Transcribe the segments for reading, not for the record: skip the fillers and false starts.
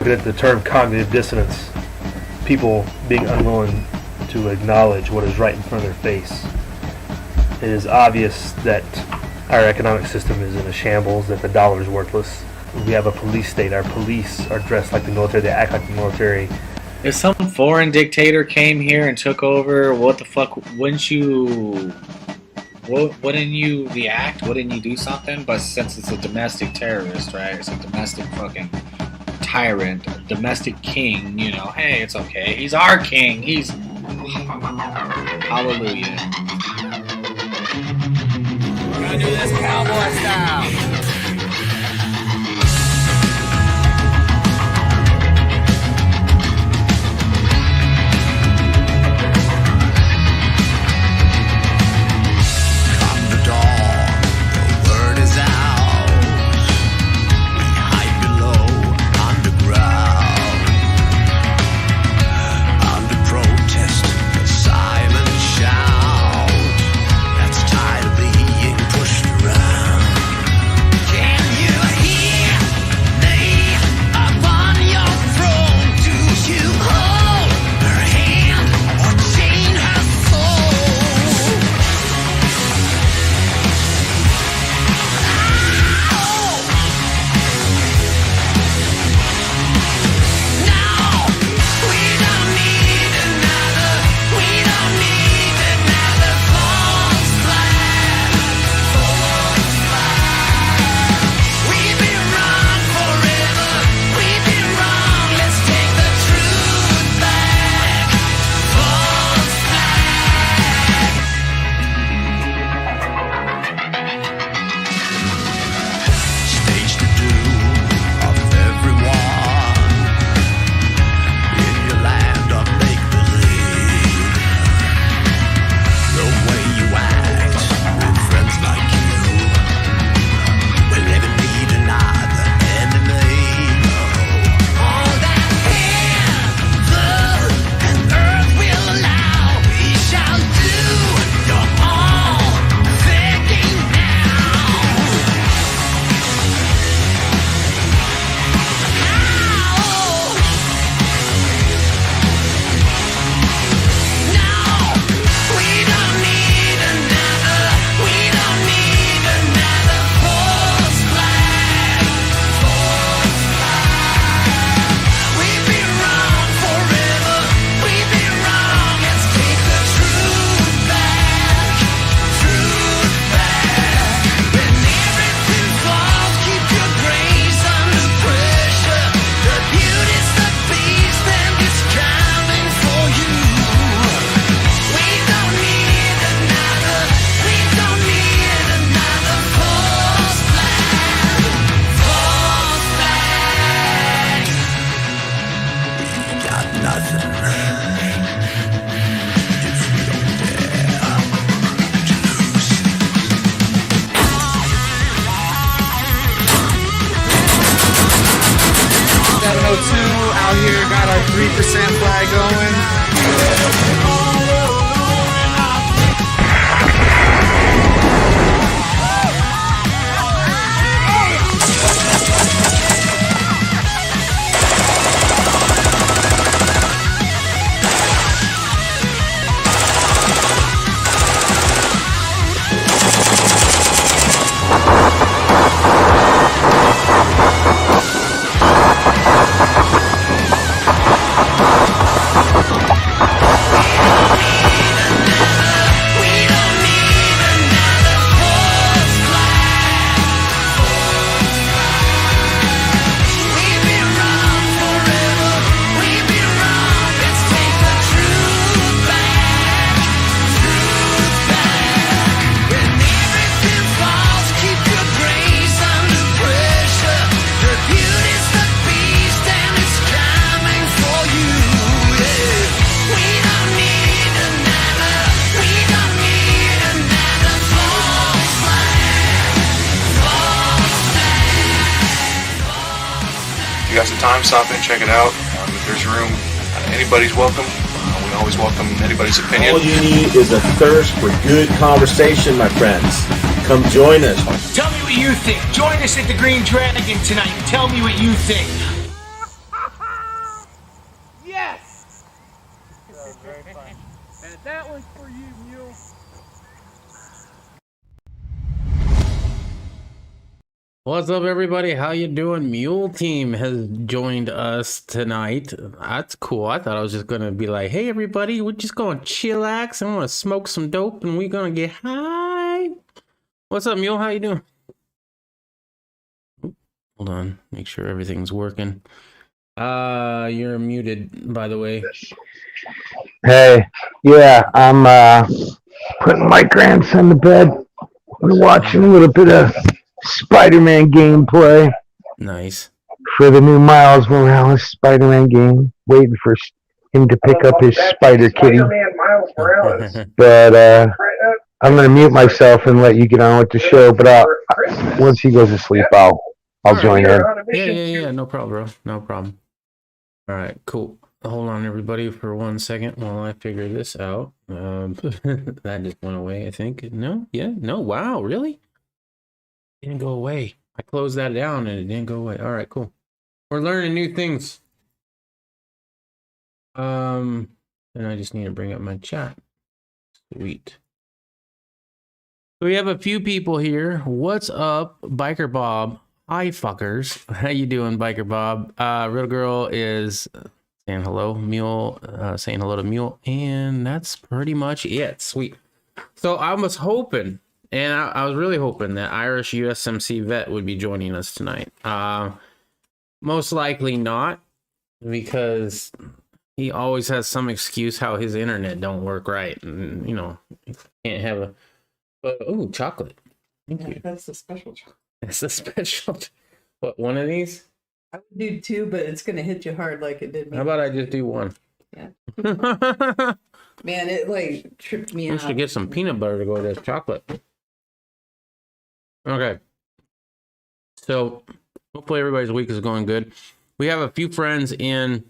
looking at the term cognitive dissonance, people being unwilling to acknowledge what is right in front of their face. It is obvious that our economic system is in a shambles, that the dollar is worthless. We have a police state. Our police are dressed like the military. They act like the military. If some foreign dictator came here and took over, what the fuck, wouldn't you react? Wouldn't you do something? But since it's a domestic terrorist, right? It's a domestic fucking tyrant, a domestic king, you know, hey, it's okay. He's our king. He's... Hallelujah. We're gonna do this cowboy style. Out here, got our 3% flag going. Got some time, stop in, check it out. If there's room, anybody's welcome. We always welcome anybody's opinion. All you need is a thirst for good conversation, my friends. Come join us. Tell me what you think. Join us at the Green Dragon tonight. Tell me what you think. And that one's for you, Mule. What's up, everybody? How you doing? Mule Team has joined us tonight. That's cool. I thought I was just gonna be like, "Hey, everybody, we're just gonna chillax. I'm gonna smoke some dope, and we're gonna get high." What's up, Mule? How you doing? Hold on, make sure everything's working. You're muted, by the way. Hey, yeah, I'm putting my grandson to bed. We're watching a little bit of Spider-Man gameplay Nice. for the new Miles Morales Spider-Man game. Waiting for him to pick up his Spider Kitty. But I'm gonna mute myself and let you get on with the show. But once he goes to sleep, I'll join in. Yeah. No problem, bro. No problem. All right, cool. Hold on, everybody, for 1 second while I figure this out. That just went away, I think. No? Yeah? No? Wow, really? It didn't go away. I closed that down and it didn't go away. All right, cool. We're learning new things. And I just need to bring up my chat. Sweet. So we have a few people here. What's up, Biker Bob? Hi, fuckers. How you doing, Biker Bob? Real Girl is saying hello. Mule, saying hello to Mule. And that's pretty much it. Sweet. So I was hoping, and I was really hoping that Irish USMC vet would be joining us tonight. Most likely not, because he always has some excuse how his internet don't work right. And, you know, can't have a... But, oh, chocolate. Thank you. That's a special chocolate. It's a special. What, one of these? I would do two, but it's gonna hit you hard like it did me. How about I just do one? Yeah. Man, it like tripped me We out. should get some peanut butter to go with this chocolate. Okay. So hopefully everybody's week is going good. We have a few friends in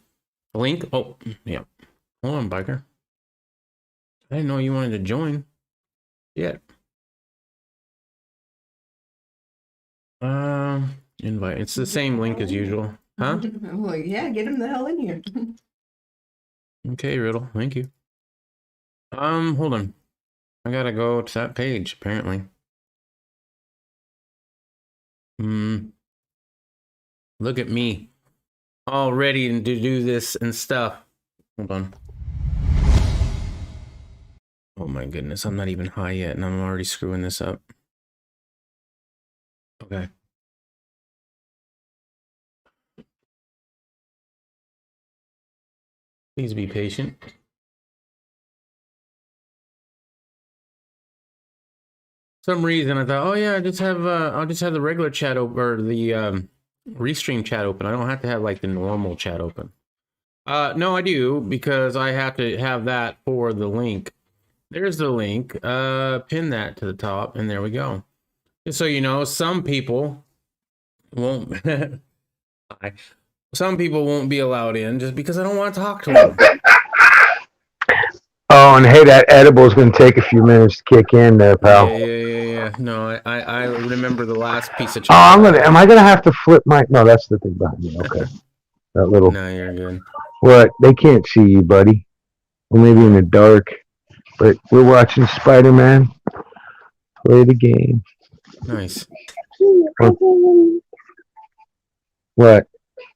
Link. Oh, yeah. Hold on, Biker. I didn't know you wanted to join. Yeah. Invite. It's the same link as usual. Huh? I'm like, yeah, get him the hell in here. Okay, Riddle. Thank you. Hold on. I gotta go to that page, apparently. Look at me. All ready to do this and stuff. Hold on. Oh my goodness, I'm not even high yet, and I'm already screwing this up. Okay. Please be patient. For some reason I thought, oh yeah, I'll just have the regular chat open, or the Restream Chat open. I don't have to have like the normal chat open. No, I do, because I have to have that for the link. There's the link. Pin that to the top, and there we go. Just so you know, some people won't. Some people won't be allowed in just because I don't want to talk to them. Oh, and hey, that edible is going to take a few minutes to kick in there, pal. Yeah. No, I remember the last piece of chocolate. Am I going to have to flip my... No, that's the thing behind me. Okay. That little... No, you're good. What? They can't see you, buddy. Or maybe in the dark. But we're watching Spider-Man play the game. Nice. What?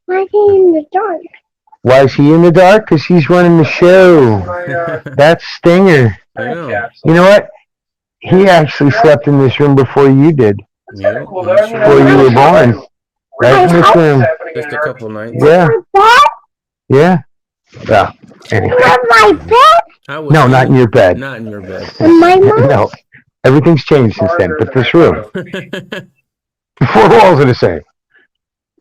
Why is he in the dark? Why is he in the dark? Because he's running the show. That's Stinger. Yeah. You know what? He actually slept in this room before you did. Yeah, before you were born. Right in this room. Just a couple nights. Yeah. Yeah. Well, anyway. My bed? No, not in your bed. Not in your bed. My mom? No. Everything's changed since then, but this room. The four walls are the same.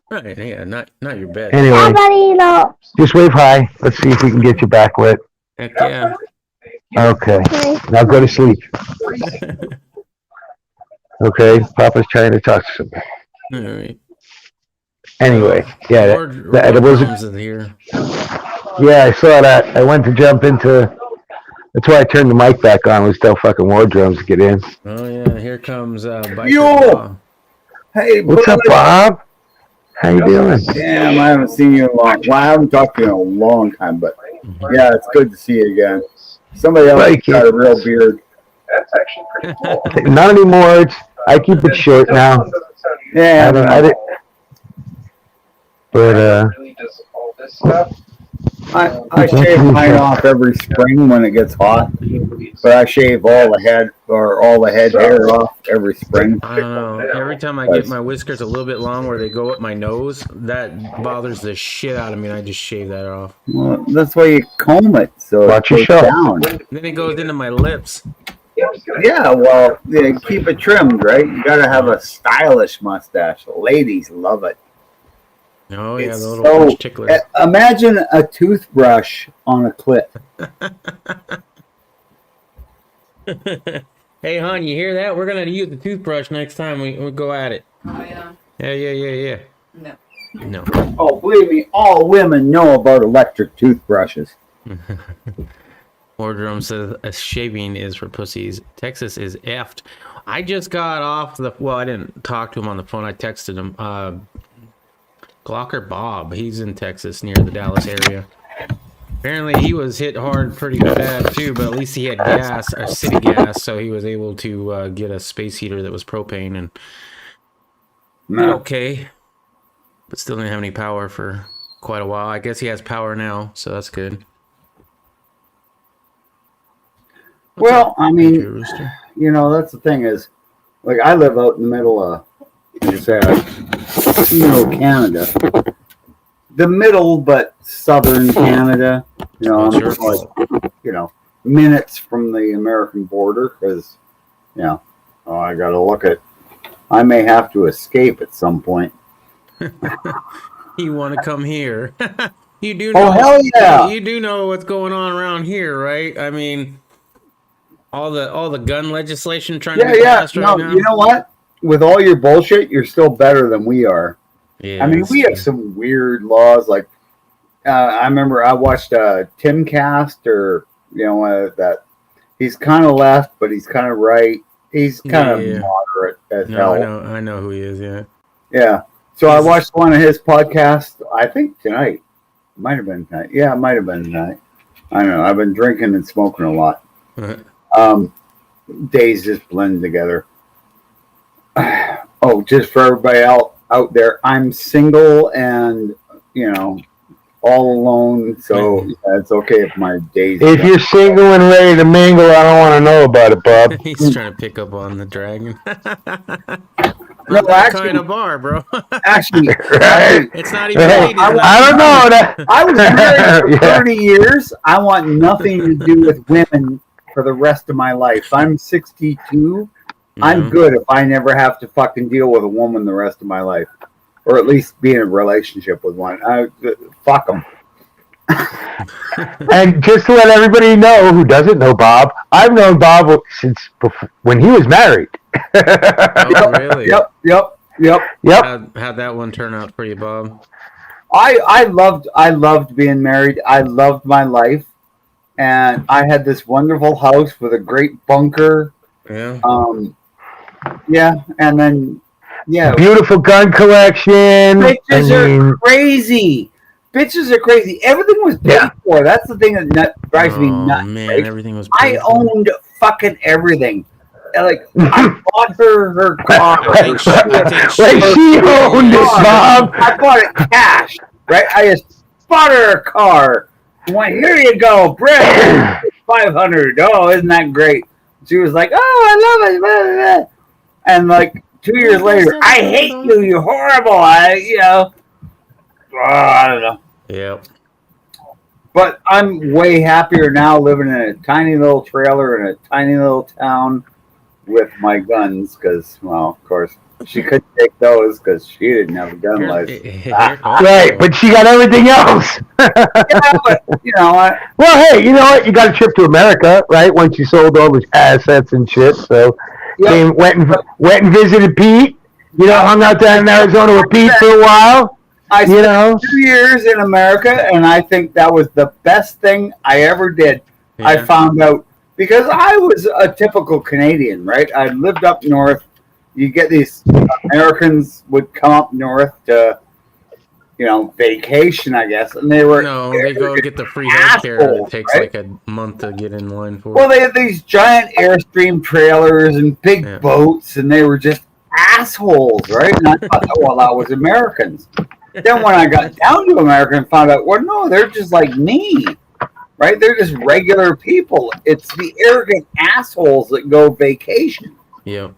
Right, yeah, not your bed. Anyway, just wave hi. Let's see if we can get you back lit. Heck yeah. Okay. Now go to sleep. Okay, Papa's trying to talk to somebody. All right. Anyway, yeah, Lord was here. Yeah, I saw that. I went to jump into. That's why I turned the mic back on. Was tell fucking war drums to get in. Oh yeah, here comes Biker Yo! Bob. Hey, what's up, Bob? How you doing? Damn, I haven't seen you in a long. Well, I haven't talked to you in a long time, but yeah, it's good to see you again. Somebody else got a real beard. That's actually pretty cool. Not anymore. I keep it short now. Yeah, but really does all this stuff. I shave mine off every spring when it gets hot, but I shave all the head hair off every spring. I don't know. Every time I get my whiskers a little bit long where they go up my nose, that bothers the shit out of me, and I just shave that off. Well, that's why you comb it, so watch it your goes show. down. Then it goes into my lips. Yeah, well, yeah, keep it trimmed, right? You gotta have a stylish mustache. Ladies love it. Oh, yeah, It's the little French tickler. Imagine a toothbrush on a clip. Hey, hon, you hear that? We're going to use the toothbrush next time we go at it. Oh, yeah. Yeah. No. No. Oh, believe me, all women know about electric toothbrushes. Wardrum says shaving is for pussies. Texas is effed. I just got off the... Well, I didn't talk to him on the phone. I texted him. Glocker Bob. He's in Texas near the Dallas area. Apparently, he was hit hard pretty bad, too, but at least he had gas, or city gas, so he was able to get a space heater that was propane and... Okay. But still didn't have any power for quite a while. I guess he has power now, so that's good. Well, I mean, you know, that's the thing is, like, I live out in the middle of, Canada. The middle, but southern Canada. You know, I'm just like, minutes from the American border because, I got to look at, I may have to escape at some point. You want to come here? You do know, oh, hell yeah. You do know what's going on around here, right? I mean, all the gun legislation trying to be passed right now. You know what? With all your bullshit, you're still better than we are. Yeah, I mean, we have some weird laws. Like, I remember I watched Timcast, or that he's kind of left, but he's kind of right. He's kind of moderate as hell. I know who he is. Yeah. Yeah. So I watched one of his podcasts. I think tonight. Might have been tonight. Yeah, it might have been tonight. I don't know. I've been drinking and smoking a lot. Days just blend together. Oh, just for everybody out there, I'm single and all alone, so it's okay if my days. If you're single and ready to mingle, I don't want to know about it, Bob. He's trying to pick up on the dragon. No, actually, kind of bar, bro. Actually, it's not even. I don't know that. I was married for 30 years. I want nothing to do with women for the rest of my life. I'm 62. I'm good if I never have to fucking deal with a woman the rest of my life, or at least be in a relationship with one. Fuck them. And just to let everybody know who doesn't know Bob, I've known Bob since when he was married. Oh, really? Yep. How'd that one turn out for you, Bob? I loved being married. I loved my life, and I had this wonderful house with a great bunker. Yeah. And then beautiful gun collection. Bitches are crazy. Bitches are crazy. Everything was paid for. That's the thing that drives me nuts. Man, right? everything was. I owned fucking everything. Like, I bought her car. Like she owned it, Bob. I bought it cash, right? I just bought her a car. Went, here you go, Brett. $500. Oh, isn't that great? She was like, oh, I love it. Blah, blah, blah. And like 2 years later, I hate you. You're horrible. I don't know. Yep. But I'm way happier now living in a tiny little trailer in a tiny little town with my guns because, well, of course, she couldn't take those because she didn't have a gun license. Right, but she got everything else. Yeah, but, well, hey, you know what? You got a trip to America, right? Once you sold all those assets and shit, so went and visited Pete. Hung out down in Arizona with Pete for a while. I spent 2 years in America, and I think that was the best thing I ever did. Yeah. I found out because I was a typical Canadian, right? I lived up north. You get these Americans would come up north to, vacation, I guess, and they were they go get the free healthcare. It takes like a month to get in line for. Well, they had these giant Airstream trailers and big boats, and they were just assholes, right? And I thought, well, that was Americans. Then when I got down to America and found out, well, no, they're just like me, right? They're just regular people. It's the arrogant assholes that go vacation. Yep.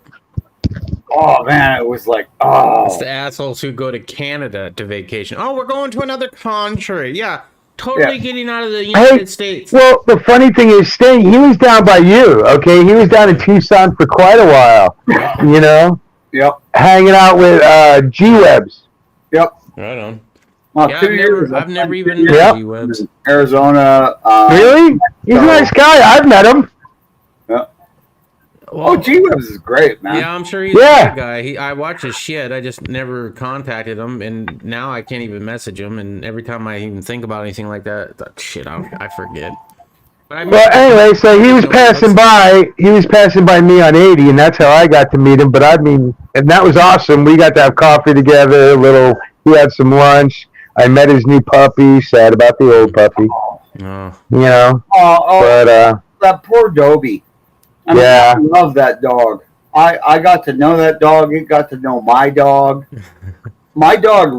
Oh, man, it was like, oh. It's the assholes who go to Canada to vacation. Oh, we're going to another country. Yeah, totally getting out of the United States. Well, the funny thing is, Sting, he was down by you, okay? He was down in Tucson for quite a while, Yep. Hanging out with G-Webs. Yep. Right on. Well, yeah, 2 years. I've never even met G-Webs. Arizona. Really? He's a nice guy. I've met him. Yeah. Well, G-Webs is great, man. Yeah, I'm sure he's a good guy. I watch his shit. I just never contacted him, and now I can't even message him. And every time I even think about anything like that, I forget. But Well, anyway, so he was passing by. He was passing by me on 80, and that's how I got to meet him. But I mean, and that was awesome. We got to have coffee together. He had some lunch. I met his new puppy. Sad about the old puppy. But that poor Dobie. I love that dog. I got to know that dog. It got to know my dog. My dog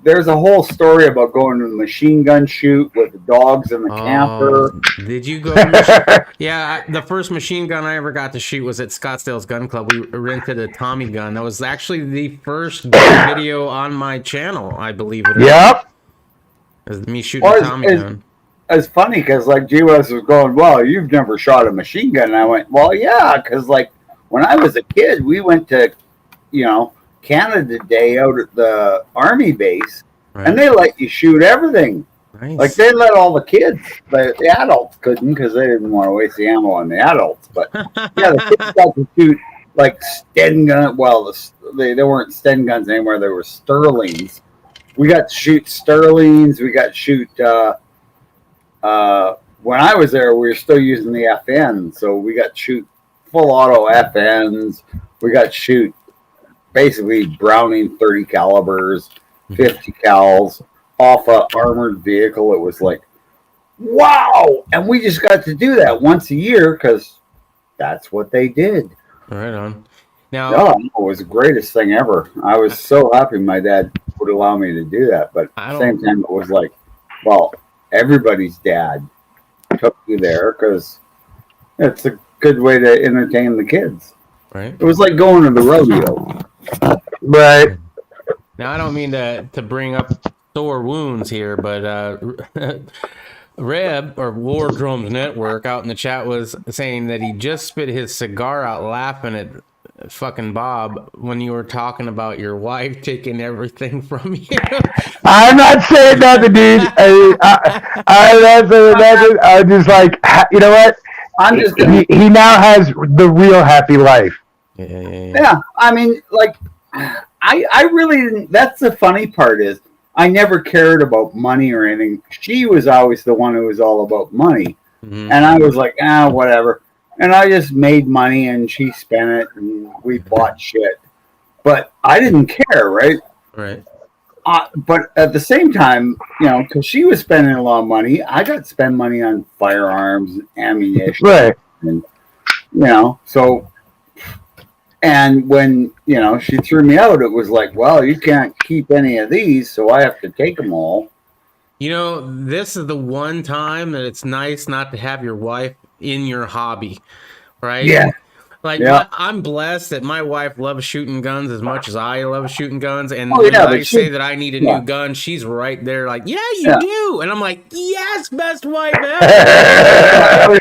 there's a whole story about going to a machine gun shoot with the dogs in the camper. Did you go? The first machine gun I ever got to shoot was at Scottsdale's Gun Club. We rented a Tommy gun. That was actually the first video on my channel, I believe it. Yep. It was me shooting a Tommy gun. It's funny because G-West was going, well, you've never shot a machine gun. And I went, well, yeah, because when I was a kid, we went to, Canada Day out at the Army base, and they let you shoot everything. Nice. Like they let all the kids, the adults couldn't because they didn't want to waste the ammo on the adults. But yeah, the kids got to shoot like Sten gun. Well, they weren't Sten guns anymore. They were Sterlings. We got to shoot Sterlings. We got to shoot. When I was there, we were still using the FN, so we got to shoot full auto FNs. We got to shoot basically Browning 30 calibers, 50 cals off an armored vehicle. It was like, wow! And we just got to do that once a year because that's what they did. Right on. Now, it was the greatest thing ever. I was so happy my dad would allow me to do that. But at the same time, it was like, well, everybody's dad took you there because it's a good way to entertain the kids. Right. It was like going to the rodeo. Right. Now, I don't mean to bring up sore wounds here, but Reb, or War Drums Network, out in the chat was saying that he just spit his cigar out laughing at fucking Bob when you were talking about your wife taking everything from you. I'm not saying nothing, dude. I'm not saying nothing. I'm just like, you know what? I'm just he now has the real happy life. Yeah, I mean, like, I really didn't. That's the funny part is I never cared about money or anything. She was always the one who was all about money, and I was like, whatever. And I just made money, and she spent it, and we bought shit. But I didn't care, right? Right. But at the same time, because she was spending a lot of money, I got to spend money on firearms, ammunition, right? And so. And when, she threw me out, it was like, well, you can't keep any of these, so I have to take them all. This is the one time that it's nice not to have your wife in your hobby, right? Yeah. I'm blessed that my wife loves shooting guns as much as I love shooting guns. And when I say that I need a new gun, she's right there like, yeah, you do. And I'm like, yes, best wife ever.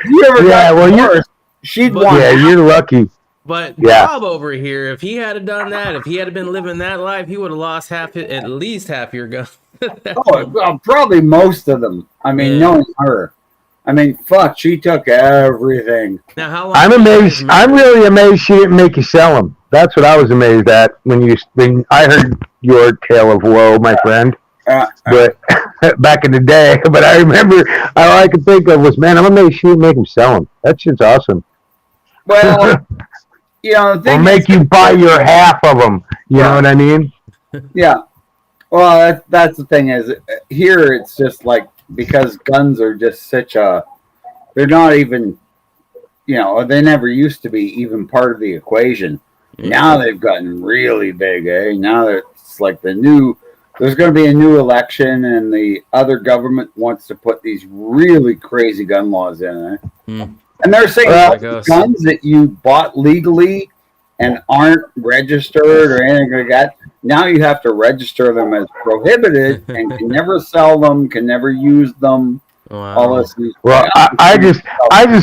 She'd want. Yeah, you're lucky. But Bob over here, if he had done that, if he had been living that life, he would have lost at least half your guns. Probably most of them. I mean, knowing her. I mean, fuck, she took everything. Now, how long? I'm amazed. I'm really amazed she didn't make you sell them. That's what I was amazed at when I heard your tale of woe, my friend. But back in the day, but I remember all I could think of was, man, I'm amazed she didn't make them sell them. That shit's awesome. Well, or make you buy your half of them. You know what I mean? Yeah. Well, that's the thing is here it's just like because guns are just such a they're not even they never used to be even part of the equation. Mm-hmm. Now they've gotten really big, Now it's like there's going to be a new election and the other government wants to put these really crazy gun laws in, And they're saying guns that you bought legally and aren't registered or anything like that, now you have to register them as prohibited and can never sell them, can never use them. Wow. All this. Well, I just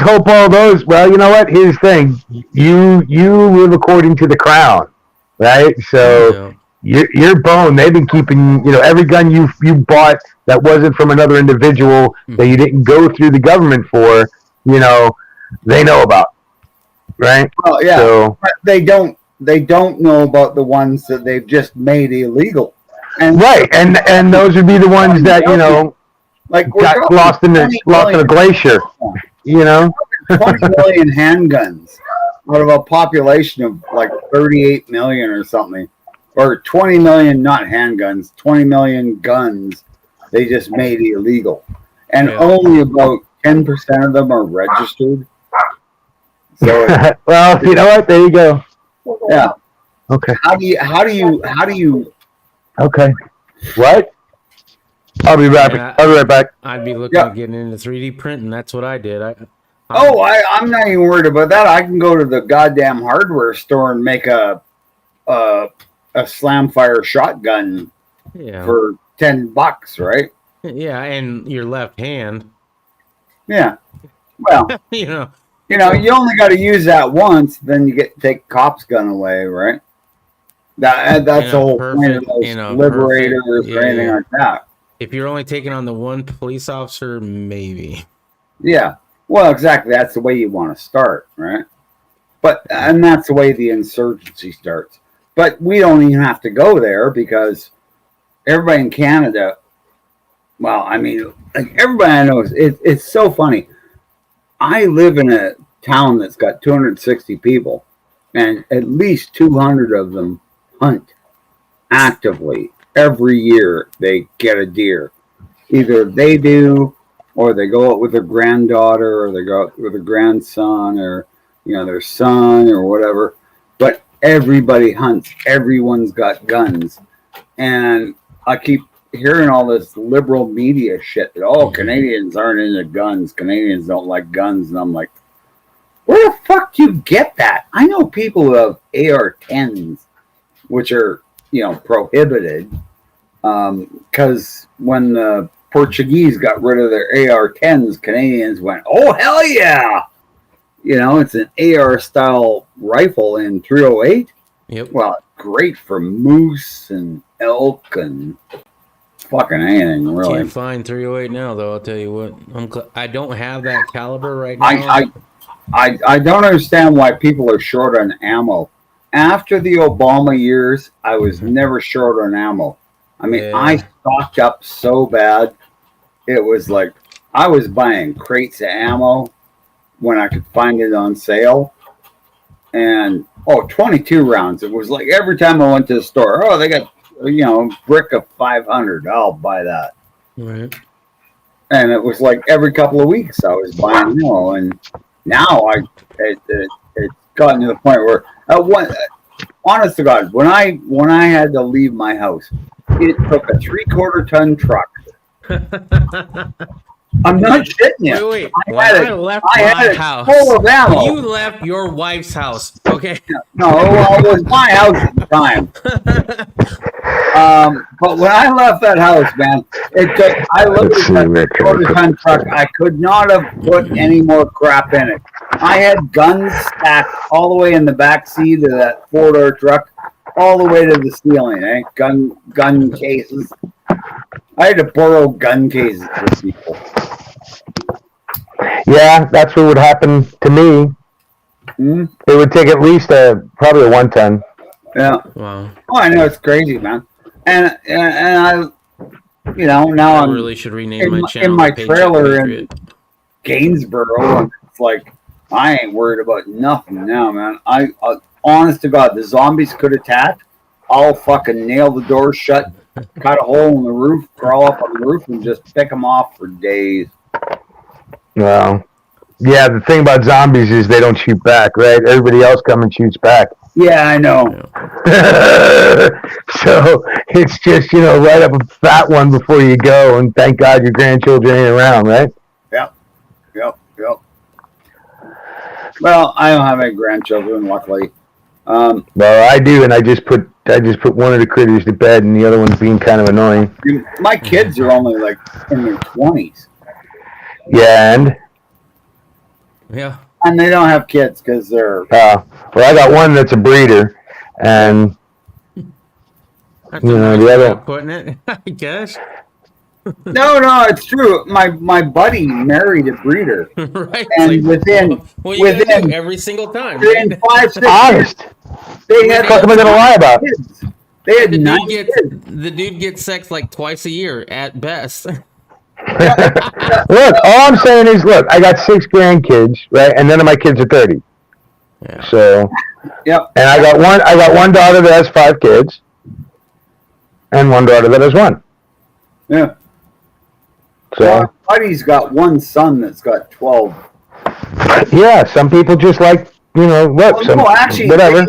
hope all those. Well, you know what? Here's the thing: you live according to the crown, right? So your bone. They've been keeping every gun you bought that wasn't from another individual that you didn't go through the government for. They know about, right? Well, yeah. So, but they don't know about the ones that they've just made illegal. And right, and those would be the ones that like got lost in a glacier, 20 million handguns out of a population of like 38 million or something, or 20 million, not handguns, 20 million guns they just made illegal, and only about 10% of them are registered. So well, you know what? There you go. Yeah. Okay. How do you? Okay. What? I'll be right back. I'd be looking at getting into 3D printing. That's what I did. I'm not even worried about that. I can go to the goddamn hardware store and make a slam fire shotgun for $10, right? Yeah, and your left hand. Yeah. Well, you only got to use that once, then you get to take cop's gun away, right? That's the whole point of those liberators or anything like that. If you're only taking on the one police officer, maybe. Yeah. Well, exactly. That's the way you want to start, right? And that's the way the insurgency starts. But we don't even have to go there because everybody in Canada, well, I mean, like everybody I know, it's so funny. I live in a town that's got 260 people, and at least 200 of them hunt actively. Every year they get a deer. Either they do, or they go out with their granddaughter, or they go out with their grandson, or their son, or whatever. But everybody hunts. Everyone's got guns, and I keep hearing all this liberal media shit that Canadians aren't into guns. Canadians don't like guns, and I'm like, where the fuck do you get that? I know people who have AR-10s, which are prohibited, because when the Portuguese got rid of their AR-10s, Canadians went, oh hell yeah, it's an AR style rifle in .308. Yep. Well, great for moose and elk and fucking anything, really. Can't find .308 now, though. I'll tell you what. I don't have that caliber right now. I don't understand why people are short on ammo. After the Obama years, I was never short on ammo. I mean, I stocked up so bad. It was like I was buying crates of ammo when I could find it on sale. And 22 rounds. It was like every time I went to the store, they got brick of 500. I'll buy that. Right. And it was like every couple of weeks I was buying ammo, and now it's gotten to the point where honest to God, when I had to leave my house, it took a 3/4 ton truck. I'm not shitting you. Wait. I left my house. Full of ammo. You left your wife's house. Okay. No, it was my house at the time. But when I left that house, man, I looked at that 3/4 ton truck. I could not have put any more crap in it. I had guns stacked all the way in the back seat of that 4-door truck, all the way to the ceiling. Gun cases. I had to borrow gun cases from people. Yeah, that's what would happen to me. Mm-hmm. It would take at least probably a 1-ton. Yeah. Wow. Oh, I know, it's crazy, man. And I, now I I'm really should rename my channel in my Paycheck trailer Patriot. in Gainsborough, and it's like I ain't worried about nothing now, man. I honest to God, the zombies could attack. I'll fucking nail the door shut, cut a hole in the roof, crawl up on the roof, and just pick them off for days. Well, yeah, the thing about zombies is they don't shoot back, right? Everybody else comes and shoots back. Yeah, I know. So it's just, right up a fat one before you go, and thank God your grandchildren ain't around, right? Yep. Well, I don't have any grandchildren, luckily. Well, I do, and I just put one of the critters to bed, and the other one's being kind of annoying. My kids are only like in their 20s. Yeah, and? Yeah. And they don't have kids because they're... well, I got one that's a breeder, and, the other... Putting it, I guess. No, it's true. My buddy married a breeder. Right. And within every single time. Within 5, 6 Honest. years, they had... What am I going to lie about? Kids. They had 9 kids. The dude gets sex like twice a year at best. Look, all I'm saying is, I got 6 grandkids, right, and none of my kids are 30. Yeah. So, yep. And I got one daughter that has 5 kids, and one daughter that has 1. Yeah. So, well, my buddy's got one son that's got 12. Yeah, some people just like, actually, whatever.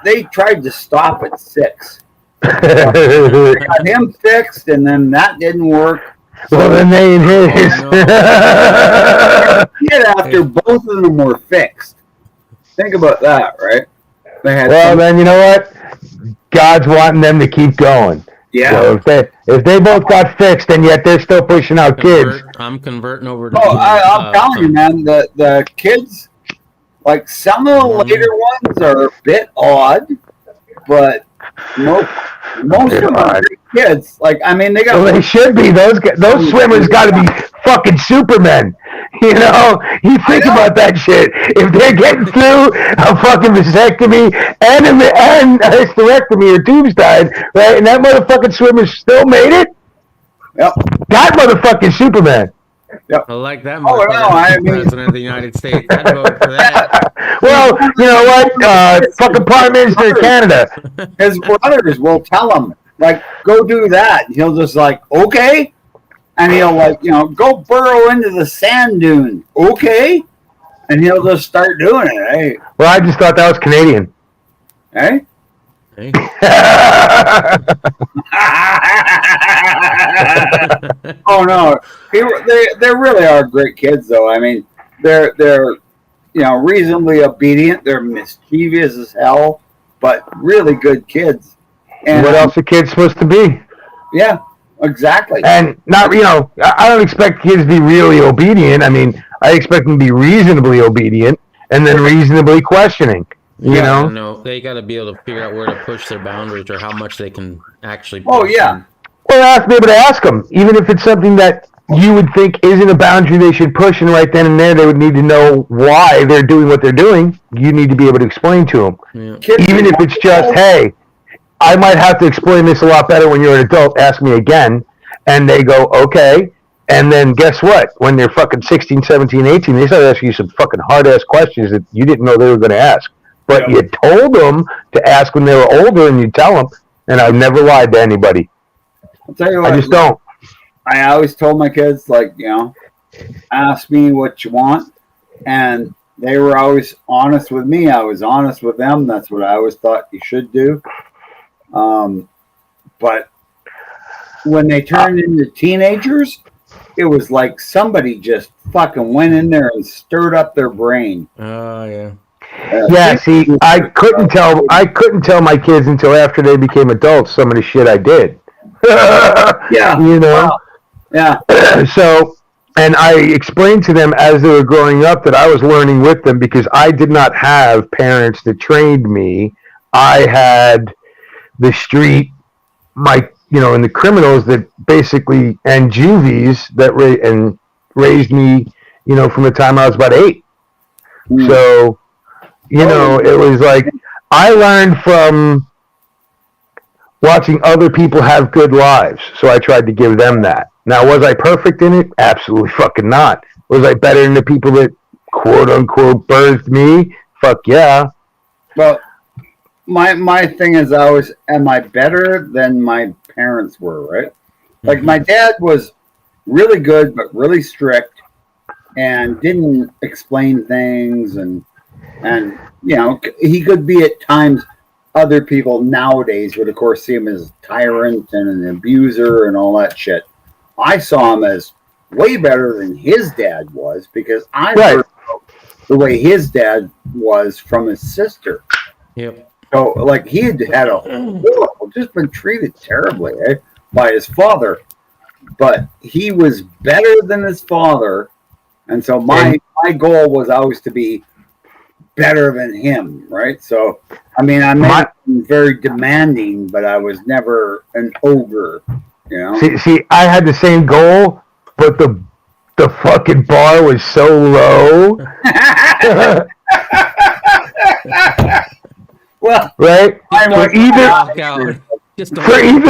They tried to stop at 6. They got him fixed, and then that didn't work. Well, then they ain't his. After both of them were fixed. Think about that, right? Then you know what? God's wanting them to keep going. Yeah. So if they both got fixed and yet they're still pushing out kids. I'm converting over to. I'm telling you, man, the kids, like some of the later ones are a bit odd, but most of them are great kids. Like, I mean, they got. Well, they should be. Those swimmers got to be fucking supermen. You think about that shit. If they're getting through a fucking vasectomy and a hysterectomy or tubes died, right, and that motherfucking swimmer still made it. Yep. That motherfucking Superman. Yep. I like that. President of the United States. I'd vote for that. Well, you know what? Fucking Prime Minister of Canada. His brothers will tell him, like, go do that. And he'll just okay. And he'll go burrow into the sand dune. Okay. And he'll just start doing it. Hey. Well, I just thought that was Canadian. Hey? Oh no, they really are great kids, though. I mean, they're reasonably obedient. They're mischievous as hell, but really good kids. And what else are kids supposed to be? Yeah, exactly. And not, I don't expect kids to be really obedient. I mean, I expect them to be reasonably obedient and then reasonably questioning. No, they got to be able to figure out where to push their boundaries or how much they can actually push. Oh, yeah. Well, I have to be able to ask them, even if it's something that you would think isn't a boundary they should push, and right then and there they would need to know why they're doing what they're doing. You need to be able to explain to them. Yeah. Even if it's just, hey, I might have to explain this a lot better when you're an adult, ask me again. And they go, okay. And then guess what? When they're fucking 16, 17, 18, they start asking you some fucking hard-ass questions that you didn't know they were going to ask. But you told them to ask when they were older, and you tell them. And I've never lied to anybody. I'll tell you what. I just don't. I always told my kids, ask me what you want. And they were always honest with me. I was honest with them. That's what I always thought you should do. But when they turned into teenagers, it was like somebody just fucking went in there and stirred up their brain. Oh, yeah. Yeah, see, I couldn't tell my kids until after they became adults some of the shit I did. Yeah. Wow. Yeah. So, and I explained to them as they were growing up that I was learning with them because I did not have parents that trained me. I had the street, and the criminals that basically, and juvies that raised me, from the time I was about 8. Mm. So, it was like I learned from watching other people have good lives, so I tried to give them that. Now, was I perfect in it? Absolutely fucking not. Was I better than the people that quote-unquote birthed me? Fuck yeah. Well, my thing is always, am I better than my parents were, right? Like my dad was really good, but really strict, and didn't explain things, and you know, he could be at times. Other people nowadays would, of course, see him as a tyrant and an abuser and all that shit. I saw him as way better than his dad was, because I heard the way his dad was from his sister. Yep. So, like, he had just been treated terribly by his father, but he was better than his father, and so my goal was always to be better than him, right? So, I mean, I may have been very demanding, but I was never an ogre, you know? See, I had the same goal, but the fucking bar was so low. Well, right? For either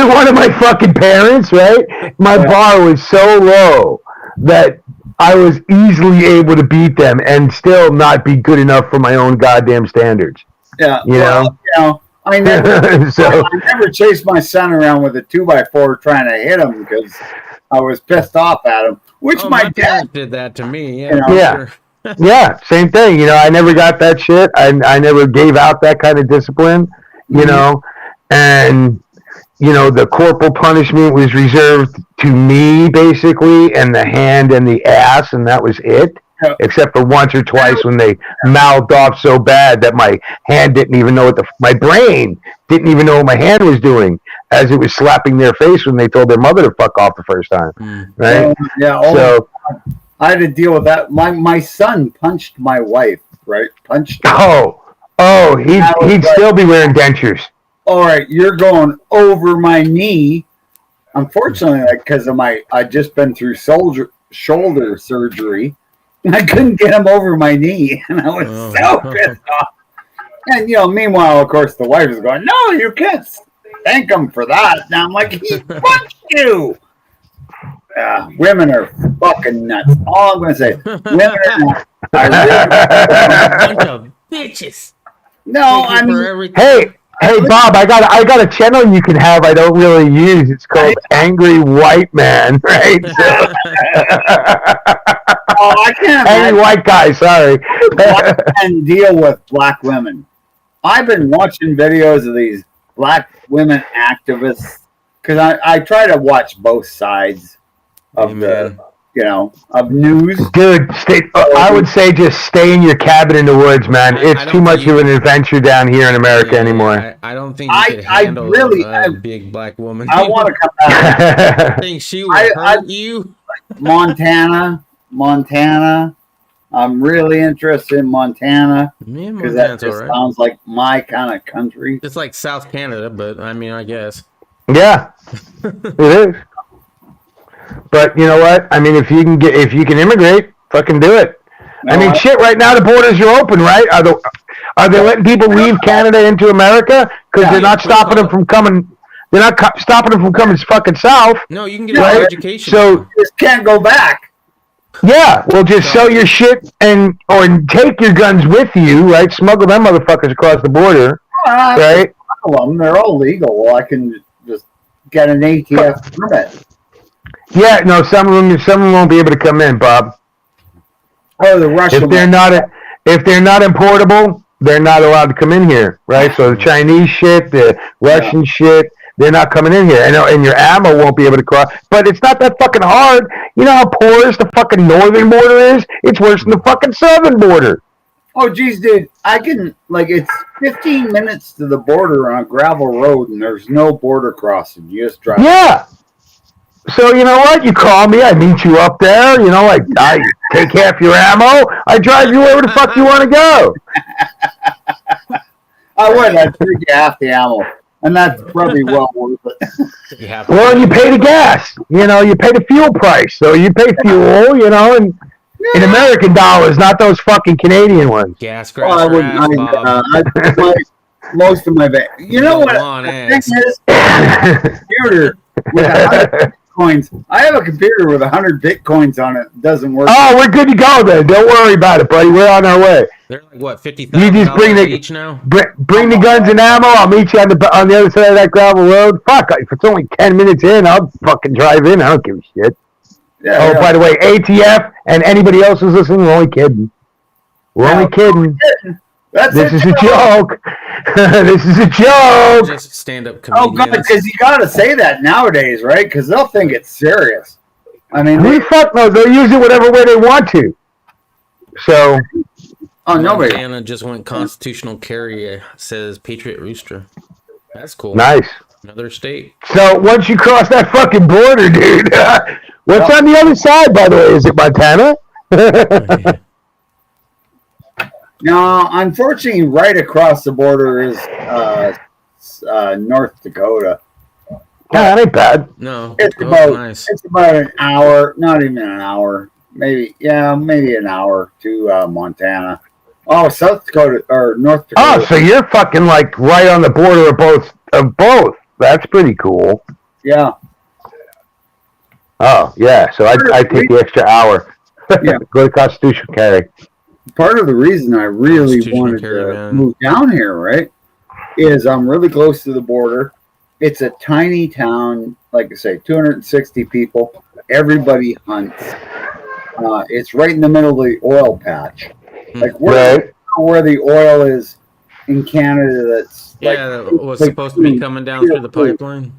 one of my fucking parents, right? My bar was so low that I was easily able to beat them and still not be good enough for my own goddamn standards. Yeah, you know. I never chased my son around with a 2x4 trying to hit him because I was pissed off at him. Which my dad did that to me. You know? Yeah. Yeah, same thing. You know, I never got that shit. I never gave out that kind of discipline, you know, and, you know, the corporal punishment was reserved to me, basically, and the hand and the ass, and that was it, except for once or twice when they mouthed off so bad that my hand didn't even know my brain didn't even know what my hand was doing as it was slapping their face when they told their mother to fuck off the first time, right? So I had to deal with that. My son punched my wife, right? He'd still be wearing dentures. All right, you're going over my knee. Unfortunately, because of I just been through shoulder surgery, and I couldn't get him over my knee, and I was so pissed off. And you know, meanwhile, of course, the wife is going, "No, you can't thank him for that." And I'm like, "He punched you." Women are fucking nuts. All I'm going to say, women are nuts. Bunch of bitches. No, I mean, Hey, Bob, I got a channel you can have I don't really use. It's called Angry White Man, right? I can't. Angry White Guy, sorry. I can deal with black women. I've been watching videos of these black women activists because I try to watch both sides of of news. Dude, I would say just stay in your cabin in the woods, man. It's too much of an adventure down here in America anymore. I don't think you could handle a big black woman. I want to come back. I think she would hurt you. Montana. I'm really interested in Montana because that just sounds like my kind of country. It's like South Canada, but I mean, I guess. Yeah, it is. But you know what? I mean, if you can immigrate, fucking do it. No, I mean, shit. Right now, the borders are open, right? Are they letting people leave Canada into America because they're not stopping them from coming? They're not stopping them from coming fucking south. No, you can get an education. So you just can't go back. Yeah, well, just sell your shit or take your guns with you, right? Smuggle them motherfuckers across the border, right? They're all legal. Well, I can just get an ATF permit. Yeah, no, some of them won't be able to come in, Bob. Oh, the Russian. If they're not importable, they're not allowed to come in here, right? So the Chinese shit, the Russian shit, they're not coming in here. And your ammo won't be able to cross. But it's not that fucking hard. You know how porous the fucking northern border is? It's worse than the fucking southern border. Oh, geez, dude. I can, it's 15 minutes to the border on a gravel road, and there's no border crossing. You just drive. Yeah. So, you know what? You call me. I meet you up there. You know, I take half your ammo. I drive you wherever the fuck you want to go. I would. I'd take you half the ammo. And that's probably well worth it. Well, you pay the gas. You know, you pay the fuel price. So you pay fuel, you know, and in American dollars, not those fucking Canadian ones. Gas, grass, I wouldn't. Most of my you know what? The thing is, computer with Bitcoins. I have a computer with 100 Bitcoins on it. It doesn't work. Oh, we're good to go then. Don't worry about it, buddy. We're on our way. They're like what, You just $50,000 each now? bring the guns and ammo. I'll meet you on the other side of that gravel road. Fuck, if it's only 10 minutes in, I'll fucking drive in. I don't give a shit. Yeah, by the way, ATF and anybody else who's listening, we're only kidding. We're only kidding. This is a joke. This is a joke. Just stand-up Oh, comedians. God, because you got to say that nowadays, right? Because they'll think it's serious. I mean, Who the fuck knows? They'll use it whatever way they want to. So. Oh, nobody. Montana just went constitutional carry, says Patriot Rooster. That's cool. Nice. Another state. So once you cross that fucking border, dude, what's on the other side, by the way? Is it Montana? No, unfortunately, right across the border is North Dakota. Yeah, that ain't bad. No, It's about an hour, not even an hour, maybe an hour to Montana. Oh, South Dakota or North Dakota. Oh, so you're fucking like right on the border of both. That's pretty cool. Yeah. Oh, yeah. So I take the extra hour. Yeah. Go to constitutional carry. Part of the reason I really wanted to move down here, right, is I'm really close to the border. It's a tiny town, like I say, 260 people. Everybody hunts. It's right in the middle of the oil patch. Like where the oil is in Canada. That's that was supposed to be coming down through the pipeline.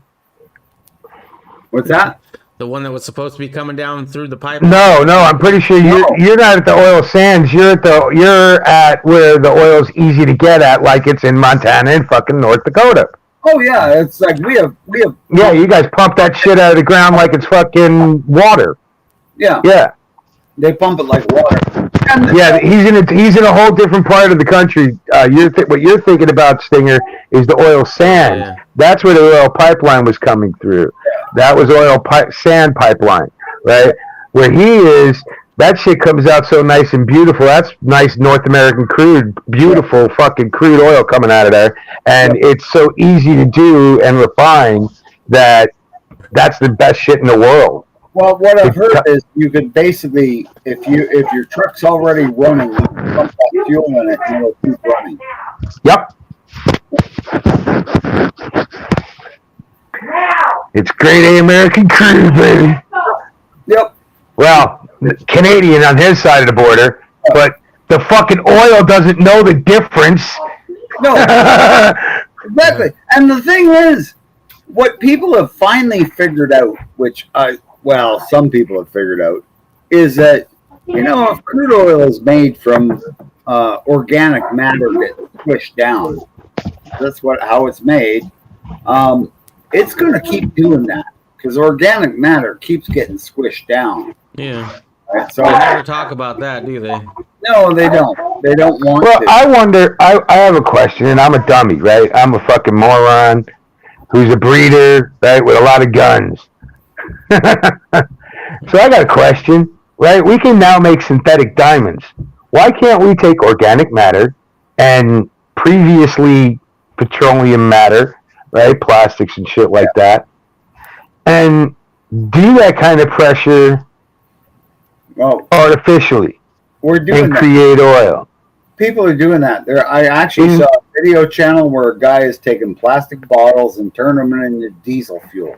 What's that? The one that was supposed to be coming down through the pipeline. No, I'm pretty sure you're not at the oil sands. You're at where the oil's easy to get at, like it's in Montana and fucking North Dakota. Oh yeah, it's like we have. Yeah, you guys pump that shit out of the ground like it's fucking water. Yeah. Yeah. They pump it like water. Yeah, he's in a whole different part of the country. What you're thinking about, Stinger, is the oil sand. Yeah. That's where the oil pipeline was coming through. That was sand pipeline, right? Where he is, that shit comes out so nice and beautiful. That's nice North American crude, beautiful fucking crude oil coming out of there. And it's so easy to do and refine that that's the best shit in the world. Well, what I've heard is you could basically, if your truck's already running, you can pump that fuel in it and it'll keep running. Yep. It's grade A American crude, baby. Yep. Well, Canadian on his side of the border, but the fucking oil doesn't know the difference. No. Exactly. And the thing is, what people have finally figured out, which some people have figured out, is that, if crude oil is made from organic matter that's pushed down, that's how it's made, it's going to keep doing that because organic matter keeps getting squished down. Yeah. Right, so they never talk about that, do they? No, they don't. They don't want to. Well, I wonder, I have a question, and I'm a dummy, right? I'm a fucking moron who's a breeder, right, with a lot of guns. So I got a question, right? We can now make synthetic diamonds. Why can't we take organic matter and previously petroleum matter, right, plastics and shit like that, and do that kind of pressure artificially we're doing and create oil? People are doing that. I actually saw a video channel where a guy is taking plastic bottles and turning them into diesel fuel.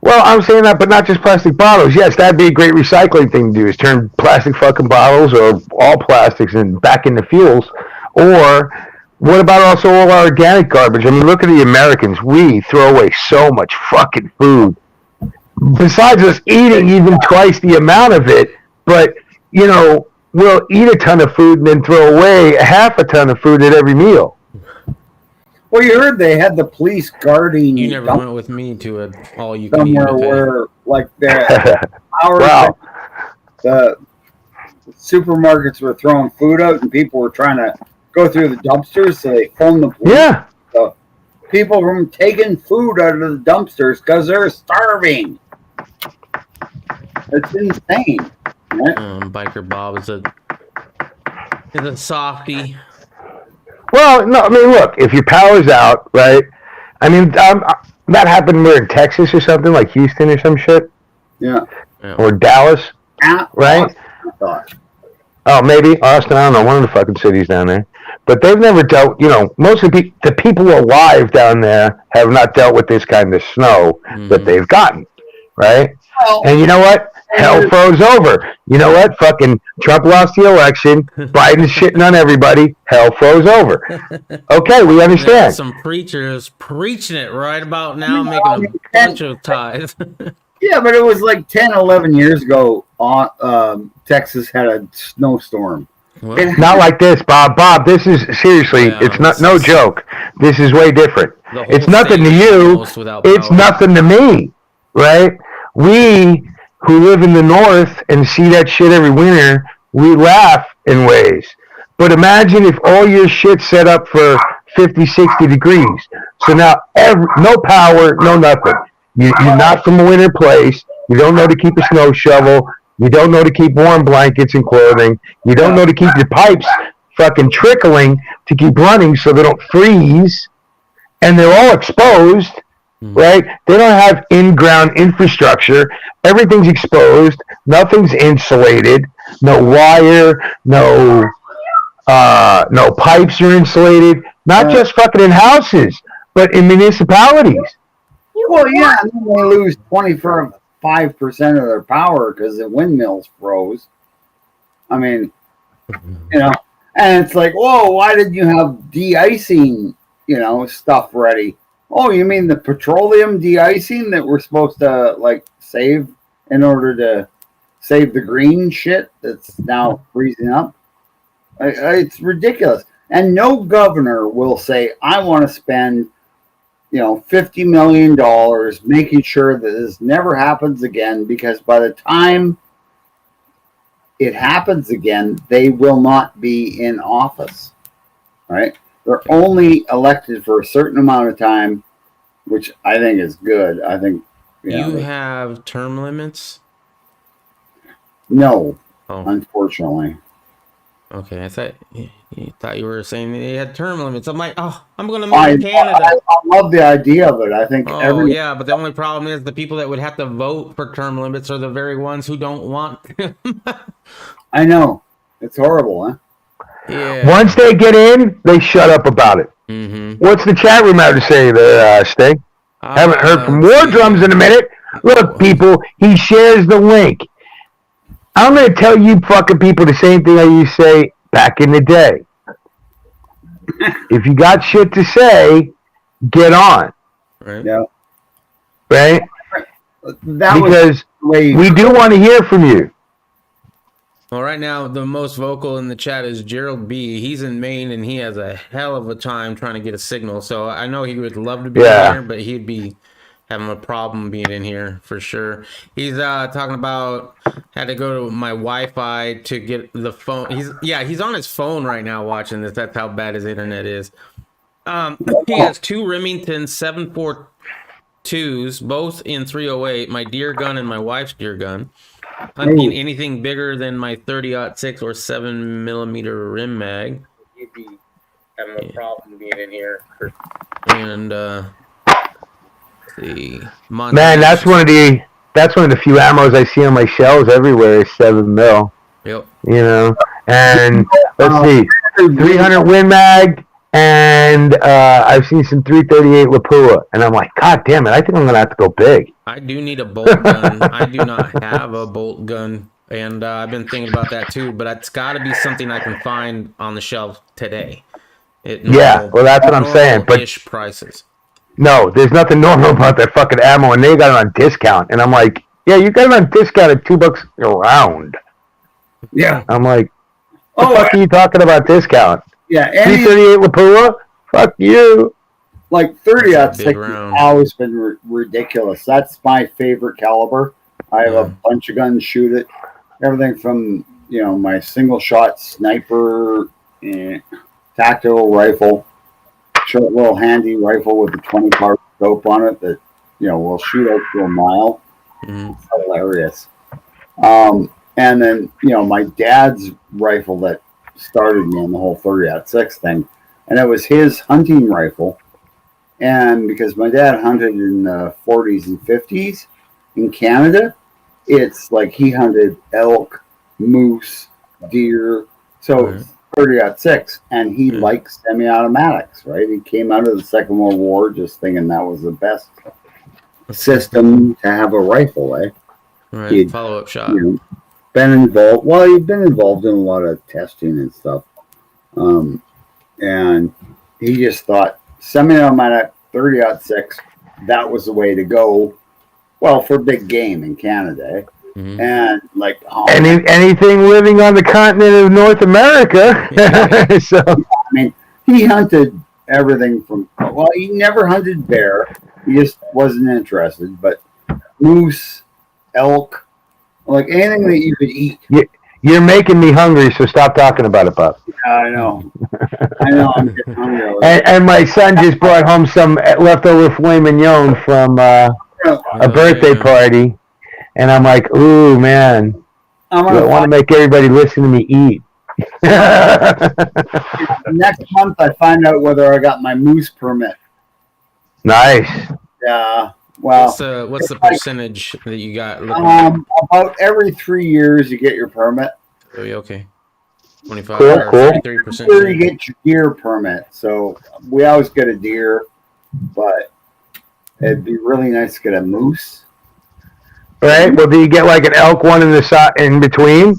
Well, I'm saying that, but not just plastic bottles. Yes, that'd be a great recycling thing to do, is turn plastic fucking bottles or all plastics and back into fuels. Or what about also all our organic garbage? I mean, look at the Americans. We throw away so much fucking food. Besides us eating even twice the amount of it, but, we'll eat a ton of food and then throw away half a ton of food at every meal. Well, you heard they had the police guarding. You never went with me to an all-you-can-eat somewhere buffet. where, like, the supermarkets were throwing food out, and people were trying to go through the dumpsters, so they phoned the police. Yeah. So people from taking food out of the dumpsters because they're starving. It's insane. Right? Biker Bob is a softie. Well, no, I mean, look, if your power's out, right? I mean, That happened where in Texas or something, like Houston or some shit, Yeah. or Dallas, right? I thought. Oh, maybe Austin. I don't know, one of the fucking cities down there. But they've never dealt. You know, most of the people alive down there have not dealt with this kind of snow that they've gotten, right? And you know what? Hell froze over. You know what? Fucking Trump lost the election. Biden's shitting on everybody. Hell froze over. Okay, we understand. Some preachers preaching it right about now, making a bunch of ties. Yeah, but it was like 10, 11 years ago. Texas had a snowstorm. Not like this, Bob. Bob, this is seriously. Yeah, it's not no joke. This is way different. It's nothing to you. It's nothing to me, right? We who live in the north and see that shit every winter, we laugh in ways. But imagine if all your shit's set up for 50, 60 degrees. So now no power, no nothing. You're not from a winter place. You don't know to keep a snow shovel. You don't know to keep warm blankets and clothing. You don't know to keep your pipes fucking trickling to keep running so they don't freeze. And they're all exposed, right? They don't have in-ground infrastructure. Everything's exposed. Nothing's insulated. No wire. No pipes are insulated. Not just fucking in houses, but in municipalities. Well, yeah, and then they lose 25% of their power because the windmills froze. I mean, you know, and it's like, whoa, why did you have de-icing, stuff ready? Oh, you mean the petroleum de-icing that we're supposed to, like, save in order to save the green shit that's now freezing up? It's ridiculous. And no governor will say, I want to spend $50 million making sure that this never happens again, because by the time it happens again, they will not be in office, right? They're only elected for a certain amount of time, which I think is good. I think you have term limits? No, unfortunately. Okay, I thought you were saying they had term limits. I'm like, I'm going to move to Canada. I love the idea of it. I think yeah, but the only problem is the people that would have to vote for term limits are the very ones who don't want them. I know. It's horrible, huh? Yeah. Once they get in, they shut up about it. What's the chat room have to say there, Sting? Haven't heard from War Drums in a minute. Look, people, he shares the link. I'm going to tell you fucking people the same thing I used to say back in the day. If you got shit to say, get on. Right. Yeah. Right? Because we do want to hear from you. Well, right now, the most vocal in the chat is Gerald B. He's in Maine, and he has a hell of a time trying to get a signal. So I know he would love to be here, but he'd be having a problem being in here for sure. He's talking about had to go to my Wi-Fi to get the phone. He's on his phone right now watching this. That's how bad his internet is. He has two Remington 7.42s, both in 308. My deer gun and my wife's deer gun. Hunting anything bigger than my 30-06 or 7mm rim mag. You'd be having a problem being in here. And Man, that's one of the few ammos I see on my shelves everywhere is 7mm. Yep. And let's see, 300 Win Mag, and I've seen some 338 Lapua, and I'm like, God damn it, I think I'm gonna have to go big. I do need a bolt gun. I do not have a bolt gun, and I've been thinking about that too. But it's got to be something I can find on the shelf today. Well, that's what I'm saying. But prices. No, there's nothing normal about that fucking ammo, and they got it on discount. And I'm like, yeah, you got it on discount at $2 a round. Yeah. I'm like, what the fuck are you talking about discount? Yeah. 338 Lapua? Fuck you. Like 30-06 has always been ridiculous. That's my favorite caliber. I have a bunch of guns, shoot it. Everything from, my single shot sniper, tactical rifle, short little handy rifle with a 20-car scope on it that, will shoot out to a mile. It's hilarious. And then, my dad's rifle that started me on the whole 30-06 thing. And it was his hunting rifle. And because my dad hunted in the 40s and 50s in Canada, it's like he hunted elk, moose, deer. So it's 30-06, and he likes semi-automatics, right? He came out of the Second World War just thinking that was the best system to have a rifle, eh? Right, follow-up shot. You know, been involved. Well, he'd been involved in a lot of testing and stuff, and he just thought semi-automatic 30-06. That was the way to go. Well, for big game in Canada, eh? And like anything living on the continent of North America. So I mean, he hunted everything from. Well, he never hunted bear. He just wasn't interested. But moose, elk, like anything that you could eat. You're making me hungry, so stop talking about it, Bob. Yeah, I know. I know. I'm getting hungry. And my son just brought home some leftover filet mignon from a birthday party. And I'm like, ooh, man. I want to make everybody listen to me eat. Next month, I find out whether I got my moose permit. Nice. Yeah. Well, what's the percentage that you got? About every 3 years, you get your permit. Oh, okay. 25 cool, or cool. 33%. Here you get your deer permit. So we always get a deer, but it'd be really nice to get a moose. Right. Well, do you get like an elk one in between?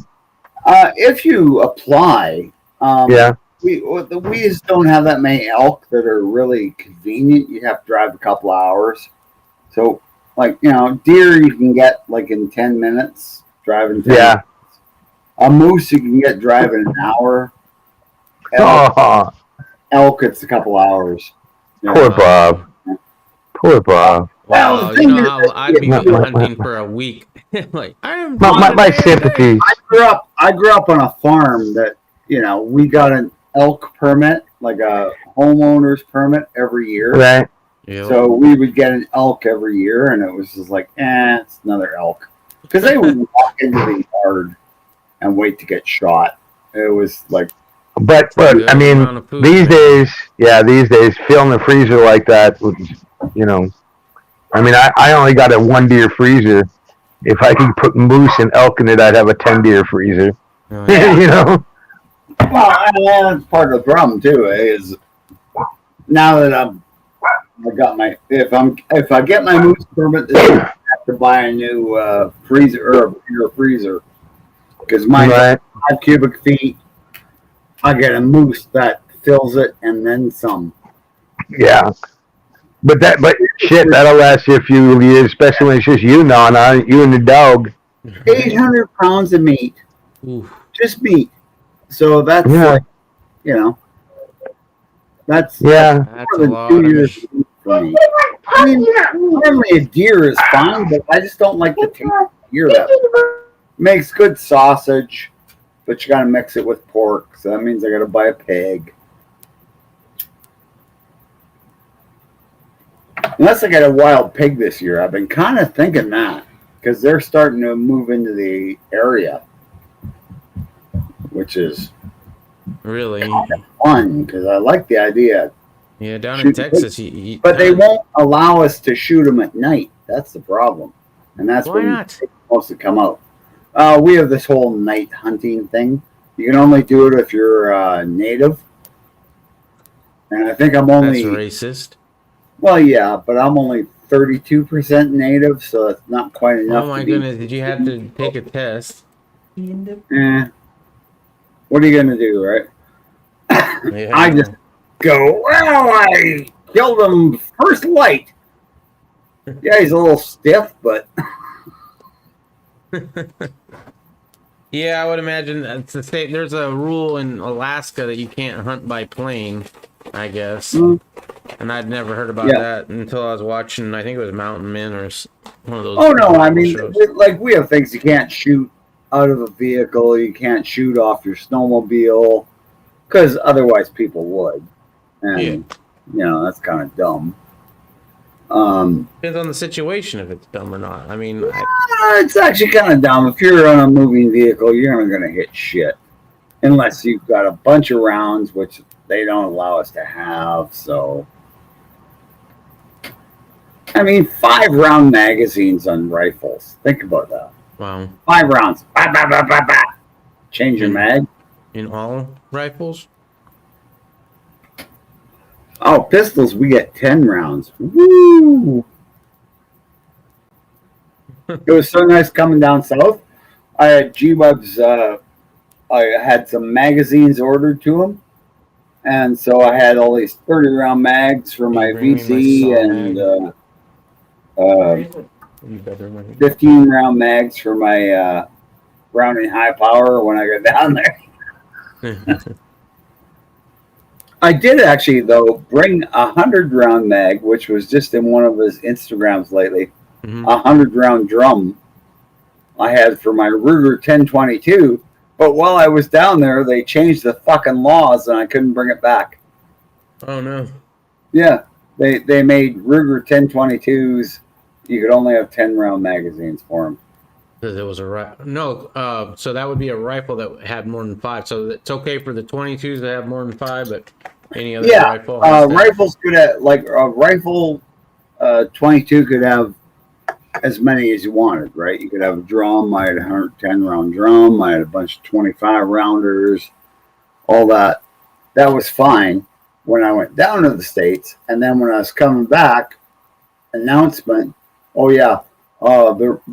If you apply, yeah. We just don't have that many elk that are really convenient. You have to drive a couple hours. So, like, deer you can get like in 10 minutes driving. 10 minutes. A moose you can get driving an hour. Elk it's a couple hours. Poor Bob. Poor Bob. Well, you know how I'd be hunting for a week. Like my sympathies. I grew up on a farm that we got an elk permit, like a homeowner's permit every year. Right. Yep. So we would get an elk every year, and it was just like, it's another elk, because they would walk into the yard and wait to get shot. It was like. But I mean, these days, filling the freezer like that, I mean, I only got a 1 deer freezer. If I could put moose and elk in it, I'd have a 10 deer freezer. Well, that's part of the problem too. Is now that I got my if I get my moose permit, I have to buy a new freezer or a bigger freezer because mine's 5 cubic feet. I get a moose that fills it and then some. Yeah. But shit, that'll last you a few years, especially when it's just you you and the dog. 800 pounds of meat. Oof. Just meat. So that's like, that's a lot 2 years for me. I mean, normally a deer is fine, but I just don't like the taste of deer. Makes good sausage, but you got to mix it with pork. So that means I got to buy a pig. Unless I get a wild pig this year. I've been kind of thinking that because they're starting to move into the area, which is really kind of fun because I like the idea. Yeah, down in Texas, but they won't allow us to shoot them at night. That's the problem, and that's when they're supposed to come out. We have this whole night hunting thing. You can only do it if you're native, and I think I'm only that's racist. Well, yeah, but I'm only 32% native, so that's not quite enough. Oh my goodness! Did you have to take a test? What are you gonna do, right? Yeah. I just go. Well, I killed him first light. Yeah, he's a little stiff, but. Yeah, I would imagine it's the same. There's a rule in Alaska that you can't hunt by plane, I guess. And I'd never heard about that until I was watching, I think it was Mountain Men or one of those. Oh, no, I mean, like, we have things you can't shoot out of a vehicle, you can't shoot off your snowmobile, because otherwise people would. And, that's kind of dumb. Depends on the situation if it's dumb or not. I mean, it's actually kind of dumb. If you're on a moving vehicle, you're not going to hit shit. Unless you've got a bunch of rounds, which they don't allow us to have, so. I mean, 5-round magazines on rifles. Think about that. Wow. 5 rounds. Bah, bah, bah, bah, bah. Change your mag. In all rifles? Oh, pistols, we get 10 rounds. Woo! It was so nice coming down south. I had G-Web's, I had some magazines ordered to him. And so I had all these 30-round mags for my VC and 15-round mags for my Browning high power when I got down there. I did actually, though, bring a 100-round mag, which was just in one of his Instagrams lately. A 100-round drum I had for my Ruger 1022. But while I was down there, they changed the fucking laws, and I couldn't bring it back. Oh, no. Yeah. They made Ruger 1022s. You could only have 10-round magazines for them. There was a rifle. No, so that would be a rifle that had more than 5. So it's okay for the 22s to have more than 5, but any other rifle? Rifles could have, like a rifle 22 could have as many as you wanted, right? You could have a drum. I had a 110-round drum. I had a bunch of 25-rounders, all that. That was fine when I went down to the States. And then when I was coming back, announcement, oh, yeah,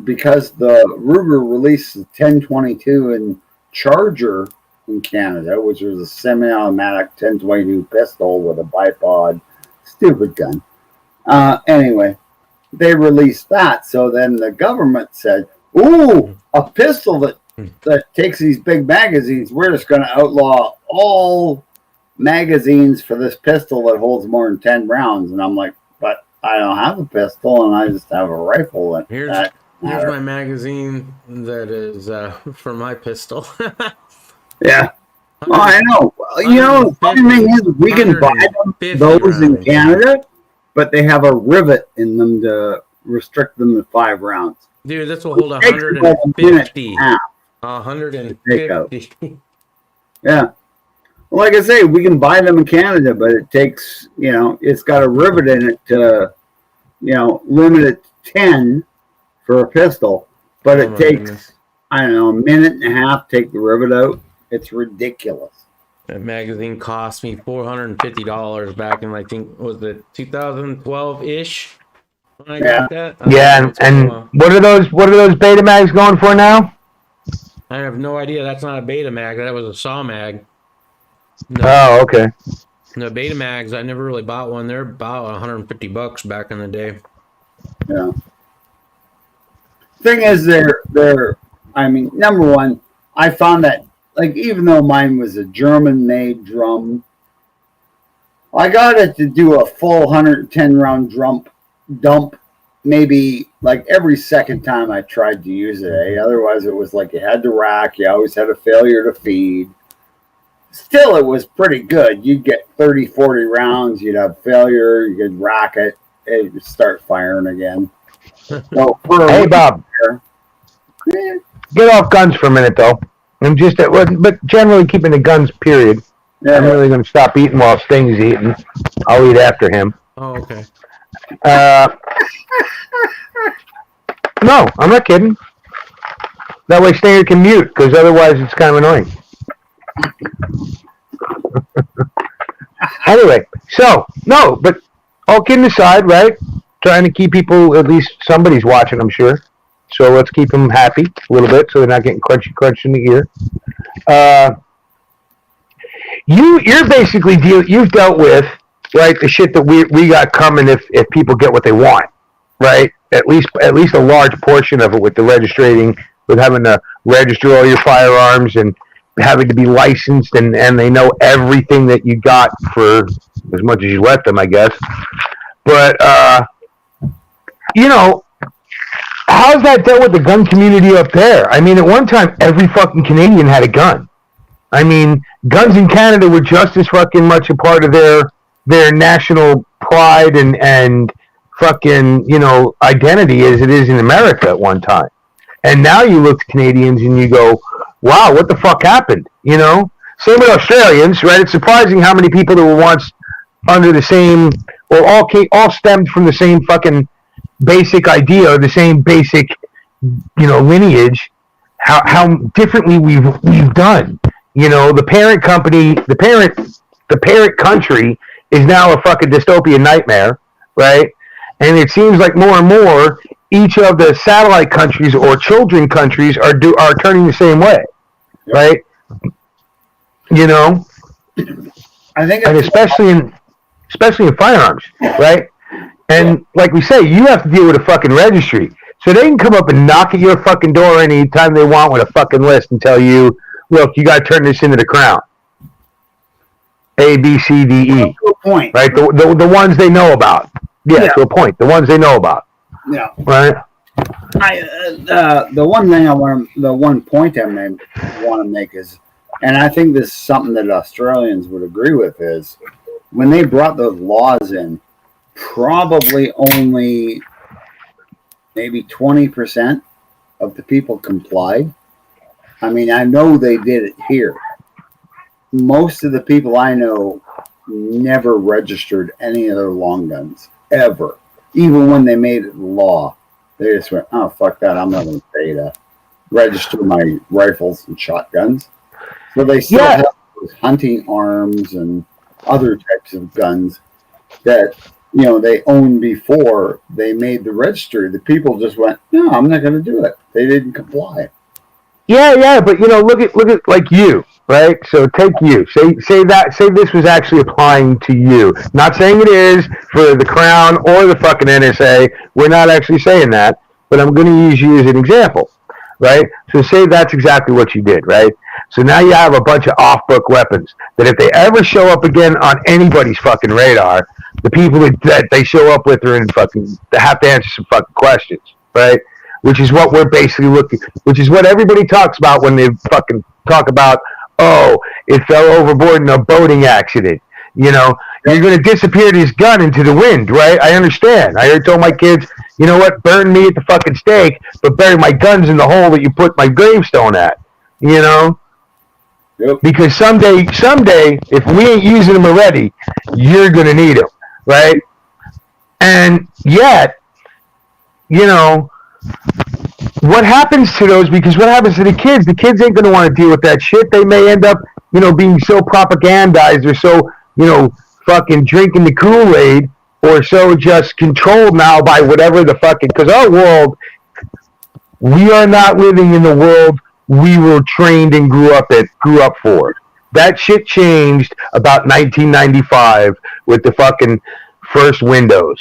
because the Ruger released the 1022 and Charger in Canada, which was a semi-automatic 1022 pistol with a bipod, stupid gun. Anyway, they released that. So then the government said, ooh, a pistol that takes these big magazines, we're just going to outlaw all magazines for this pistol that holds more than 10 rounds. And I'm like, but I don't have a pistol, and I just have a rifle. Here's my magazine that is for my pistol. Yeah. Oh, I know. You know, the funny thing is, we can buy those in Canada, but they have a rivet in them to restrict them to 5 rounds. Dude, this will hold 150. 150. Yeah. Well, like I say, we can buy them in Canada, but it takes, you know, it's got a rivet in it to, you know, limit it to 10 for a pistol. But it takes, I don't know, a minute and a half to take the rivet out. It's ridiculous. That magazine cost me $450 back in, I think, was it 2012-ish? When I got that? Yeah, and what are those beta mags going for now? I have no idea. That's not a beta mag. That was a saw mag. No, oh, okay. The beta mags, I never really bought one. They're about $150 back in the day. Yeah. Thing is, they're. I mean, number one, I found that, like, even though mine was a German-made drum, I got it to do a full 110-round dump maybe like every second time I tried to use it. Otherwise, it was like you had to rack. You always had a failure to feed. Still, it was pretty good. You'd get 30, 40 rounds. You'd have failure. You could rack it. It would start firing again. So hey, Bob. Get off guns for a minute, though. I'm just, but generally keeping the guns, period. Yeah. I'm really going to stop eating while Sting's eating. I'll eat after him. Oh, okay. No, I'm not kidding. That way Stinger can mute, because otherwise it's kind of annoying. Anyway, so, no, but all kidding aside, right? Trying to keep people, at least somebody's watching, I'm sure. So let's keep them happy a little bit so they're not getting crunched in the ear. You're basically you've dealt with, right, the shit that we got coming if people get what they want, right? At least a large portion of it with the registrating, with having to register all your firearms and having to be licensed, and they know everything that you got for as much as you let them, I guess. But you know, how's that dealt with the gun community up there? I mean, at one time, every fucking Canadian had a gun. I mean, guns in Canada were just as fucking much a part of their national pride and fucking, you know, identity as it is in America at one time. And now you look at Canadians and you go, wow, what the fuck happened? You know? Same with Australians, right? It's surprising how many people that were once under the same, or all stemmed from the same fucking basic idea, the same basic, lineage, how differently we've done. The parent company, the parent country is now a fucking dystopian nightmare, right? And it seems like more and more each of the satellite countries or children countries are turning the same way, right? I think, and especially in firearms, right? And like we say, you have to deal with a fucking registry, so they can come up and knock at your fucking door anytime they want with a fucking list and tell you, look, you got to turn this into the Crown. A, B, C, D, E. To a point, right? The ones they know about. Yeah, to a point. The ones they know about. Yeah. Right. The one point I want to make is, and I think this is something that Australians would agree with, is when they brought those laws in, probably only maybe 20% of the people complied. I mean, I know they did it here. Most of the people I know never registered any of their long guns, ever. Even when they made it law, they just went, oh, fuck that, I'm not going to pay to register my rifles and shotguns. So they still have those hunting arms and other types of guns that, they owned before they made the registry. The people just went, no, I'm not going to do it. They didn't comply. Yeah, but look at like you, right? So take you. Say this was actually applying to you. Not saying it is for the Crown or the fucking NSA. We're not actually saying that, but I'm going to use you as an example, right? So say that's exactly what you did, right? So now you have a bunch of off-book weapons that if they ever show up again on anybody's fucking radar, the people that they show up with are in fucking, they have to answer some fucking questions, right? Which is what we're basically which is what everybody talks about when they fucking talk about, oh, it fell overboard in a boating accident. You're going to disappear this gun into the wind, right? I understand. I told my kids, you know what, burn me at the fucking stake, but bury my guns in the hole that you put my gravestone at, Yep. Because someday, if we ain't using them already, you're going to need them, right? And yet, what happens to those? Because what happens to the kids? The kids ain't going to want to deal with that shit. They may end up, being so propagandized or so, fucking drinking the Kool-Aid or so just controlled now by whatever the fucking, because our world, we are not living in the world we were trained and grew up for. That shit changed about 1995 with the fucking first Windows.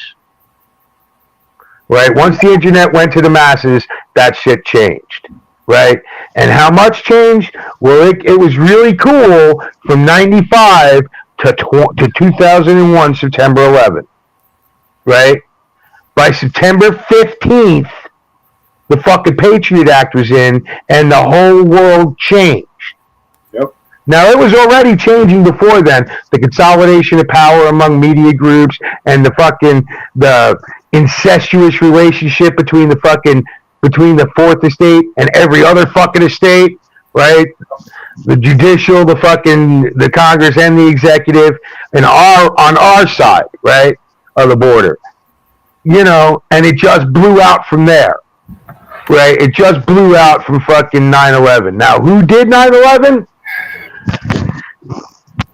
Right? Once the internet went to the masses, that shit changed. Right? And how much changed? Well, it was really cool from 95 to 2001, September 11th. Right? By September 15th, the fucking Patriot Act was in, and the whole world changed. Yep. Now, it was already changing before then. The consolidation of power among media groups and the incestuous relationship between the fourth estate and every other fucking estate, right? The judicial, the Congress and the executive, and on our side, right, of the border. And it just blew out from there. Right? It just blew out from fucking 9/11. Now, who did 9/11?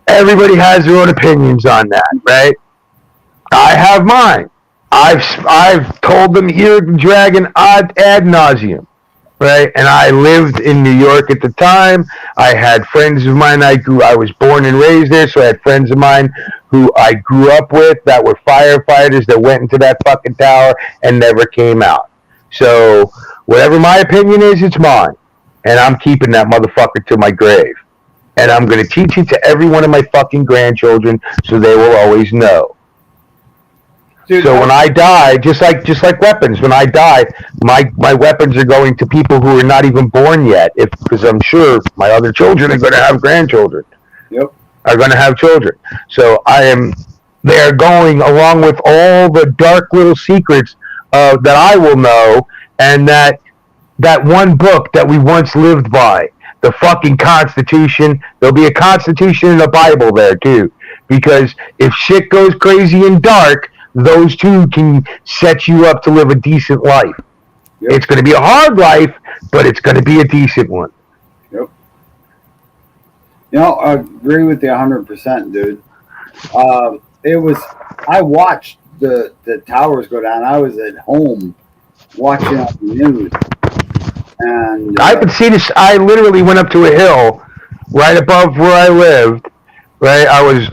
Everybody has their own opinions on that, right? I have mine. I've told them here the dragon ad nauseum, right? And I lived in New York at the time. I had friends of mine. I was born and raised there, so I had friends of mine who I grew up with that were firefighters that went into that fucking tower and never came out. So whatever my opinion is, it's mine. And I'm keeping that motherfucker to my grave. And I'm going to teach it to every one of my fucking grandchildren so they will always know. Dude, so when I die, just like weapons, when I die, my weapons are going to people who are not even born yet, because I'm sure my other children are going to have grandchildren. Yep. Are going to have children. So they are going along with all the dark little secrets that I will know, and that one book that we once lived by, the fucking Constitution. There'll be a Constitution and a Bible there too, because if shit goes crazy and dark, those two can set you up to live a decent life. Yep. It's going to be a hard life, but it's going to be a decent one. Yep. I agree with you 100%, dude. I watched the towers go down. I was at home watching on the news. And I could see this. I literally went up to a hill right above where I lived. Right, I was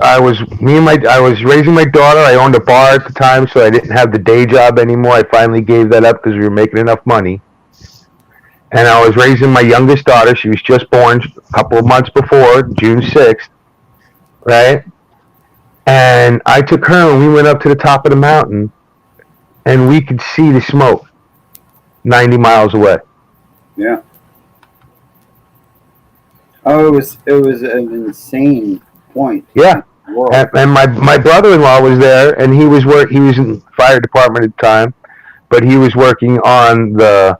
raising my daughter. I owned a bar at the time, so I didn't have the day job anymore. I finally gave that up because we were making enough money. And I was raising my youngest daughter. She was just born a couple of months before, June 6th, right? And I took her and we went up to the top of the mountain, and we could see the smoke 90 miles away. Yeah. Oh, it was an insane point. Yeah. And my brother-in-law was there, and he was in the fire department at the time, but he was working on the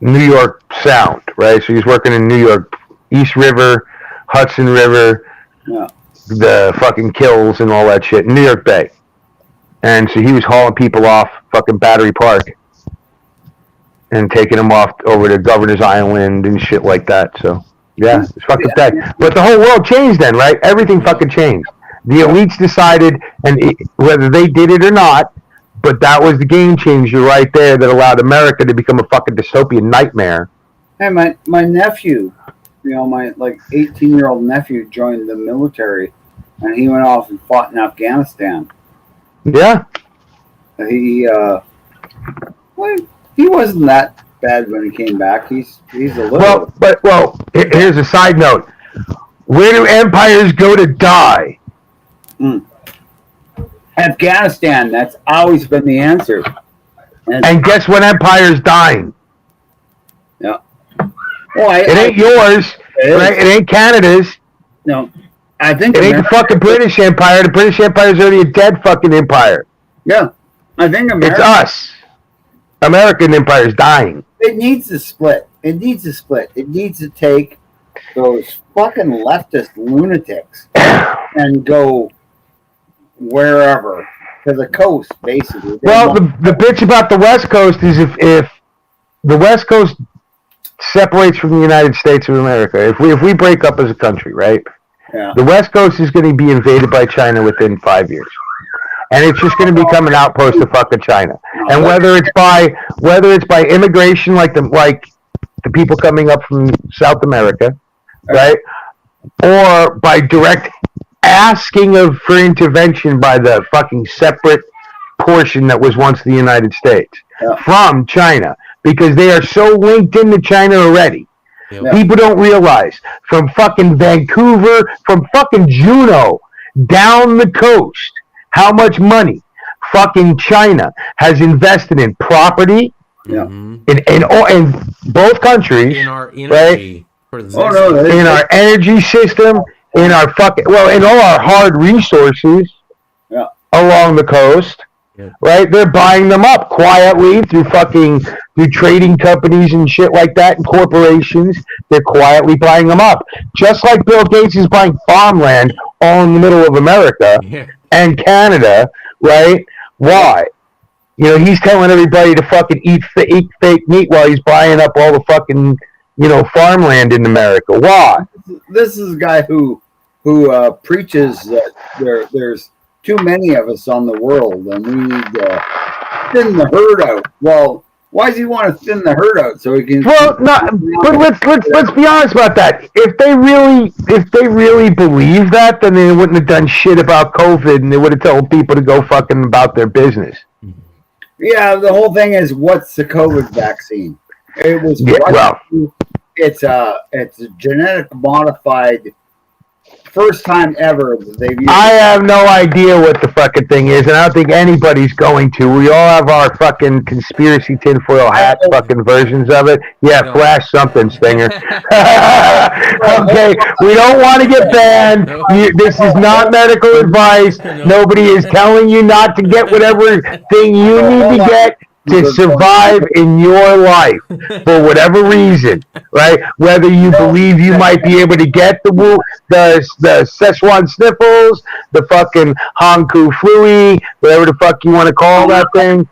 New York Sound, right? So he was working in New York, East River, Hudson River, the fucking Kills and all that shit, New York Bay. And so he was hauling people off fucking Battery Park and taking them off over to Governor's Island and shit like that. So yeah, it's fucking bad. But the whole world changed then, right? Everything fucking changed. The elites decided, whether they did it or not, but that was the game changer right there that allowed America to become a fucking dystopian nightmare. Hey, my nephew, my 18-year-old nephew joined the military, and he went off and fought in Afghanistan. Yeah. He wasn't that bad when he came back. He's a little. Well, here's a side note. Where do empires go to die? Afghanistan. That's always been the answer. And guess what empire's dying? Yeah. Well, it ain't yours, right? It ain't Canada's. No. I think it ain't the fucking British Empire. The British Empire is already a dead fucking empire. Yeah. I think it's us. American empire is dying. It needs to split. It needs to take those fucking leftist lunatics and go wherever, to the coast, basically. Well, the bitch about the West Coast is if the West Coast separates from the United States of America, if we break up as a country, right? Yeah. The West Coast is going to be invaded by China within 5 years. And it's just going to become an outpost of fucking China. And whether it's by immigration, like the people coming up from South America, right, or by direct asking for intervention by the fucking separate portion that was once the United States from China, because they are so linked into China already. Yeah. People don't realize from fucking Vancouver, from fucking Juneau down the coast, how much money fucking China has invested in property in both countries, in our energy, right? In our energy system, in our in all our hard resources along the coast, right? They're buying them up quietly through trading companies and shit like that, and corporations. They're quietly buying them up, just like Bill Gates is buying farmland all in the middle of America and Canada, right? Why? He's telling everybody to fucking eat fake meat while he's buying up all the fucking farmland in America. Why? This is a guy who preaches that there's too many of us on the world and we need to thin the herd out. Well, why does he want to thin the herd out so he can? Well, but let's be honest about that. If they really believe that, then they wouldn't have done shit about COVID, and they would have told people to go fucking about their business. Yeah, the whole thing is, what's the COVID vaccine? It was it's a genetic modified. First time ever they've used I have no idea what the fucking thing is, and I don't think anybody's going to. We all have our fucking conspiracy tinfoil hat fucking versions of it. Yeah, flash something, Stinger. Okay, we don't want to get banned. This is not medical advice. Nobody is telling you not to get whatever thing you need to get. to survive in your life for whatever reason, right? Whether you believe you might be able to get the Szechuan sniffles, the fucking Hanku Flui, whatever the fuck you want to call that thing,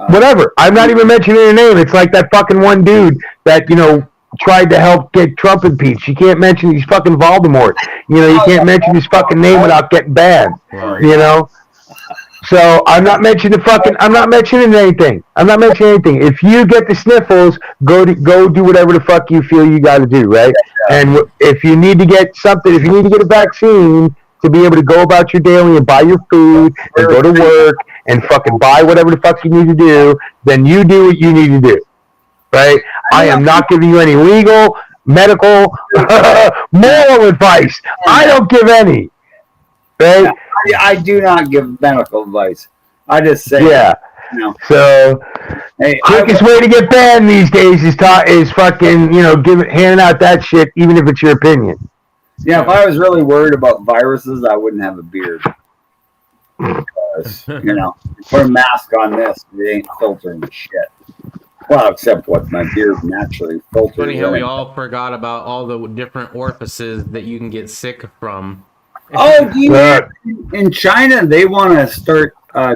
whatever. I'm not even mentioning her name. It's like that fucking one dude that, tried to help get Trump impeached. You can't mention he's fucking Voldemort. You can't mention his fucking name without getting banned. So I'm not mentioning anything. I'm not mentioning anything. If you get the sniffles, go do whatever the fuck you feel you got to do, right? And if you need to get something, if you need to get a vaccine to be able to go about your daily and buy your food and go to work and fucking buy whatever the fuck you need to do, then you do what you need to do, right? I am not giving you any legal, medical, moral advice. I don't give any, right? I do not give medical advice. I just say, So, quickest way to get banned these days is fucking, handing out that shit, even if it's your opinion. Yeah, if I was really worried about viruses, I wouldn't have a beard. Because, put a mask on this, it ain't filtering shit. Well, except what my beard naturally filters. Funny how we all forgot about all the different orifices that you can get sick from. Oh, in China, they want to start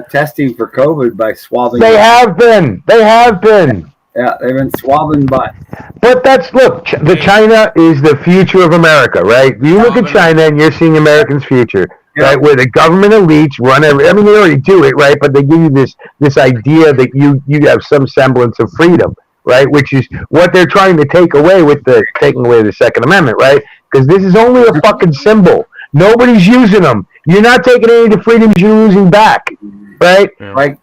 testing for COVID by swabbing. They have been. Yeah, they've been swabbing butt. But the China is the future of America, right? You look at China and you're seeing America's future, right? Where the government elites run they already do it, right? But they give you this idea that you have some semblance of freedom, right? Which is what they're trying to take away with taking away the Second Amendment, right? Because this is only a fucking symbol. Nobody's using them. You're not taking any of the freedoms you're losing back, right? Right.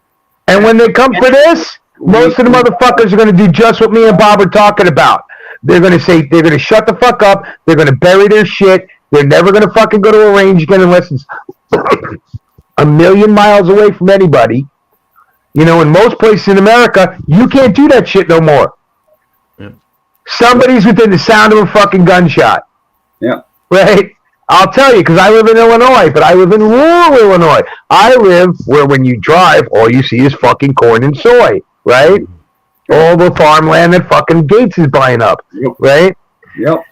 And when they come for this, most of the motherfuckers are going to do just what me and Bob are talking about. They're going to say, they're going to shut the fuck up. They're going to bury their shit. They're never going to fucking go to a range again unless it's a million miles away from anybody. In most places in America, you can't do that shit no more. Yeah. Somebody's within the sound of a fucking gunshot. Yeah. Right? I'll tell you, because I live in Illinois, but I live in rural Illinois. I live where when you drive, all you see is fucking corn and soy, right? All the farmland that fucking Gates is buying up, right? Yep.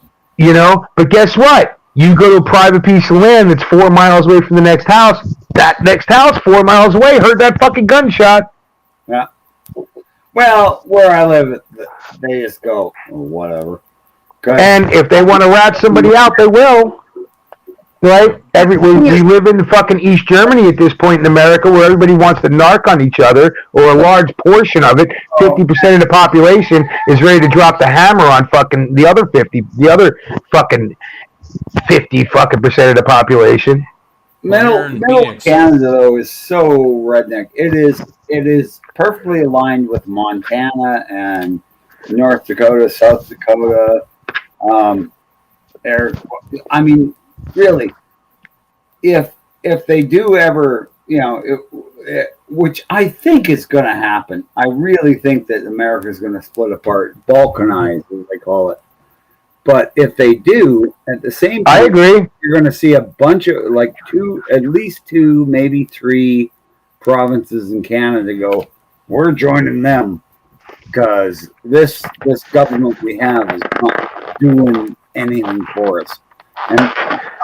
But guess what? You go to a private piece of land that's 4 miles away from the next house. That next house, 4 miles away, heard that fucking gunshot. Yeah. Well, where I live, they just go, whatever. And if they want to rat somebody out, they will. Right? We live in fucking East Germany at this point in America where everybody wants to narc on each other, or a large portion of it. 50% of the population is ready to drop the hammer on fucking the other 50% of the population. Middle Canada, though, is so redneck. It is perfectly aligned with Montana and North Dakota, South Dakota. Really, if they do ever, which I think is going to happen, I really think that America is going to split apart, balkanize, as they call it. But if they do, at the same time, I agree. You're going to see a bunch of at least two, maybe three provinces in Canada go, we're joining them because this government we have is not doing anything for us. And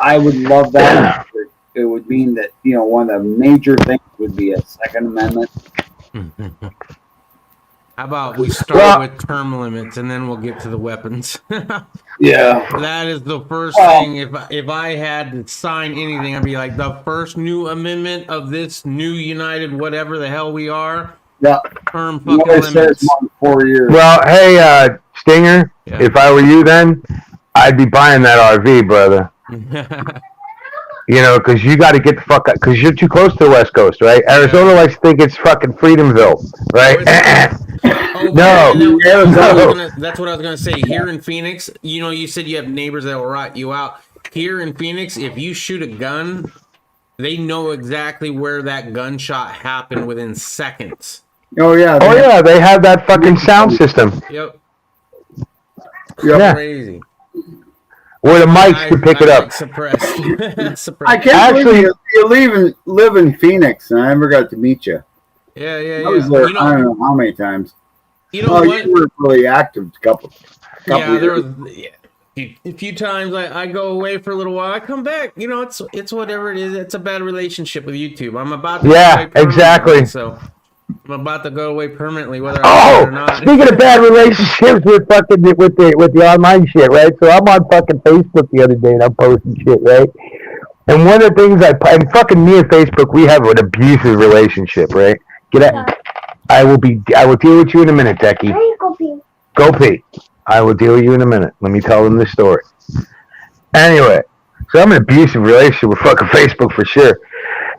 I would love that. It would mean that, one of the major things would be a Second Amendment. How about we start with term limits and then we'll get to the weapons? Yeah. That is the first thing. If I had to sign anything, I'd be like, the first new amendment of this new united whatever the hell we are. Yeah. Term fucking limits. 4 years. Well, hey, Stinger, if I were you then, I'd be buying that RV, brother. Because you got to get the fuck out, because you're too close to the West Coast, right? Arizona likes to think it's fucking Freedomville, right? No. That's what I was going to say. Here in Phoenix, you said you have neighbors that will rat you out. Here in Phoenix, if you shoot a gun, they know exactly where that gunshot happened within seconds. Oh, yeah. They have that fucking sound system. Yep. Yeah. Crazy. Where the mics can pick it up. Suppressed. I can't believe you live in Phoenix, and I never got to meet you. Yeah. I was there, I don't know how many times. You know what? You were really active a couple Yeah, there years. was a few times I go away for a little while. I come back. You know, it's whatever it is. It's a bad relationship with YouTube. I'm about to go away permanently, exactly. So I'm about to go away permanently, whether I want it or not. Speaking of bad relationships with fucking with the online shit, right? So I'm on fucking Facebook the other day and I'm posting shit, right? And one of the things and fucking me and Facebook, we have an abusive relationship, right? Get out. I will deal with you in a minute, Decky. Go pee. I will deal with you in a minute. Let me tell them this story. Anyway, so I'm in an abusive relationship with fucking Facebook for sure.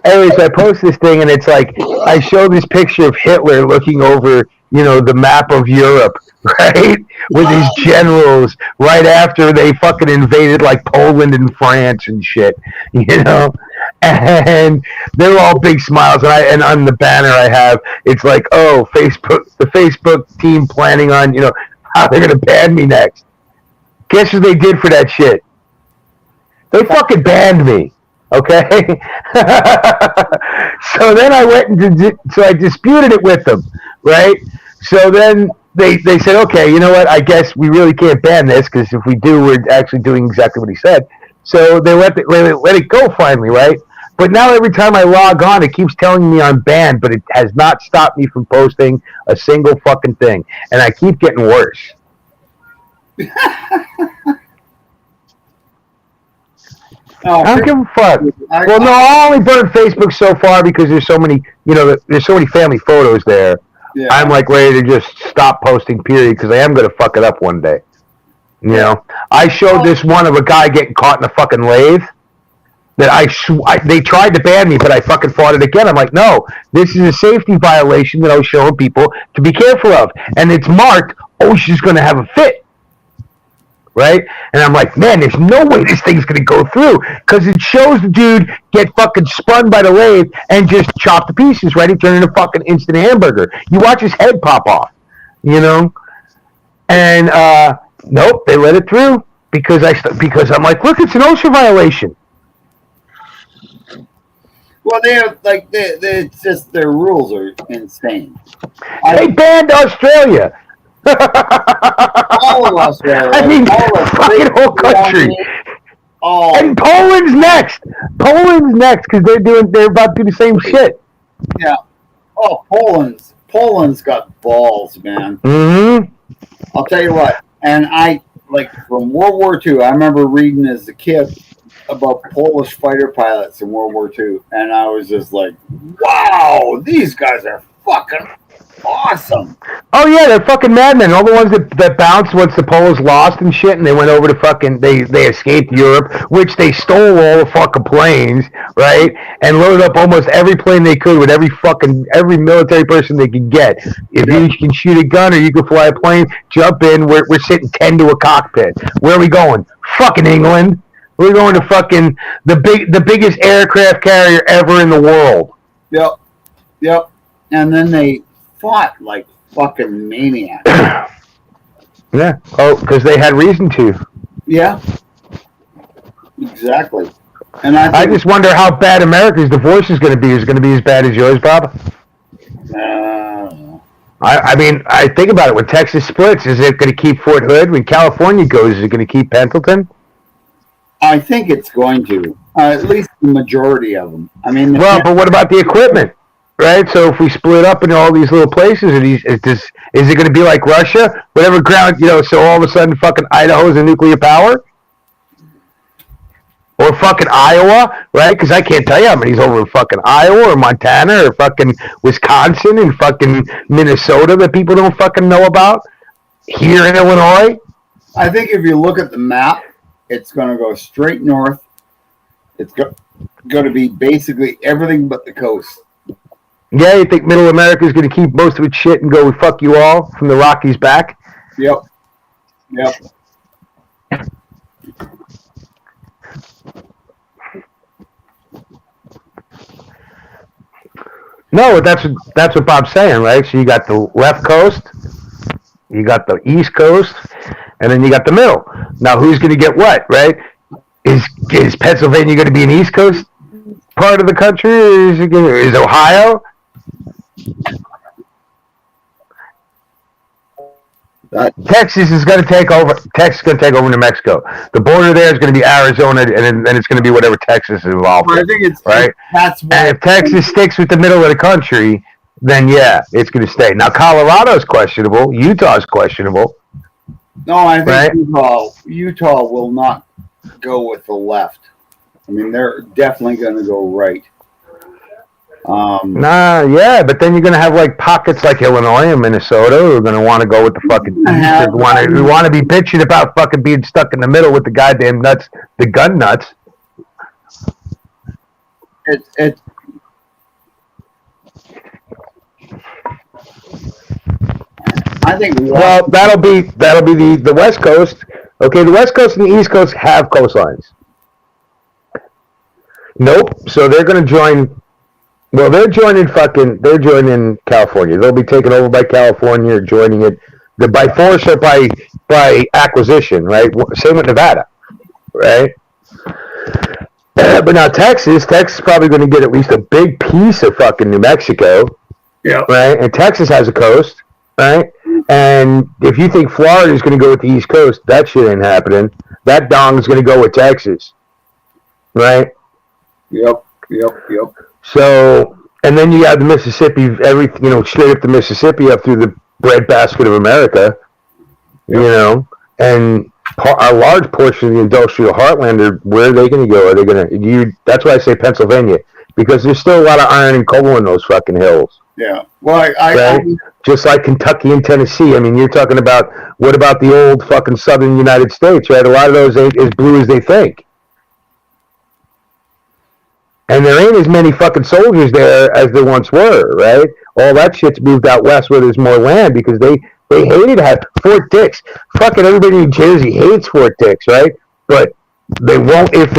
Anyway, so I post this thing and it's like, I show this picture of Hitler looking over, the map of Europe, right? With his generals right after they fucking invaded like Poland and France and shit, And they're all big smiles, and on the banner I have, it's like, oh, the Facebook team planning on, how they're gonna ban me next. Guess what they did for that shit? They fucking banned me. Okay? So then I went so I disputed it with them, right? So then they said, okay, you know what? I guess we really can't ban this because if we do, we're actually doing exactly what he said. So they let it go finally, right? But now every time I log on, it keeps telling me I'm banned, but it has not stopped me from posting a single fucking thing. And I keep getting worse. I don't give a fuck. Well, no, I only burned Facebook so far because there's so many, there's so many family photos there. Yeah. I'm like ready to just stop posting, period, because I am going to fuck it up one day. I showed this one of a guy getting caught in a fucking lathe. That they tried to ban me, but I fucking fought it again. I'm like, no, this is a safety violation that I was showing people to be careful of. And it's marked, oh, she's going to have a fit. Right? And I'm like, man, there's no way this thing's going to go through because it shows the dude get fucking spun by the lathe and just chop to pieces, right? He turned into fucking instant hamburger. You watch his head pop off, And nope, they let it through because I'm like, look, it's an OSHA violation. Well, it's just their rules are insane. They banned Australia. All of Australia. I mean, fucking whole country. And Poland's next. Because they're about to do the same shit. Yeah. Oh, Poland's got balls, man. Mm-hmm. I'll tell you what. And from World War II, I remember reading as a kid about Polish fighter pilots in World War II, and I was just like, wow, these guys are fucking awesome. Oh yeah, they're fucking madmen. All the ones that bounced once the Poles lost and shit, and they went over to fucking they escaped Europe, which they stole all the fucking planes, right? And loaded up almost every plane they could with every military person they could get. If you can shoot a gun or you can fly a plane, jump in. We're sitting 10 to a cockpit. Where are we going? Fucking England. We're going to fucking the biggest aircraft carrier ever in the world. Yep. And then they fought like fucking maniacs. Yeah. Oh, because they had reason to. Yeah. Exactly. And I just wonder how bad America's divorce is going to be. Is it going to be as bad as yours, Bob? I mean, I think about it. When Texas splits, is it going to keep Fort Hood? When California goes, is it going to keep Pendleton? I think it's going to. At least the majority of them. I mean, but what about the equipment? Right, so if we split up in all these little places, is it going to be like Russia? Whatever ground, so all of a sudden fucking Idaho's a nuclear power? Or fucking Iowa, right? Because I can't tell you how many's over in fucking Iowa or Montana or fucking Wisconsin and fucking Minnesota that people don't fucking know about here in Illinois. I think if you look at the map, it's going to go straight north. It's going to be basically everything but the coast. Yeah, you think Middle America is going to keep most of its shit and go fuck you all from the Rockies back? Yep. No, that's what Bob's saying, right? So you got the left coast, you got the east coast, and then you got the middle. Now, who's going to get what, right? Is Pennsylvania going to be an east coast part of the country? Or is Ohio? Texas is going to take over. Texas is going to take over New Mexico. The border there is going to be Arizona, and then it's going to be whatever Texas is involved I with. think it's Right? That's And what if Texas sticks with the middle of the country, then yeah, it's going to stay. Now Colorado's questionable. Utah's questionable. no. I think Right? Utah will not go with the left. I mean, they're definitely going to go right. Yeah, but then you're going to have like pockets like Illinois and Minnesota who are going to want to go with the fucking east. Who want to be bitching about fucking being stuck in the middle with the goddamn nuts, the gun nuts. It I think. Well, that'll be the West Coast. Okay, the West Coast and the East Coast have coastlines. Nope. So they're going to join. Well, they're joining California. They'll be taken over by California, joining it by force or by acquisition, right? Same with Nevada, right? But now Texas is probably going to get at least a big piece of fucking New Mexico, yeah, right? And Texas has a coast, right? And if you think Florida is going to go with the East Coast, that shit ain't happening. That dong is going to go with Texas, right? Yep. So, and then you have the Mississippi, straight up the Mississippi up through the breadbasket of America, and a large portion of the industrial heartland where are they going to go? Are they going to, that's why I say Pennsylvania, because there's still a lot of iron and coal in those fucking hills. Yeah. Well, right? Just like Kentucky and Tennessee. I mean, you're talking about, what about the old fucking southern United States, right? A lot of those ain't as blue as they think. And there ain't as many fucking soldiers there as there once were, right? All that shit's moved out west where there's more land because they hated to have Fort Dix. Fucking everybody in New Jersey hates Fort Dix, right? But they won't if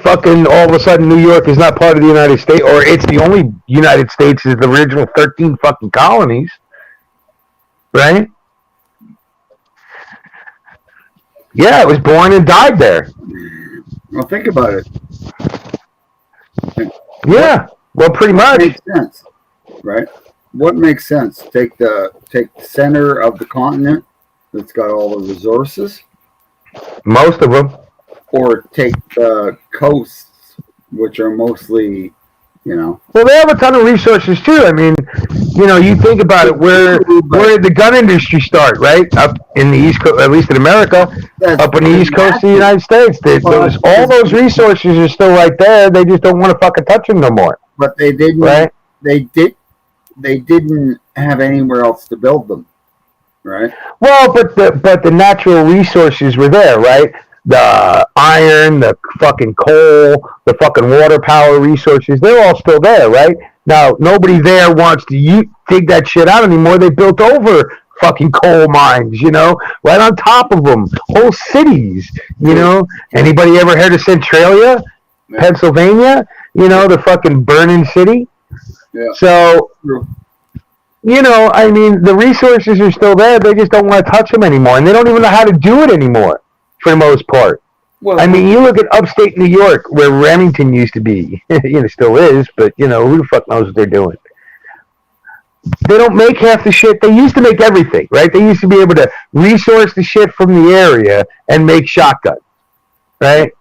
fucking all of a sudden New York is not part of the United States, or it's the only United States is the original 13 fucking colonies, right? Yeah, it was born and died there. Well, think about it. Yeah, well, pretty much. Makes sense, right? What makes sense? Take the center of the continent that's got all the resources. Most of them. Or take the coasts, which are mostly, Well, they have a ton of resources too. I mean, you think about it. Where did the gun industry start? Right up in the East Coast, at least in America, up in the East Coast of the United States. All those resources are still right there. They just don't want to fucking touch them no more. But they didn't. Right? They didn't have anywhere else to build them. Right. Well, but the natural resources were there, right? The iron, the fucking coal, the fucking water power resources, they're all still there, right? Now, nobody there wants to dig that shit out anymore. They built over fucking coal mines, right on top of them. Whole cities, Anybody ever heard of Centralia, Pennsylvania? The fucking burning city? Yeah. So, I mean, the resources are still there. They just don't want to touch them anymore. And they don't even know how to do it anymore. For the most part. Well, I mean, you look at upstate New York, where Remington used to be. Still is, but, who the fuck knows what they're doing? They don't make half the shit. They used to make everything, right? They used to be able to resource the shit from the area and make shotguns, right?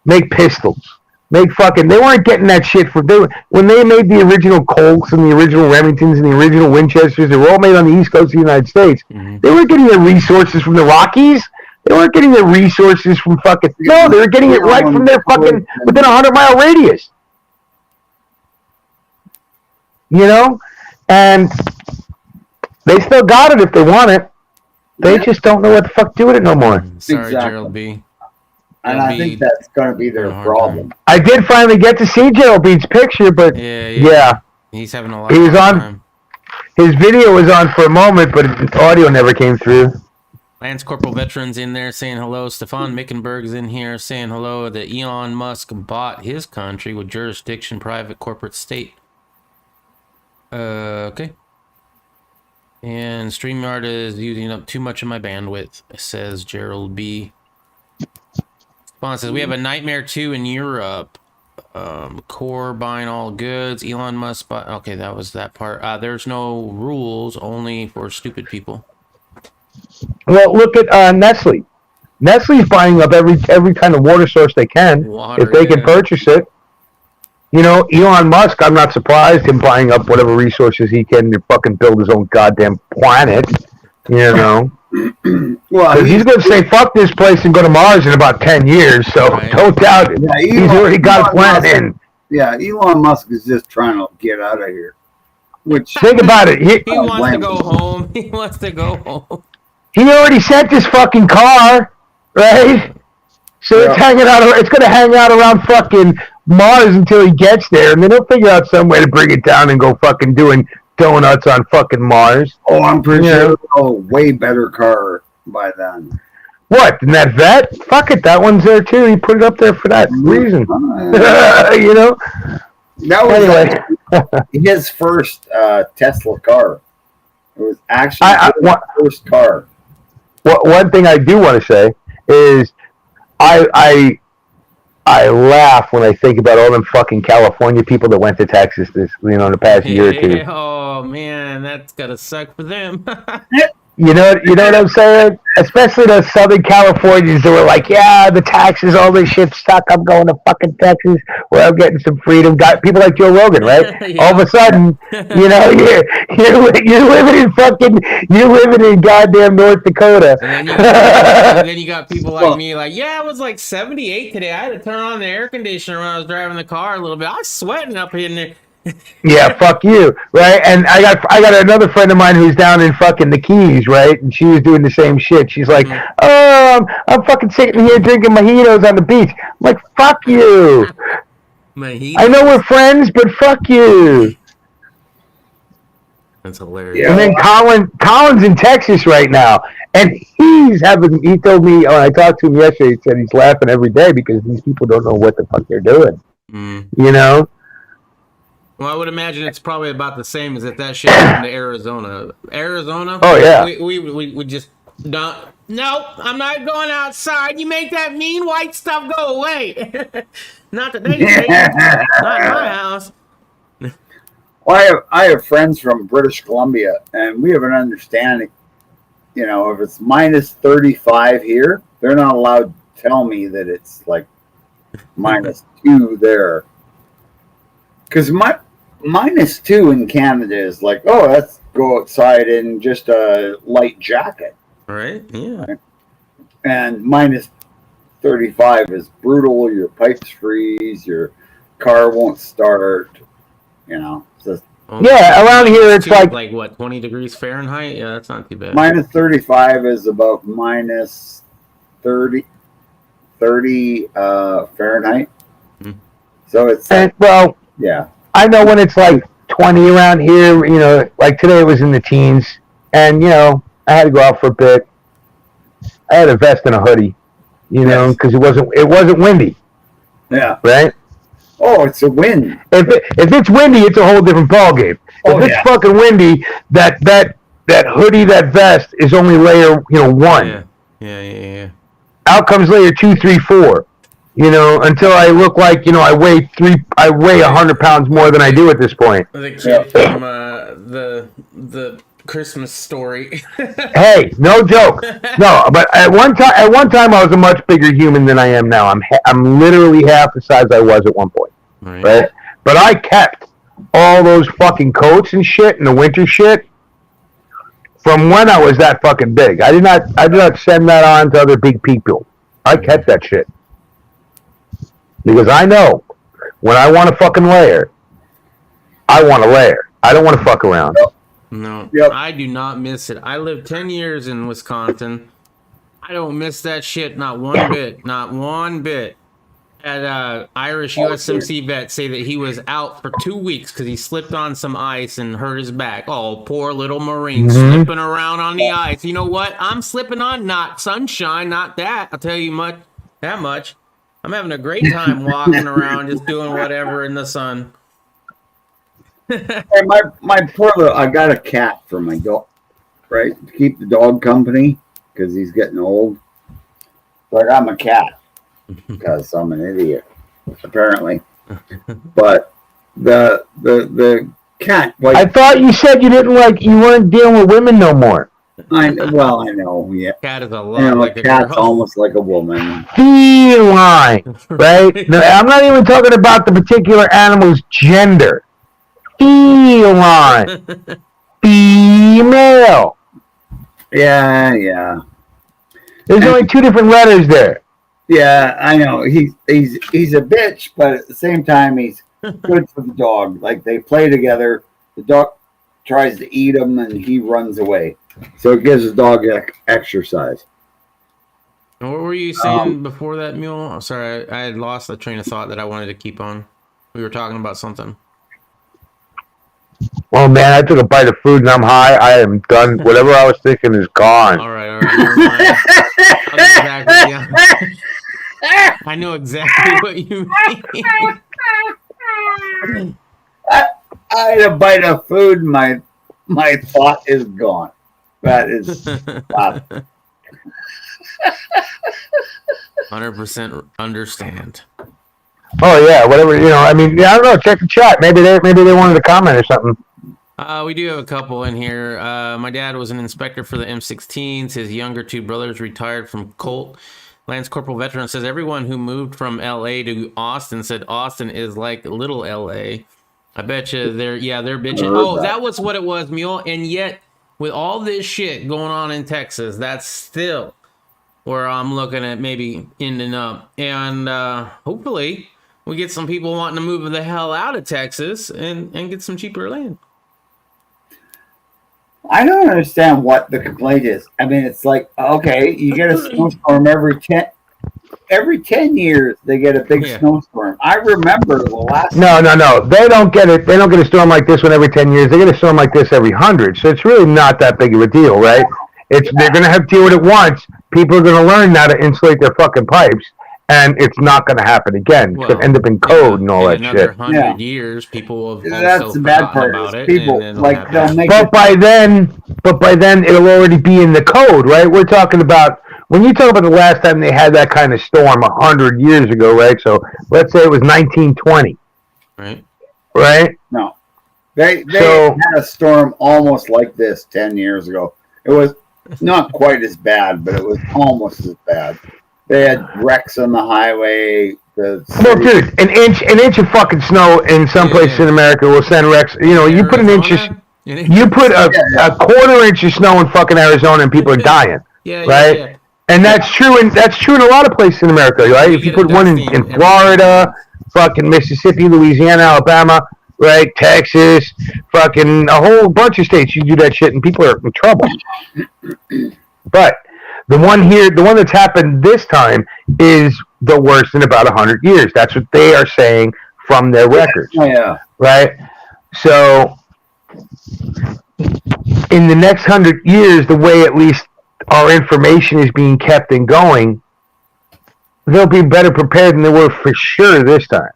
Make pistols. Make fucking... They weren't getting that shit from... When they made the original Colts and the original Remingtons and the original Winchesters, they were all made on the East Coast of the United States. Mm-hmm. They weren't getting their resources from the Rockies. They weren't getting their resources from fucking... No, they were getting it right from their fucking... within a 100-mile radius. And they still got it if they want it. They just don't know what the fuck to do with it no more. Sorry, Gerald B. And I think that's going to be their problem. I did finally get to see Gerald B's picture, but yeah. He's having a lot of time. His video was on for a moment, but the audio never came through. Lance Corporal Veterans in there saying hello. Stefan Mickenberg's in here saying hello. That Elon Musk bought his country with jurisdiction, private, corporate, state. Okay. And StreamYard is using up too much of my bandwidth, says Gerald B. Spawn says, we have a Nightmare 2 in Europe. Core buying all goods. Elon Musk buy. Okay, that was that part. There's no rules, only for stupid people. Well, look at Nestle. Nestle's buying up every kind of water source they can if they can purchase it. You know, Elon Musk, I'm not surprised him buying up whatever resources he can to fucking build his own goddamn planet. You know, well, he's going to say fuck this place and go to Mars in about 10 years. So don't doubt it. Yeah, he's already got a plan in. Yeah, Elon Musk is just trying to get out of here. Which think about it. He wants to go home. He wants to go home. He already sent his fucking car, right? So it's hanging out. It's going to hang out around fucking Mars until he gets there, and then he'll figure out some way to bring it down and go fucking doing donuts on fucking Mars. Oh, I'm pretty sure a way better car by then. What? And that vet? Fuck it, that one's there too. He put it up there for that reason. You know. That was his first Tesla car. It was actually his first car. One thing I do want to say is I laugh when I think about all them fucking California people that went to Texas in the past year or two. Oh man, that's gotta suck for them. You know what I'm saying? Especially those Southern Californians that were like, yeah, the taxes, all this shit suck. I'm going to fucking Texas where I'm getting some freedom. Got people like Joe Rogan, right? All of a sudden, you're living in goddamn North Dakota. And then you got people like me, like, yeah, it was like 78 today. I had to turn on the air conditioner when I was driving the car a little bit. I was sweating up in there. Yeah, fuck you, right? And I got another friend of mine who's down in fucking the Keys, right? And she was doing the same shit. She's like, I'm fucking sitting here drinking mojitos on the beach. I'm like, fuck you. Mojitos? I know we're friends, but fuck you. That's hilarious. And then Colin's in Texas right now, and he told me when I talked to him yesterday, he said he's laughing every day because these people don't know what the fuck they're doing. You know? Well, I would imagine it's probably about the same as if that shit happened to Arizona. Arizona? Oh, yeah. We just don't. No, I'm not going outside. You make that mean white stuff go away. Not today. Not in my house. Well, I have friends from British Columbia, and we have an understanding. You know, if it's minus 35 here, they're not allowed to tell me that it's like minus 2 there. Because minus 2 in Canada is like, oh, let's go outside in just a light jacket. Right, yeah. And minus 35 is brutal. Your pipes freeze. Your car won't start. You know. Just, yeah, around here it's like what, 20 degrees Fahrenheit? Yeah, that's not too bad. Minus 35 is about minus 30 Fahrenheit. So it's yeah. I know when it's like 20 around here, you know, like today it was in the teens, and, you know, I had to go out for a bit. I had a vest and a hoodie, you know, because it wasn't windy. Yeah. Right? Oh, it's a wind. If it's windy, it's a whole different ballgame. If it's fucking windy, that hoodie, that vest is only layer, 1. Yeah. Out comes layer 2, 3, 4. You know, until I look like, I weigh 100 pounds more than I do at this point. The kid from the Christmas Story. Hey, no joke. No, but at one time I was a much bigger human than I am now. I'm literally half the size I was at one point. Right? But I kept all those fucking coats and shit and the winter shit from when I was that fucking big. I did not send that on to other big people. I kept that shit. Because I know when I want to fucking layer, I want to layer. I don't want to fuck around. No, I do not miss it. I lived 10 years in Wisconsin. I don't miss that shit, not one bit. Not one bit. Had Irish USMC vet say that he was out for 2 weeks because he slipped on some ice and hurt his back. Oh, poor little Marine slipping around on the ice. You know what? I'm slipping on not sunshine, not that. I'll tell you that much. I'm having a great time walking around, just doing whatever in the sun. Hey, my poor little, I got a cat for my dog, right? To keep the dog company because he's getting old. So I got my cat because I'm an idiot, apparently. But the cat. Like, I thought you said you weren't dealing with women no more. I know. Yeah. Cat is a lot like a cat's girl. almost like a woman. Feline, right? No, I'm not even talking about the particular animal's gender. Feline, female. Yeah. There's only two different letters there. Yeah, I know. He's a bitch, but at the same time, he's good for the dog. Like, they play together. The dog tries to eat him, and he runs away. So it gives the dog exercise. And what were you saying before that, Mule? I'm sorry, I had lost the train of thought that I wanted to keep on. We were talking about something. Well, man, I took a bite of food and I'm high. I am done. Whatever I was thinking is gone. All right. Never mind. I'll get back with you. I know exactly what you mean. I had a bite of food. My thought is gone. That is 100% understand. Oh yeah, whatever. I mean, I don't know. Check the chat. Maybe they wanted to comment or something. We do have a couple in here. My dad was an inspector for the M16s. His younger two brothers retired from Couldnt. Lance Corporal Veteran says everyone who moved from LA to Austin said Austin is like little LA. I bet you they're bitching. Oh, that was what it was, Mule. And yet, with all this shit going on in Texas, that's still where I'm looking at maybe ending up. And hopefully we get some people wanting to move the hell out of Texas and get some cheaper land. I don't understand what the complaint is. I mean, it's like, okay, you get a snowstorm every 10 years. They get a big snowstorm. I remember the last. No. They don't get it. They don't get a storm like this one every 10 years. They get a storm like this every 100. So it's really not that big of a deal, right? They're going to have to deal with it once. People are going to learn how to insulate their fucking pipes, and it's not going to happen again. It's going to end up in code and all that shit. 100 years, people have that's the bad part. About it, people like they'll make. But by then, it'll already be in the code, right? We're talking about when you talk about the last time they had that kind of storm 100 years ago, right? So let's say it was 1920, right? No, they had a storm almost like this 10 years ago. It was not quite as bad, but it was almost as bad. They had wrecks on the highway. Well, dude, an inch of fucking snow in some places in America will send wrecks. You put an inch of, you put a quarter inch of snow in fucking Arizona and people are dying, right? Yeah. And that's true in a lot of places in America, right? If you put one in Florida, fucking Mississippi, Louisiana, Alabama, right, Texas, fucking a whole bunch of states, you do that shit and people are in trouble. But the one that's happened this time is the worst in about 100 years. That's what they are saying from their records. Yeah. Right? So, in the next 100 years, the way at least our information is being kept and going, they'll be better prepared than they were for sure this time.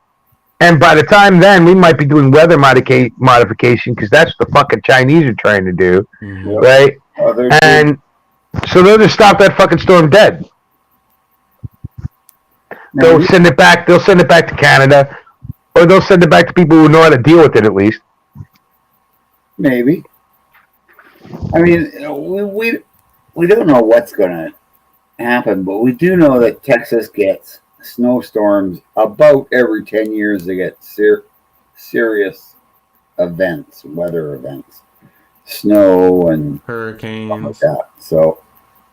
And by the time then, we might be doing weather modification because that's what the fucking Chinese are trying to do, right? And so they'll just stop that fucking storm dead. They'll send it back. They'll send it back to Canada, or they'll send it back to people who know how to deal with it at least. Maybe. I mean, we don't know what's going to happen, but we do know that Texas gets snowstorms about every 10 years. They get serious events, weather events, snow and hurricanes, stuff like that. So,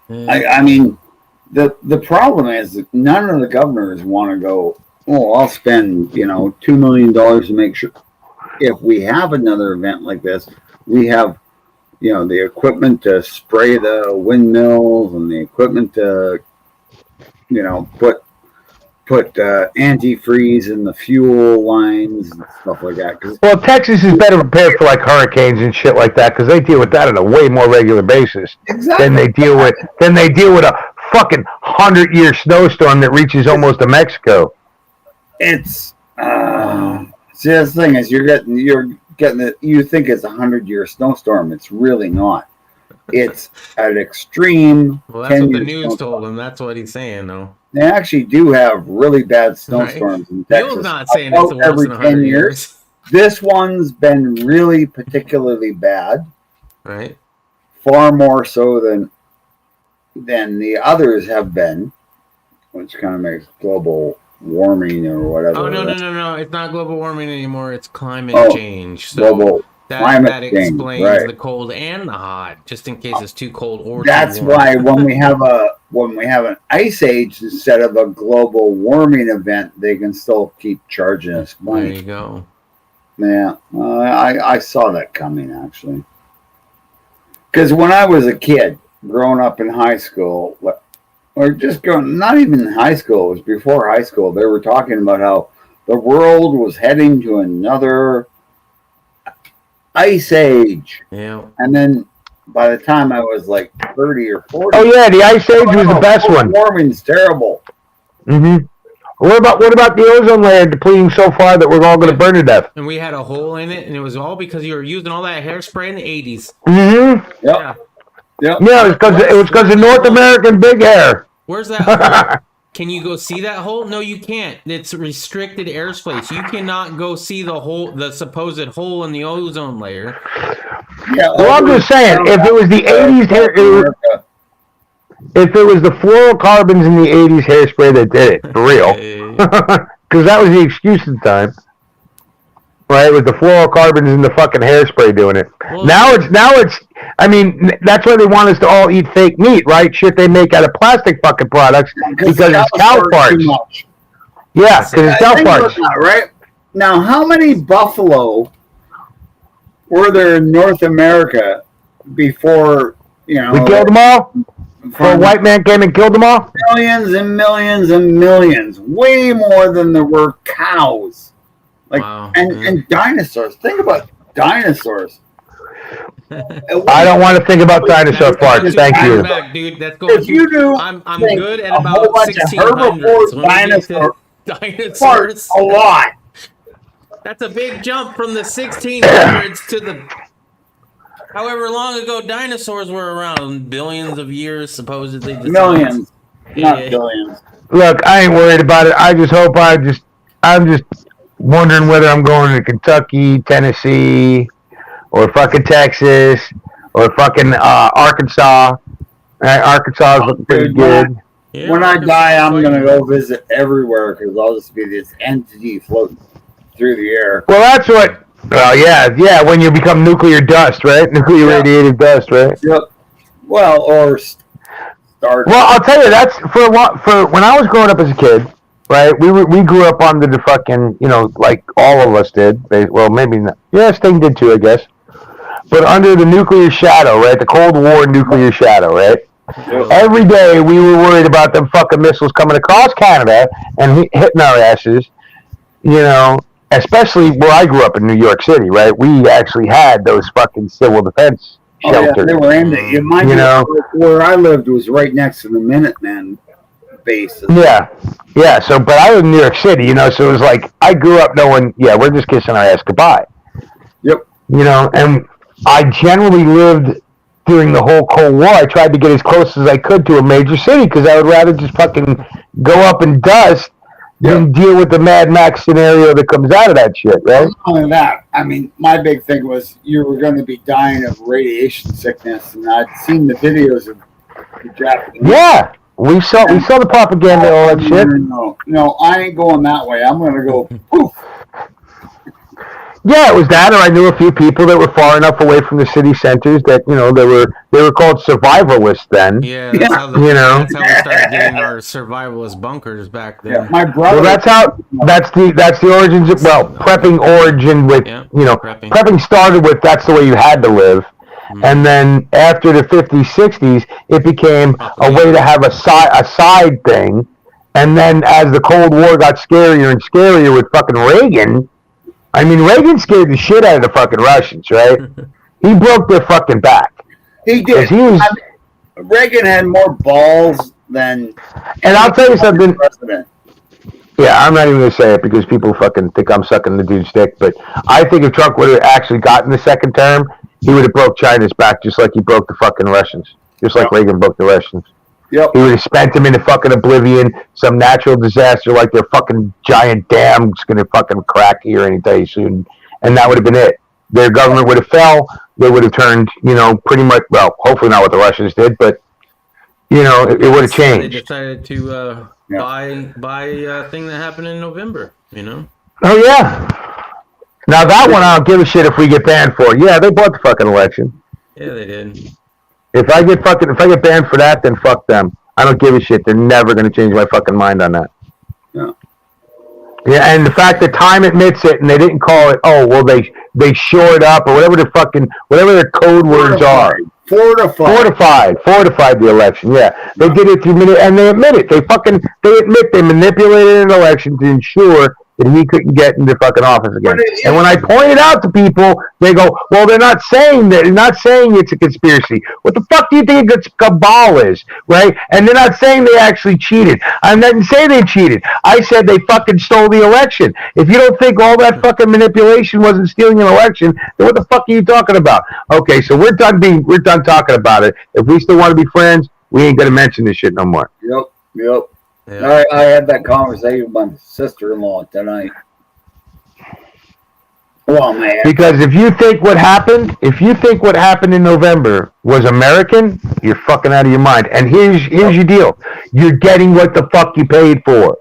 I mean, the problem is that none of the governors want to go, oh, I'll spend $2 million to make sure if we have another event like this, we have the equipment to spray the windmills and the equipment to put antifreeze in the fuel lines and stuff like that. Well, Texas is better prepared for like hurricanes and shit like that because they deal with that on a way more regular basis than they deal with a fucking 100-year snowstorm that reaches almost to Mexico. It's see, the thing is you're getting it. You think it's a 100-year snowstorm. It's really not. It's an extreme. Well, that's what the news told him. That's what he's saying, though. They actually do have really bad snowstorms in Texas. You're not saying it's the worst every in 100 10 years. This one's been really particularly bad. Right. Far more so than the others have been, which kind of makes global warming or whatever. Oh, no. It's not global warming anymore. It's climate change. So global that explains the cold and the hot, just in case it's too cold or that's too warm. why when we have an ice age instead of a global warming event, they can still keep charging us money. There you go. Yeah, I saw that coming, actually. Because when I was a kid, growing up in high school, or just not even in high school, it was before high school, they were talking about how the world was heading to another ice age. Yeah. And then by the time I was like 30 or 40. Oh, yeah, the ice age was the best one. Warming's terrible. Mm-hmm. What about the ozone layer depleting so far that we're all going to burn to death? And we had a hole in it, and it was all because you were using all that hairspray in the 80s. Mm-hmm. Yep. Yeah, it was because of North American big hair. Where's that hole? Can you go see that hole? No, you can't. It's restricted airspace. You cannot go see the supposed hole in the ozone layer. Yeah, well, I'm just saying, if it was the 80s hair, if it was the fluorocarbons in the 80s hairspray that did it, for real, because that was the excuse at the time, right? With the fluorocarbons in the fucking hairspray doing it. Well, now it's. I mean, that's why they want us to all eat fake meat, right? Shit they make out of plastic fucking products because it's cow farts. Yeah, because it's cow farts. Right now, how many buffalo were there in North America before we killed them all? Before a white man came and killed them all? Millions and millions and millions. Way more than there were cows. And dinosaurs. Think about dinosaurs. I don't want to think about dinosaur farts. Thank you. Back, dude. That's going I'm good at about 1600s. Dinosaurs. A lot. That's a big jump from the 1600s to the... However long ago dinosaurs were around, billions of years, supposedly. Millions, not billions. Look, I ain't worried about it. I just hope I'm just wondering whether I'm going to Kentucky, Tennessee, or fucking Texas, or fucking Arkansas. Arkansas is looking pretty good. When I die, I'm going to go visit everywhere because I'll just be this entity floating through the air. Well, that's what... Oh, yeah, when you become nuclear dust, right? Nuclear radiated dust, right? Yep. Well, or start. Well, I'll tell you, that's for when I was growing up as a kid, right? We grew up under the fucking, like all of us did. Well, maybe not. Yeah, Sting did too, I guess. But under the nuclear shadow, right? The Cold War nuclear shadow, right? Yep. Every day we were worried about them fucking missiles coming across Canada and hitting our asses, Especially where I grew up in New York City, right? We actually had those fucking civil defense shelters. Yeah, they were aimed at you. Where I lived was right next to the Minuteman base. Yeah. So, but I was in New York City, so it was like I grew up knowing, we're just kissing our ass goodbye. Yep. And I generally lived during the whole Cold War. I tried to get as close as I could to a major city because I would rather just fucking go up in dust. Then deal with the Mad Max scenario that comes out of that shit, right? Not only that, I mean, my big thing was you were going to be dying of radiation sickness, and I'd seen the videos of the Japanese. Yeah, we saw the propaganda and all that shit. No, I ain't going that way. I'm going to go poof. Yeah, it was that, or I knew a few people that were far enough away from the city centers that they were called survivalists then. Yeah, that's how we started getting our survivalist bunkers back then. Yeah, my brother. Well, that's the origins of prepping origin with prepping started with that's the way you had to live, and then after the 50s 60s it became a way to have a side thing, and then as the Cold War got scarier and scarier with fucking Reagan. I mean, Reagan scared the shit out of the fucking Russians, right? He broke their fucking back. He did. Reagan had more balls than... And I'll tell you something. President. Yeah, I'm not even going to say it because people fucking think I'm sucking the dude's dick, but I think if Trump would have actually gotten the second term, he would have broke China's back just like he broke the fucking Russians. Just like Reagan broke the Russians. Yep. He would have spent them into fucking oblivion, some natural disaster like their fucking giant dam's gonna fucking crack here any day soon, and that would have been it. Their government would have fell. They would have turned, pretty much. Well, hopefully not what the Russians did, but it would have changed. They decided to buy a thing that happened in November. Oh yeah. Now that one, I don't give a shit if we get banned for. Yeah, they bought the fucking election. Yeah, they did. If I get banned for that, then fuck them. I don't give a shit. They're never going to change my fucking mind on that. Yeah. Yeah, and the fact that Time admits it and they didn't call it, they shored up or whatever their code words are. Fortified the election. Yeah, they did it through and they admit it. They admit they manipulated an election to ensure that he couldn't get into fucking office again. And when I point it out to people, they go, well, they're not saying that. They're not saying it's a conspiracy. What the fuck do you think a cabal is, right? And they're not saying they actually cheated. I didn't say they cheated. I said they fucking stole the election. If you don't think all that fucking manipulation wasn't stealing an election, then what the fuck are you talking about? Okay, so we're done talking about it. If we still want to be friends, we ain't gonna mention this shit no more. Yep. Yeah. I had that conversation with my sister-in-law tonight. Well, man. Because if you think what happened in November was American, you're fucking out of your mind. And here's your deal: you're getting what the fuck you paid for.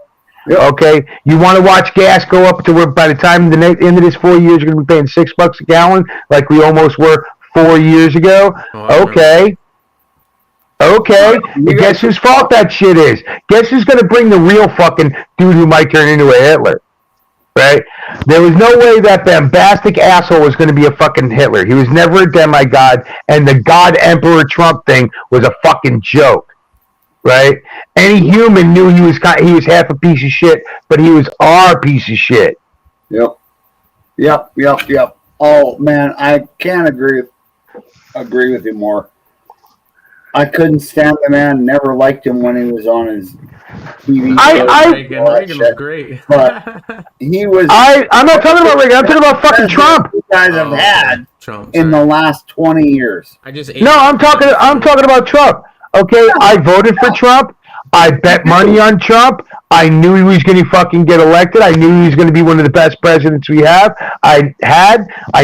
Yep. Okay, you want to watch gas go up to where by the time the end of this 4 years, you're going to be paying $6 a gallon, like we almost were 4 years ago. Okay. Guess whose fault that shit is? Guess who's going to bring the real fucking dude who might turn into a Hitler? Right? There was no way that bombastic asshole was going to be a fucking Hitler. He was never a demigod, and the God Emperor Trump thing was a fucking joke. Right? Any human knew he was half a piece of shit, but he was our piece of shit. Yep. Oh man, I can't agree with you more. I couldn't stand the man. Never liked him when he was on his TV. Reagan was great. But he was. I'm not talking about Reagan. I'm talking about fucking Trump. You guys have had in the last 20 years. I'm talking about Trump. Okay, I voted for Trump. I bet money on Trump. I knew he was going to fucking get elected. I knew he was going to be one of the best presidents we have. I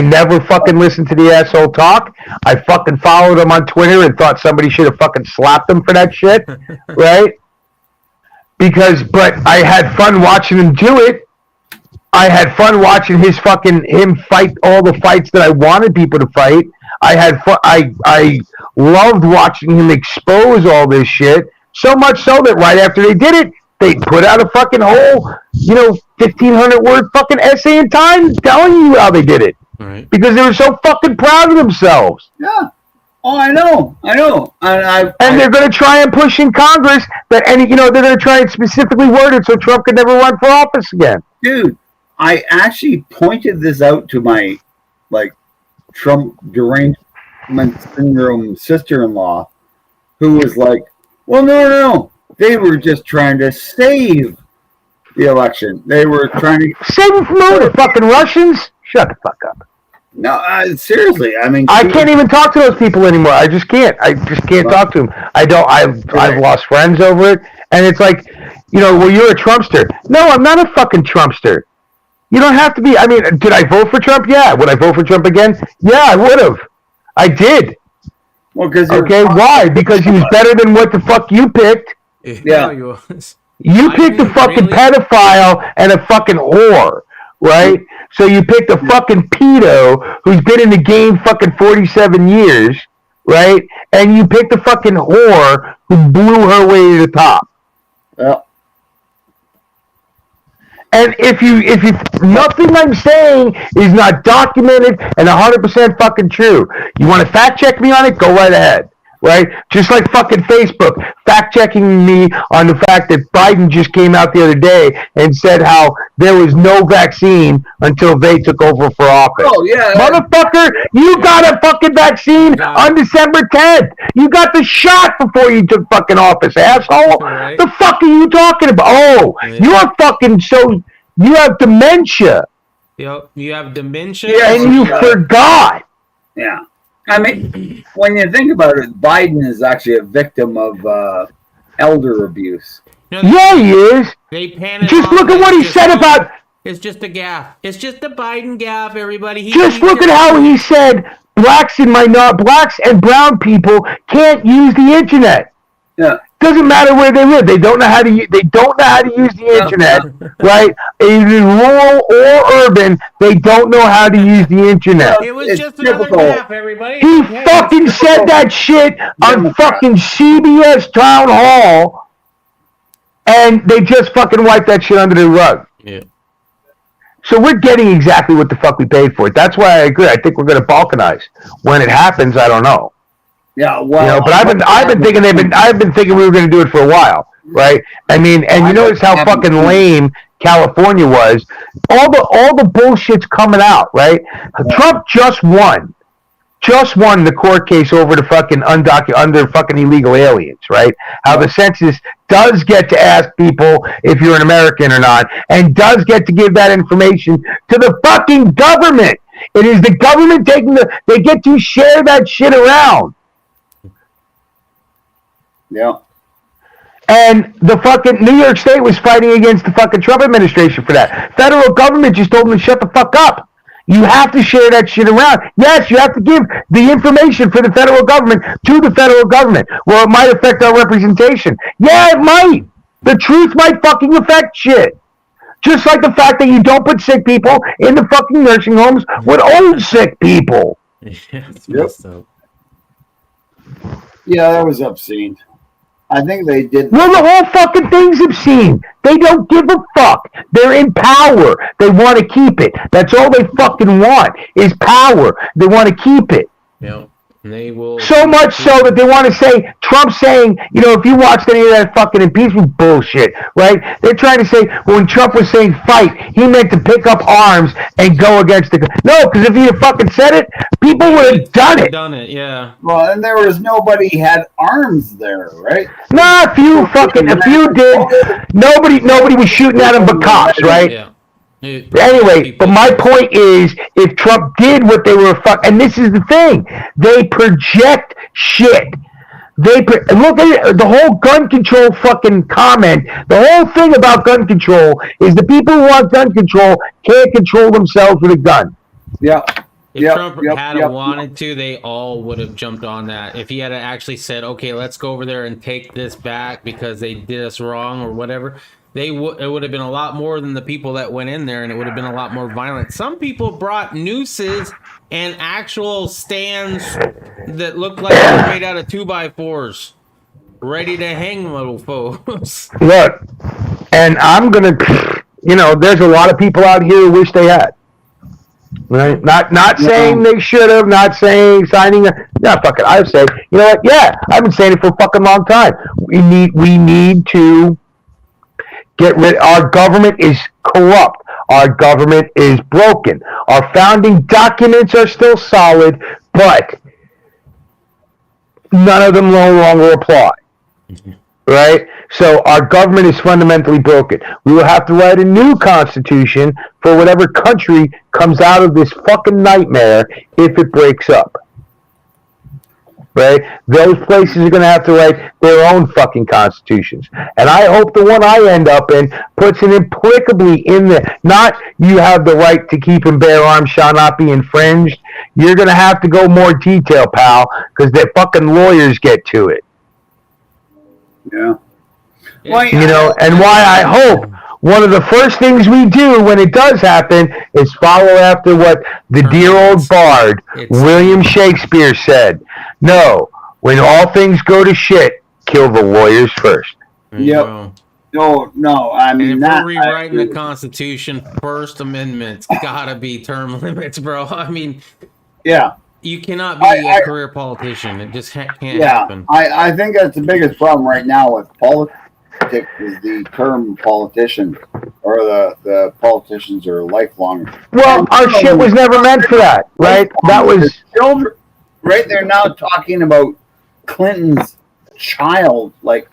never fucking listened to the asshole talk. I fucking followed him on Twitter and thought somebody should have fucking slapped him for that shit. Right? But I had fun watching him do it. I had fun watching him fight all the fights that I wanted people to fight. I had fun. I loved watching him expose all this shit. So much so that right after they did it, they put out a fucking whole, 1,500 word fucking essay in Time telling you how they did it. Right. Because they were so fucking proud of themselves. Yeah. Oh, I know. And they're going to try and push in Congress that they're going to try and specifically word it so Trump could never run for office again. Dude, I actually pointed this out to my, Trump derangement syndrome sister-in-law, who was like, well, no. They were just trying to save the election. They were trying to save them from all the fucking Russians. Shut the fuck up. No, seriously. I mean, I can't even talk to those people anymore. I just can't. Talk to them. I've lost friends over it, and it's like, well, you're a Trumpster. No, I'm not a fucking Trumpster. You don't have to be. I mean, did I vote for Trump? Yeah. Would I vote for Trump again? Yeah, I would have. I did. Well, why? Because he was better than what the fuck you picked. Yeah. You picked a fucking pedophile and a fucking whore, right? So you picked a fucking pedo who's been in the game fucking 47 years, right? And you picked a fucking whore who blew her way to the top. Yeah. And if you nothing I'm saying is not documented and 100% fucking true. You want to fact check me on it? Go right ahead. Right? Just like fucking Facebook fact checking me on the fact that Biden just came out the other day and said how there was no vaccine until they took over for office. Oh, yeah. Motherfucker, you got a fucking vaccine on December 10th. You got the shot before you took fucking office, asshole. Right. The fuck are you talking about? Oh, you're fucking you have dementia. Yep, you have dementia. Yeah, and you forgot. Yeah. I mean, when you think about it, Biden is actually a victim of elder abuse. You know, Yeah, he is. They pan it Just off look at like what he just said a- about. It's just a gaffe. It's just a Biden gaffe, everybody. Just look at how he said blacks and brown people can't use the internet. Yeah. Doesn't matter where they live. They don't know how to. They don't know how to use the internet, right? Either rural or urban, they don't know how to use the internet. It was It's just another typical. gaffe, everybody. He fucking said that shit on fucking CBS Town Hall, and they just fucking wiped that shit under the rug. Yeah. So we're getting exactly what the fuck we paid for it. That's why I agree. I think we're going to balkanize. When it happens, I don't know. Yeah, well, But I've been thinking we were going to do it for a while, right? I mean, and you notice how fucking lame California was. All the bullshit's coming out, right? Trump just won the court case over the fucking under fucking illegal aliens, right? How the census does get to ask people if you're an American or not, and does get to give that information to the fucking government. It is the government they get to share that shit around. Yeah. And the fucking New York State was fighting against the fucking Trump administration for that. Federal government just told them to shut the fuck up. You have to share that shit around. Yes, you have to give the information for the federal government to the federal government. Well, it might affect our representation. Yeah, it might. The truth might fucking affect shit. Just like the fact that you don't put sick people in the fucking nursing homes with old sick people. Yeah, it's Yep. messed up. Yeah, that was obscene. I think they did. Well, the whole fucking thing's obscene. They don't give a fuck. They're in power. They want to keep it. That's all they fucking want is power. They want to keep it. Yeah. They will. So much so that they want to say, Trump saying, if you watched any of that fucking impeachment bullshit, right? They're trying to say, when Trump was saying fight, he meant to pick up arms and go against the... No, because if he had fucking said it, people would have done it. Done it, yeah. Well, and there was nobody had arms there, right? Nah, a few did. Nobody was shooting at him but cops, right? Yeah. Anyway, but my point is, if Trump did what they were and this is the thing, they project shit. Look at it, the whole gun control fucking comment. The whole thing about gun control is the people who want gun control can't control themselves with a gun. Yeah. If Trump had wanted to, they all would have jumped on that. If he had actually said, okay, let's go over there and take this back because they did us wrong or whatever, it would have been a lot more than the people that went in there, and it would have been a lot more violent. Some people brought nooses and actual stands that looked like they were made out of 2x4s, ready to hang little foes. Look, and I'm going to, there's a lot of people out here who wish they had. Right? Not saying they should have, not saying signing fuck it. I would say, you know what? Yeah, I've been saying it for a fucking long time. We need to get rid. Our government is corrupt. Our government is broken. Our founding documents are still solid, but none of them no longer apply. Right? So our government is fundamentally broken. We will have to write a new constitution for whatever country comes out of this fucking nightmare if it breaks up. Right? Those places are going to have to write their own fucking constitutions. And I hope the one I end up in puts it implicably in there. Not you have the right to keep and bear arms shall not be infringed. You're going to have to go more detail, pal, because their fucking lawyers get to it. Yeah. And why I hope one of the first things we do when it does happen is follow after what the dear old bard William Shakespeare said. No, when all things go to shit, kill the lawyers first. Yep. No, I mean, and if we're rewriting the Constitution, First Amendment's gotta be term limits, bro. I mean, yeah. You cannot be a career politician. It just can't happen. I think that's the biggest problem right now with politics is the term politician, or the politicians are lifelong. Well, our shit was never meant for that, right? That was children. Right, they're now talking about Clinton's child, like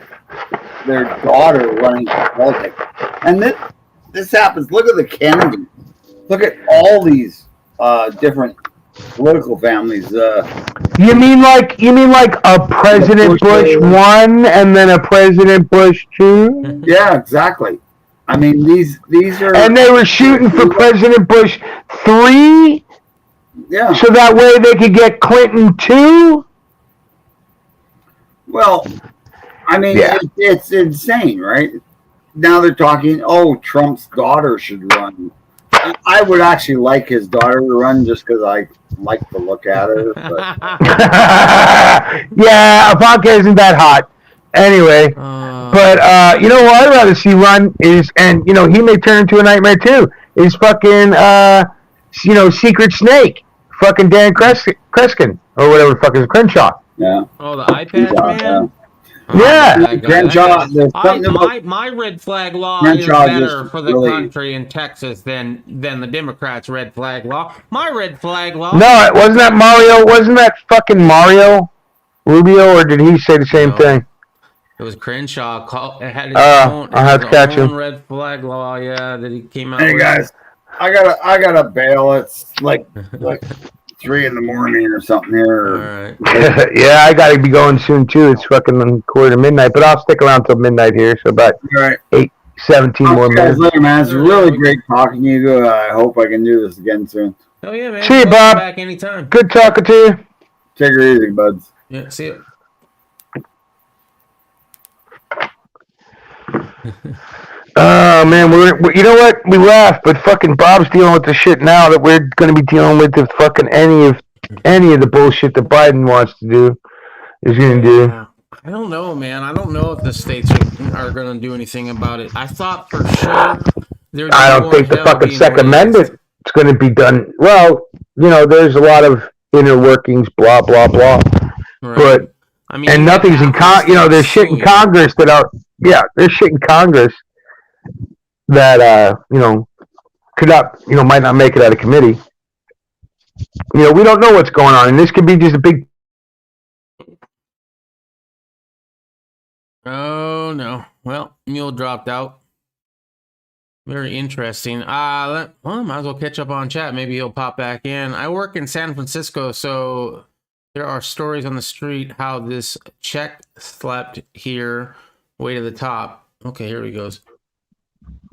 their daughter running for politics. And this happens. Look at the Kennedys. Look at all these different political families. You mean like a President Bush 1 and then a President Bush 2? Yeah, exactly. I mean, these are... And they were shooting for President Bush 3? Yeah. So that way they could get Clinton 2? Well, I mean, it's insane, right? Now they're talking, Trump's daughter should run. I would actually like his daughter to run just because I like to look at her. But. Yeah, Ivanka isn't that hot. Anyway, but you know what I'd rather see run is, and you know he may turn into a nightmare too, is fucking Secret Snake, fucking Dan Kreskin or whatever the fuck is Crenshaw. Yeah. Oh, the iPad man. Yeah. Crenshaw. My red flag law Crenshaw is better for the really... country in Texas than the Democrats' red flag law. My red flag law. No, it wasn't that Mario. Wasn't that fucking Mario Rubio, or did he say the same thing? It was Crenshaw. It had his I'll have to catch him. Red flag law. Yeah, that he came out. Hey with. guys, I gotta bail. It's like 3 in the morning or something here. All right. Yeah, I gotta be going soon too. It's fucking 1:45, but I'll stick around till midnight here. So about 17 more minutes. Later, man. It's really great talking to you. I hope I can do this again soon. Oh yeah, man. See you, Bob. Back anytime. Good talking to you. Take her easy, buds. Yeah, see you. Oh man, we're you know what? We laugh, but fucking Bob's dealing with the shit now that we're going to be dealing with. If fucking any of the bullshit that Biden wants to do is going to do. I don't know, man. I don't know if the states are going to do anything about it. I thought for sure. I don't think the fucking Second Amendment is going to be done. Well, you know, there's a lot of inner workings, blah blah blah. Right. But I mean, and nothing's in there's shit in Congress that are there's shit in Congress that could not might not make it out of committee. We don't know what's going on, and this could be just a big. Oh no! Well, Mule dropped out. Very interesting. Might as well catch up on chat. Maybe he'll pop back in. I work in San Francisco, so there are stories on the street how this Czech slept here, way to the top. Okay, here he goes.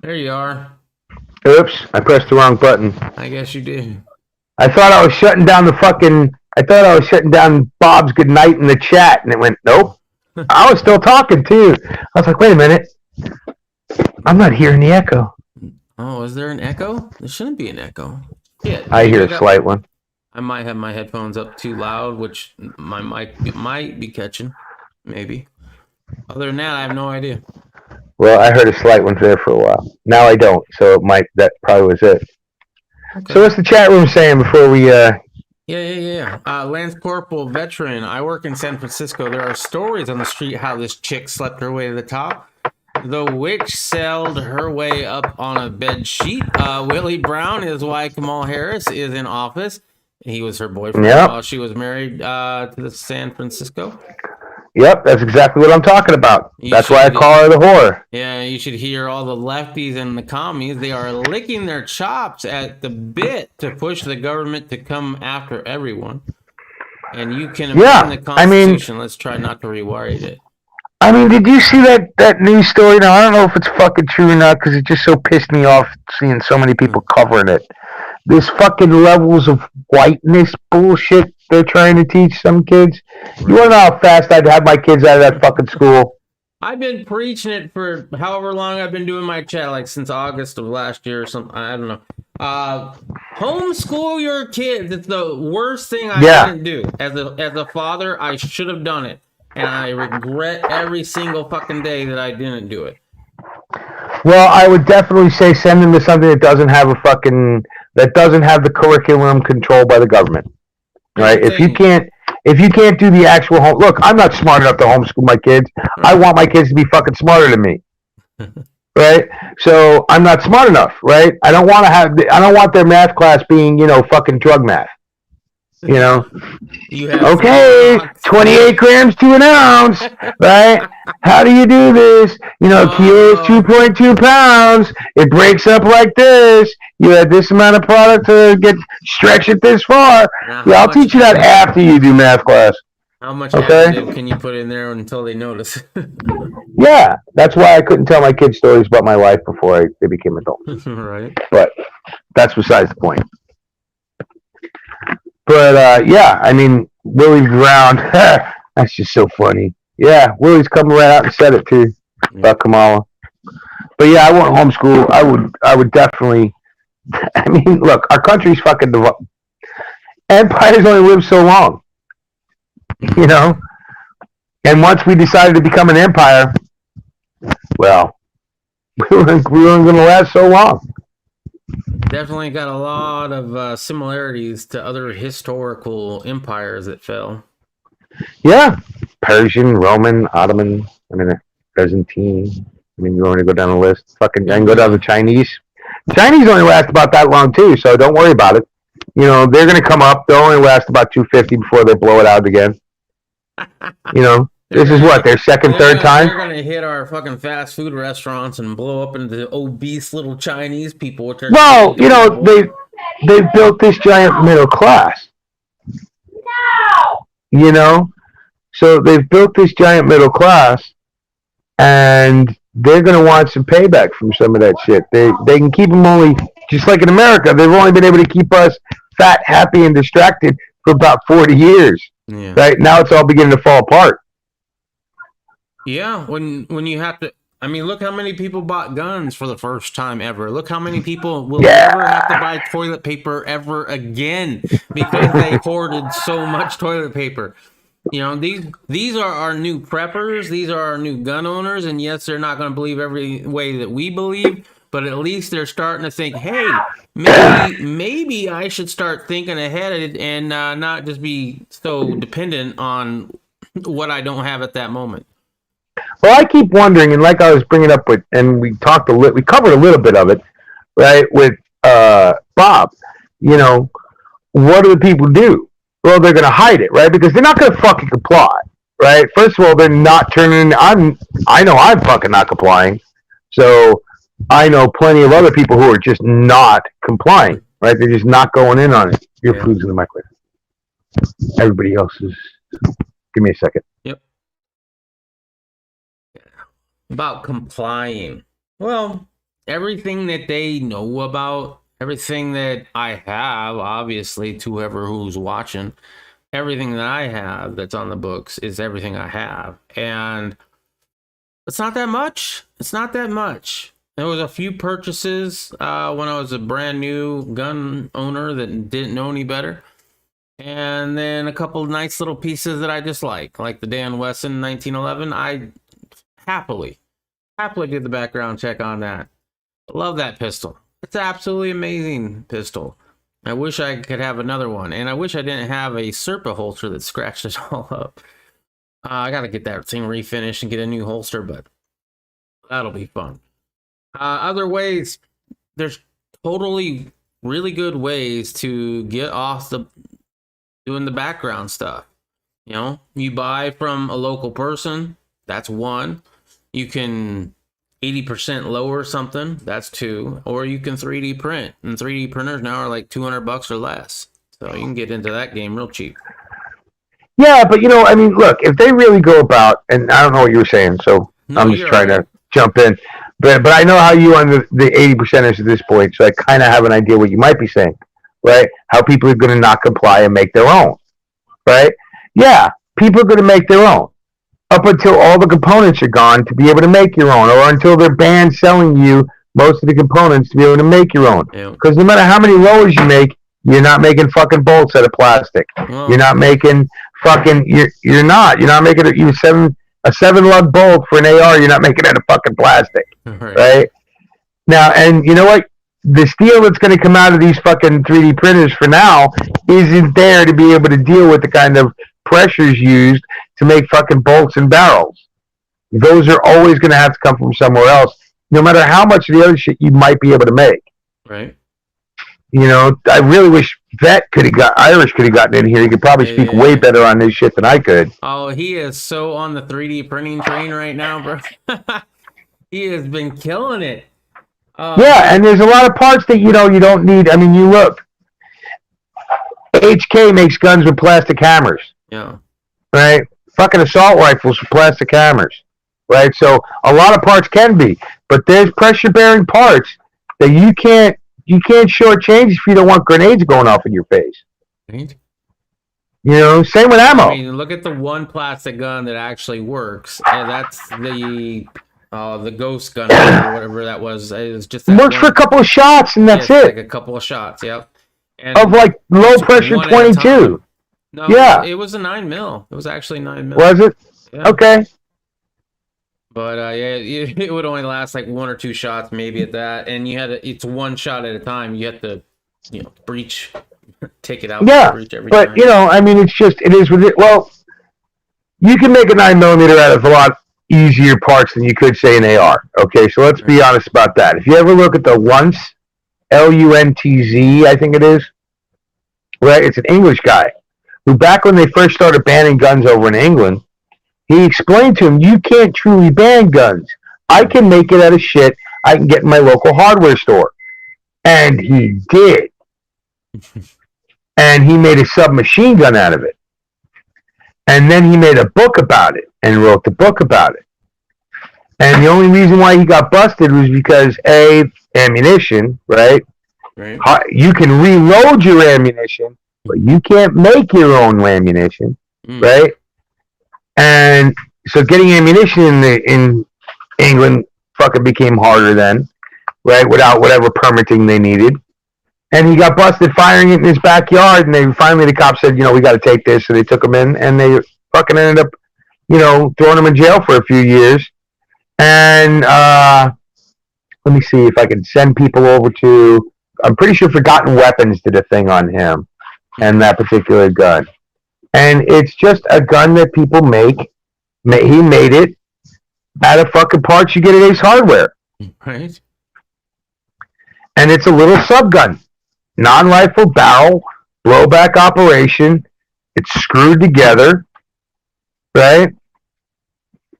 There you are. Oops, I pressed the wrong button. I guess you did. I thought I was shutting down Bob's good night in the chat, and it went, nope. I was still talking, too. I was like, wait a minute. I'm not hearing the echo. Oh, is there an echo? There shouldn't be an echo. Yeah, I hear a slight one. I might have my headphones up too loud, which my mic might be catching. Maybe. Other than that, I have no idea. Well, I heard a slight one there for a while. Now I don't, so that probably was it. Okay. So what's the chat room saying before we... Yeah. Lance Corporal Veteran, I work in San Francisco. There are stories on the street how this chick slept her way to the top. The witch sailed her way up on a bed sheet. Willie Brown, his wife Kamala Harris, is in office. He was her boyfriend while she was married to the San Francisco. Yep, that's exactly what I'm talking about. That's why I call her the whore. Yeah, you should hear all the lefties and the commies. They are licking their chops at the bit to push the government to come after everyone. And you can amend the Constitution. Let's try not to rewrite it. I mean, did you see that news story? Now, I don't know if it's fucking true or not because it just so pissed me off seeing so many people covering it. This fucking levels of whiteness bullshit they're trying to teach some kids. You want to know how fast I'd have my kids out of that fucking school? I've been preaching it for however long I've been doing my chat, like since August of last year or something. I don't know. Homeschool your kids. It's the worst thing I didn't do. As a father, I should have done it. And I regret every single fucking day that I didn't do it. Well, I would definitely say send them to something that doesn't have the curriculum controlled by the government. Right? If you can't do the actual look, I'm not smart enough to homeschool my kids. I want my kids to be fucking smarter than me. Right? So I'm not smart enough, right? I don't want their math class being, fucking drug math. You know, You have okay, 28 grams to an ounce, right? How do you do this? You know, kilo is 2.2 pounds. It breaks up like this. You had this amount of product to get stretch it this far. Now, Yeah, I'll teach you that after you do math class. How much Okay? additive can you put in there until they notice? Yeah, that's why I couldn't tell my kids stories about my life before they became adults. Right. But that's besides the point. But yeah, I mean, Willie's around. That's just so funny. Yeah, Willie's coming right out and said it too about Kamala. But yeah, I won't homeschool. I would definitely. I mean, look, our country's fucking empires only live so long, you know. And once we decided to become an empire, well, we weren't going to last so long. Definitely got a lot of similarities to other historical empires that fell. Yeah, Persian, Roman, Ottoman. I mean, Byzantine. I mean, you want to go down the list? Fucking, I can go down to the Chinese. Chinese only last about that long too, so don't worry about it. You know, they're going to come up. They'll only last about 250 before they blow it out again. You know, this is what, their second, third time? They're going to hit our fucking fast food restaurants and blow up into obese little Chinese people. Which are well, you know, they've built this giant middle class. You know? So they've built this giant middle class, and they're going to want some payback from some of that shit. They can keep them only, just like in America, they've only been able to keep us fat, happy, and distracted for about 40 years. Yeah. Right? Now it's all beginning to fall apart. Yeah, when you have to, I mean, look how many people bought guns for the first time ever. Look how many people will never have to buy toilet paper ever again because they hoarded so much toilet paper. You know, these are our new preppers. These are our new gun owners. And yes, they're not going to believe every way that we believe, but at least they're starting to think, hey, maybe I should start thinking ahead and not just be so dependent on what I don't have at that moment. Well, I keep wondering, and like I was bringing up with, and we covered a little bit of it, right, with Bob. You know, what do the people do? Well, they're going to hide it, right? Because they're not going to fucking comply, right? First of all, they're not turning. I know I'm fucking not complying, so I know plenty of other people who are just not complying, right? They're just not going in on it. Your food's in the microwave. Everybody else is. Give me a second. Yep. About complying. Well, everything that they know about, everything that I have, obviously, to whoever who's watching, everything that I have that's on the books is everything I have. And it's not that much. It's not that much. There was a few purchases when I was a brand new gun owner that didn't know any better. And then a couple of nice little pieces that I just like the Dan Wesson 1911. I happily did the background check on that. Love that pistol. It's an absolutely amazing pistol. I wish I could have another one, and I wish I didn't have a Serpa holster that scratched it all up. I got to get that thing refinished and get a new holster, but that'll be fun. Other ways, there's totally really good ways to get off doing the background stuff. You know, you buy from a local person, that's one. You can 80% lower something, that's two. Or you can 3D print, and 3D printers now are like $200 or less. So you can get into that game real cheap. Yeah, but you know, I mean, look, if they really go about, and I don't know what you were saying, so I'm just trying to jump in. But I know how you on the 80%ers at this point, so I kind of have an idea what you might be saying, right? How people are going to not comply and make their own, right? Yeah, people are going to make their own. Up until all the components are gone to be able to make your own, or until they're banned selling you most of the components to be able to make your own. Because no matter how many lowers you make, you're not making fucking bolts out of plastic. You're not making fucking. You're not making a 7-lug bolt for an AR. You're not making it out of fucking plastic, right? Now, and you know what? The steel that's going to come out of these fucking 3D printers for now isn't there to be able to deal with the kind of pressures used to make fucking bolts and barrels. Those are always going to have to come from somewhere else, no matter how much of the other shit you might be able to make. Right. You know, I really wish Irish could have gotten in here. He could probably speak way better on this shit than I could. Oh, he is so on the 3D printing train right now, bro. He has been killing it. Yeah, and there's a lot of parts that you don't need. I mean, you look. HK makes guns with plastic hammers. Yeah. Right? Fucking assault rifles with plastic hammers. Right? So a lot of parts can be, but there's pressure bearing parts that you can't shortchange if you don't want grenades going off in your face. Right. Same with ammo. I mean, look at the one plastic gun that actually works, and that's the ghost gun or whatever that was. It was just works for a couple of shots, and that's it. Like a couple of shots, yep. And of like low pressure 22. No, yeah, it was a 9mm. It was actually 9mm. Was it? Yeah. Okay. But it would only last like 1 or 2 shots, maybe at that. And it's one shot at a time. You have to, breach, take it out. Yeah, breach every but time. I mean, it is with it. Well, you can make a 9mm out of a lot easier parts than you could say an AR. Okay, so let's be honest about that. If you ever look at the Luntz, Luntz, I think it is, right? It's an English guy who, back when they first started banning guns over in England, he explained to him, you can't truly ban guns. I can make it out of shit I can get in my local hardware store. And he did. And he made a submachine gun out of it. And then he made a book about it and wrote the book about it. And the only reason why he got busted was because, ammunition, right? Right. You can reload your ammunition, but you can't make your own ammunition, right? And so getting ammunition in England fucking became harder then, right? Without whatever permitting they needed. And he got busted firing it in his backyard, and the cops said, we got to take this. So they took him in, and they fucking ended up, throwing him in jail for a few years. And let me see if I can send people over to, I'm pretty sure Forgotten Weapons did a thing on him and that particular gun. And it's just a gun that people make. He made it out of fucking parts you get at Ace Hardware. Right. And it's a little subgun. Non-rifle barrel, blowback operation. It's screwed together. Right?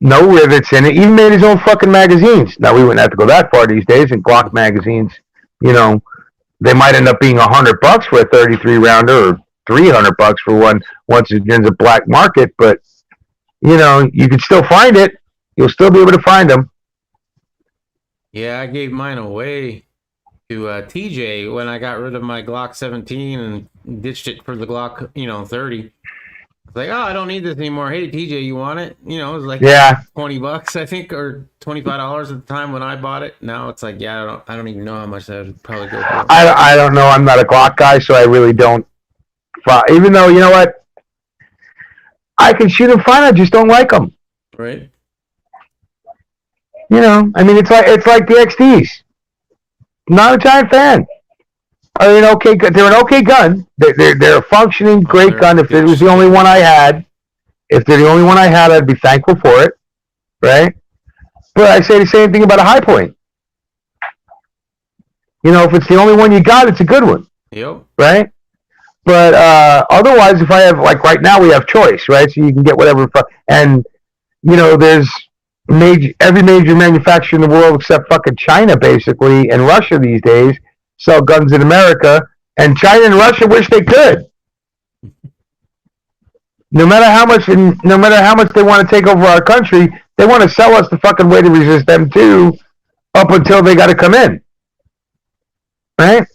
No rivets in it. Even made his own fucking magazines. Now, we wouldn't have to go that far these days. And Glock magazines, they might end up being $100 for a 33 rounder or $300 for one once it ends a black market, but you can still find it. You'll still be able to find them. Yeah, I gave mine away to TJ when I got rid of my Glock 17 and ditched it for the Glock 30. It's like, I don't need this anymore. Hey, TJ, you want it? It was like $20, I think, or $25 at the time when I bought it. Now it's like, I don't even know how much that would probably go for. I don't know. I'm not a Glock guy, so I really don't. Even though, you know what? I can shoot them fine. I just don't like them. Right. I mean, it's like the XDs. Not a giant fan. They're an okay gun. They're a functioning great gun. If it was the only one I had, I'd be thankful for it, right? But I say the same thing about a High Point. If it's the only one you got, it's a good one. Yep. Right? But otherwise, if I have, like right now, we have choice, right? So you can get whatever. And, there's every major manufacturer in the world except fucking China, basically, and Russia these days sell guns in America. And China and Russia wish they could. No matter how much they want to take over our country, they want to sell us the fucking way to resist them too, up until they got to come in. Right?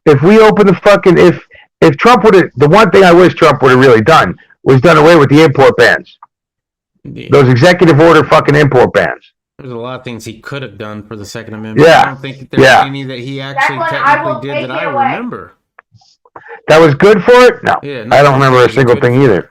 If we open the fucking, if Trump would have, the one thing I wish Trump would have really done was done away with the import bans. Yeah. Those executive order fucking import bans. There's a lot of things he could have done for the Second Amendment. Yeah. I don't think there's any that he actually technically did that I remember. That was good for it? No. Yeah, I don't remember a single thing either.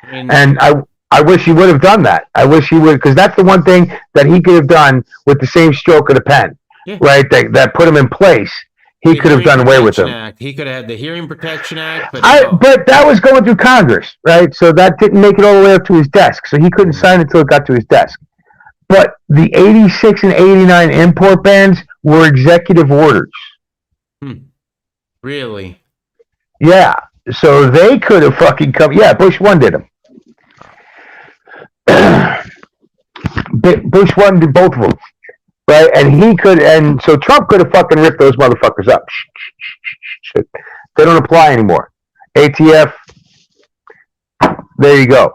And I wish he would have done that. I wish he would, because that's the one thing that he could have done with the same stroke of the pen. Yeah. Right? That put him in place. He could have done away with them. Act. He could have had the Hearing Protection Act, but that was going through Congress, right? So that didn't make it all the way up to his desk. So he couldn't sign it until it got to his desk. But the 86 and 89 import bans were executive orders. Really? Yeah. So they could have fucking come. Yeah, Bush 1 did them. Bush 1 did both of them. Right? And he could, and so Trump could have fucking ripped those motherfuckers up. Shit. They don't apply anymore. ATF, there you go.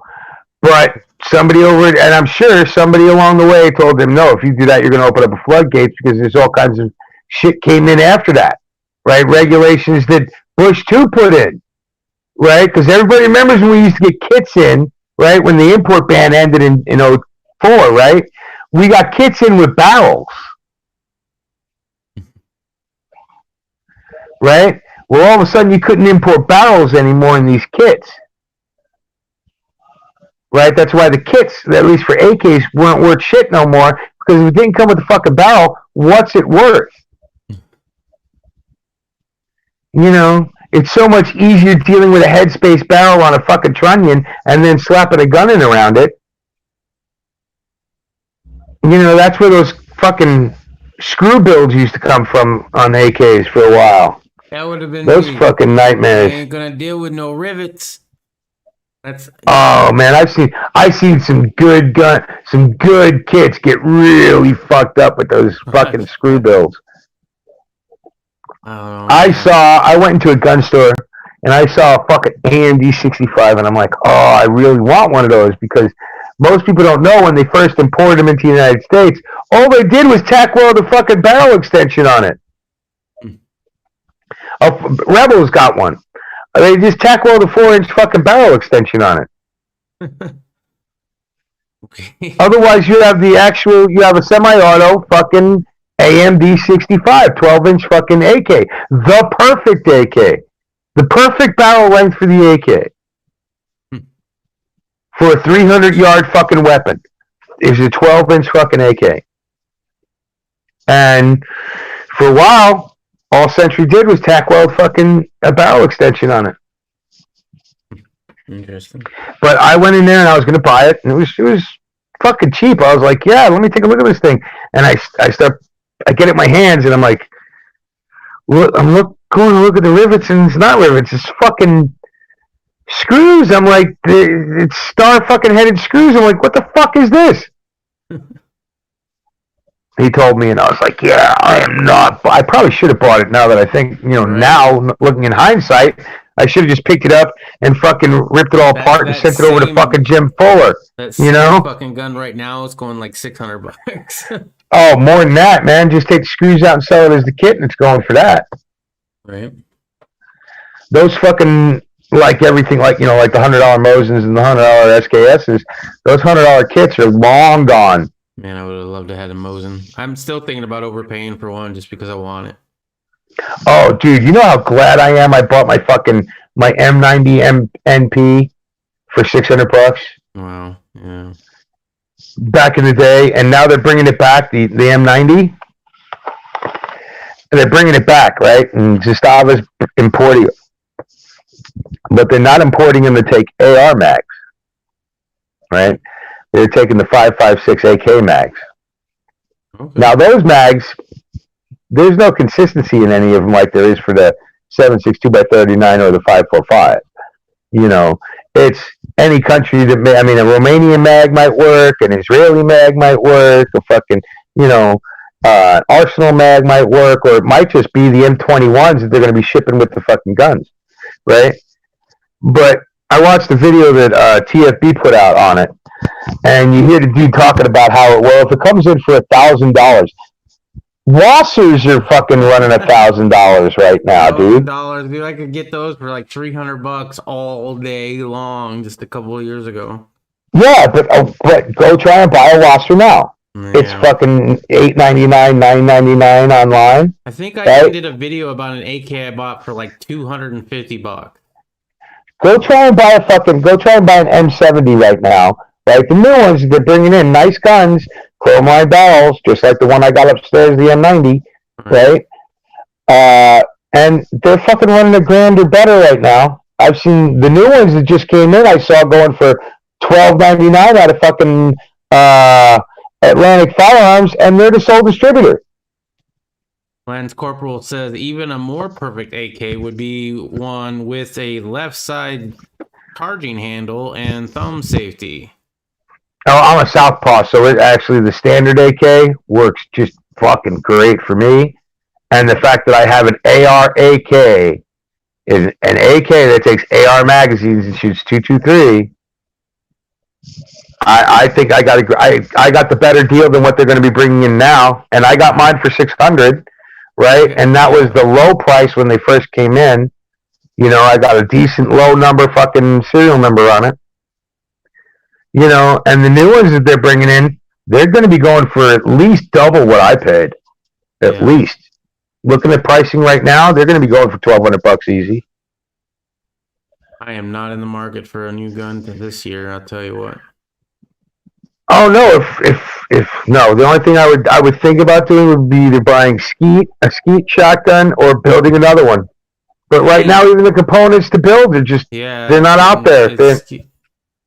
But somebody over it, and I'm sure somebody along the way told them, no, if you do that, you're going to open up a floodgates because there's all kinds of shit came in after that. Right? Regulations that Bush 2 put in. Right? Because everybody remembers when we used to get kits in, right? When the import ban ended in 04, right? We got kits in with barrels. Right? Well, all of a sudden you couldn't import barrels anymore in these kits. Right? That's why the kits, at least for AKs, weren't worth shit no more, because if it didn't come with a fucking barrel, what's it worth? You know, it's so much easier dealing with a headspace barrel on a fucking trunnion and then slapping a gun in around it. You know, that's where those fucking screw builds used to come from on AKs for a while. That would have been those me. Fucking nightmares. I ain't gonna deal with no rivets. Oh man, I've seen some good kits get really fucked up with those fucking screw builds. I went into a gun store and I saw a fucking AMD 65 and I'm like, oh, I really want one of those, because most people don't know when they first imported them into the United States, all they did was tack weld a fucking barrel extension on it. Rebel's got one. They just tack weld a 4-inch fucking barrel extension on it. Okay. Otherwise, you have a semi-auto fucking AMD 65, 12-inch fucking AK. The perfect AK. The perfect barrel length for the AK. For a 300-yard fucking weapon is a 12-inch fucking AK. And for a while, all Sentry did was tack weld fucking a barrel extension on it. Interesting. But I went in there and I was going to buy it, and it was fucking cheap. I was like, yeah, let me take a look at this thing. And I get it in my hands, and I'm like, going to look at the rivets, and it's not rivets, it's fucking screws. I'm like, it's star fucking headed screws. I'm like, what the fuck is this? He told me, and I was like, yeah, I probably should have bought it. Now that I think, now looking in hindsight, I should have just picked it up and fucking ripped it all apart and sent it over to fucking Jim Fuller. That same fucking gun right now is going like $600. Oh, more than that, man. Just take the screws out and sell it as the kit, and it's going for that. Right. Those fucking, like everything, like the $100 Mosins and the $100 SKSs, those $100 kits are long gone. Man, I would have loved to have a Mosin. I'm still thinking about overpaying for one just because I want it. Oh, dude, you know how glad I am I bought my M90 NP for $600? Wow, yeah. Back in the day, and now they're bringing it back, the M90. And they're bringing it back, right? And Zastava's importing it. But they're not importing them to take AR mags, right? They're taking the 5.56 AK mags. Okay. Now, those mags, there's no consistency in any of them like there is for the 7.62x39 or the 5.45. It's any country that a Romanian mag might work, an Israeli mag might work, a fucking, Arsenal mag might work, or it might just be the M21s that they're going to be shipping with the fucking guns, right? But I watched the video that TFB put out on it, and you hear the dude talking about how if it comes in for $1,000, Wassers are fucking running $1,000 right now, dude. Dude, I could get those for like $300 all day long just a couple of years ago. Yeah, but go try and buy a Wasser now. Yeah. It's fucking $8.99, $9.99 online. I think I did a video about an AK I bought for like $250. Go try and buy an M70 right now. Right, the new ones they're bringing in, nice guns, chrome line barrels, just like the one I got upstairs, the M90, right? And they're fucking running $1,000 or better right now. I've seen the new ones that just came in. I saw going for $12.99 out of fucking Atlantic Firearms, and they're the sole distributor. Lance Corporal says even a more perfect AK would be one with a left side charging handle and thumb safety. Oh, I'm a southpaw, so it actually the standard AK works just fucking great for me. And the fact that I have an AR AK is an AK that takes AR magazines and shoots 223. I think I got the better deal than what they're going to be bringing in now, and I got mine for $600, right? Okay. And that was the low price when they first came in. You know, I got a decent low number fucking serial number on it. You know, and the new ones that they're bringing in, they're going to be going for at least double what I paid. At least. Looking at pricing right now, they're going to be going for $1,200 easy. I am not in the market for a new gun this year, I'll tell you what. Oh no! If no, the only thing I would think about doing would be either buying a skeet shotgun or building another one. But right now, even the components to build are just they're not out there.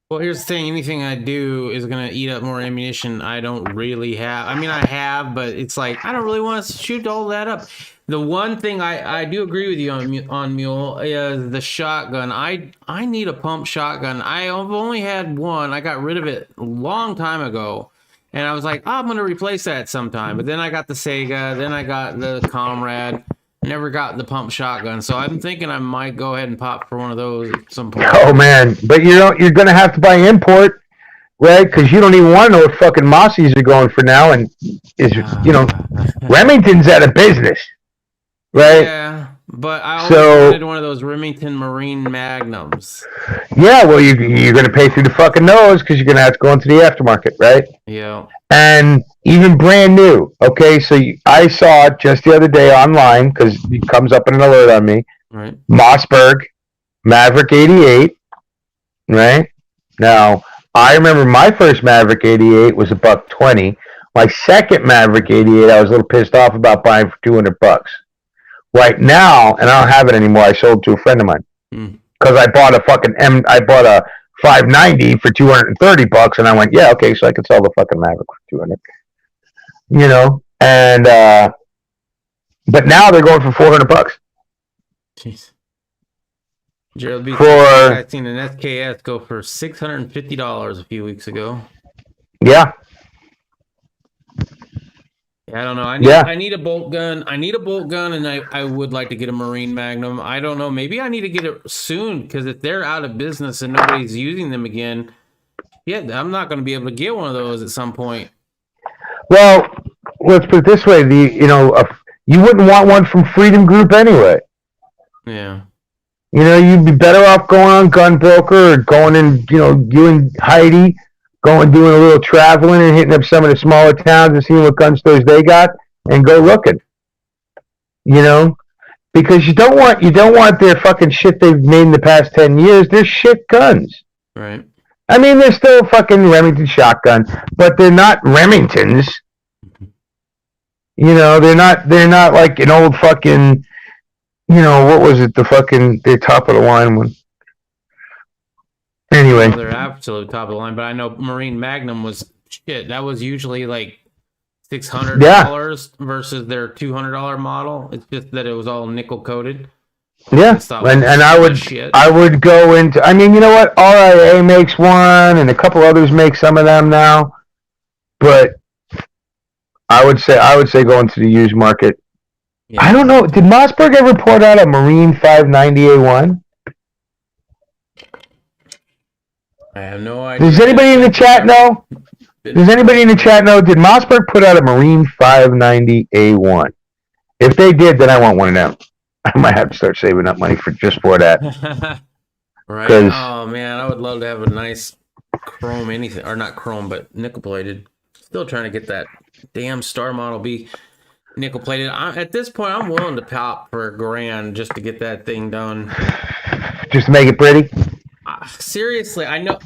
Well, here's the thing: anything I do is gonna eat up more ammunition. I don't really have. I mean, I have, but it's like I don't really want to shoot all that up. The one thing I do agree with you on Mule is the shotgun. I need a pump shotgun. I've only had one. I got rid of it a long time ago. And I was like, oh, I'm going to replace that sometime. But then I got the Sega. Then I got the Comrade. Never got the pump shotgun. So I'm thinking I might go ahead and pop for one of those at some point. Oh, man. But you're going to have to buy import, right? Because you don't even want to know what fucking Mossies are going for now. And, Remington's out of business. Right? Yeah, but I always wanted one of those Remington Marine Magnums. Yeah, well, you're going to pay through the fucking nose because you're going to have to go into the aftermarket, right? Yeah. And even brand new. Okay, so I saw it just the other day online because it comes up in an alert on me. Right. Mossberg, Maverick 88, right? Now, I remember my first Maverick 88 was $120. My second Maverick 88, I was a little pissed off about buying for $200. Right now, and I don't have it anymore. I sold to a friend of mine because I bought a 590 for $230, and I went, yeah, okay, so I could sell the fucking Maverick for $200. You know, and but now they're going for $400. Jeez. Gerald B. I seen an SKS go for $650 a few weeks ago. Yeah. I don't know. I need a bolt gun. And I would like to get a Marine Magnum. I don't know. Maybe I need to get it soon because if they're out of business and nobody's using them again, I'm not going to be able to get one of those at some point. Well, let's put it this way: you wouldn't want one from Freedom Group anyway. Yeah. You know, you'd be better off going on Gun Broker or going in. You and Heidi. Doing a little traveling and hitting up some of the smaller towns and seeing what gun stores they got and go looking. You know? Because you don't want their fucking shit they've made in the past 10 years. They're shit guns. Right. I mean, they're still fucking Remington shotgun, but they're not Remingtons. You know, they're not like an old fucking, what was it? The top of the line one. Anyway, they're absolute top of the line, but I know Marine Magnum was shit. That was usually like $600 versus their $200 model. It's just that it was all nickel coated. Yeah, and I would go into. I mean, you know what? RIA makes one, and a couple others make some of them now. But I would say go into the used market. Yeah. I don't know. Did Mossberg ever put out a Marine 590A1? I have no idea. Does anybody in the chat know? Did Mossberg put out a Marine 590A1? If they did, then I want one of them. I might have to start saving up money for that. Right. Oh man, I would love to have a nice chrome anything, or not chrome, but nickel plated. Still trying to get that damn Star Model B nickel plated. At this point, I'm willing to pop for $1,000 just to get that thing done. Just to make it pretty. Seriously, I know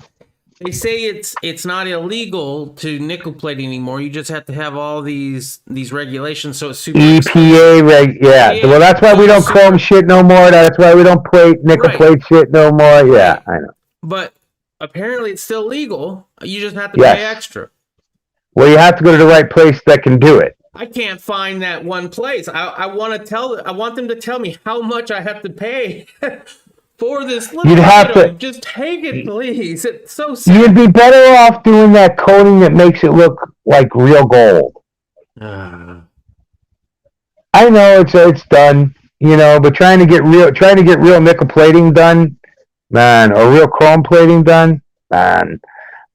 they say it's not illegal to nickel plate anymore. You just have to have all these regulations, so it's super EPA yeah. Well, that's why we don't chrome shit no more. That's why we don't nickel plate shit no more. Yeah, I know. But apparently, it's still legal. You just have to pay extra. Well, you have to go to the right place that can do it. I can't find that one place. I want them to tell me how much I have to pay for this little You'd have item. to. Just take it, please. It's so sad. You'd be better off doing that coating that makes it look like real gold. I know it's done, but trying to get real nickel plating done, man, or real chrome plating done, man.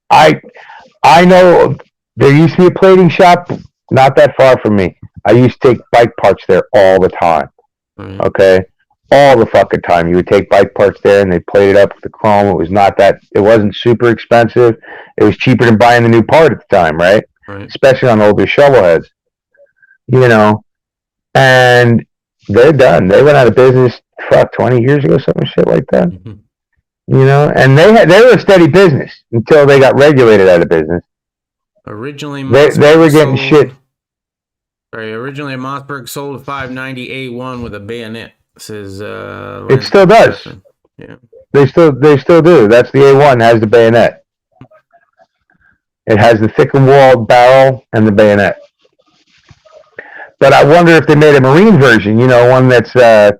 I know there used to be a plating shop not that far from me. I used to take bike parts there all the time. Okay, all the fucking time. You would take bike parts there and they plate it up with the chrome. It wasn't super expensive. It was cheaper than buying the new part at the time, right? Especially on older shovel heads. And they're done. They went out of business 20 years ago, something shit like that. And they were a steady business until they got regulated out of business. Originally, they were getting shit. Originally, Mossberg sold a 590 A1 with a bayonet. Says it still does. Yeah, they still do. That's the A1 has the bayonet. It has the thicker walled barrel and the bayonet. But I wonder if they made a marine version, one that's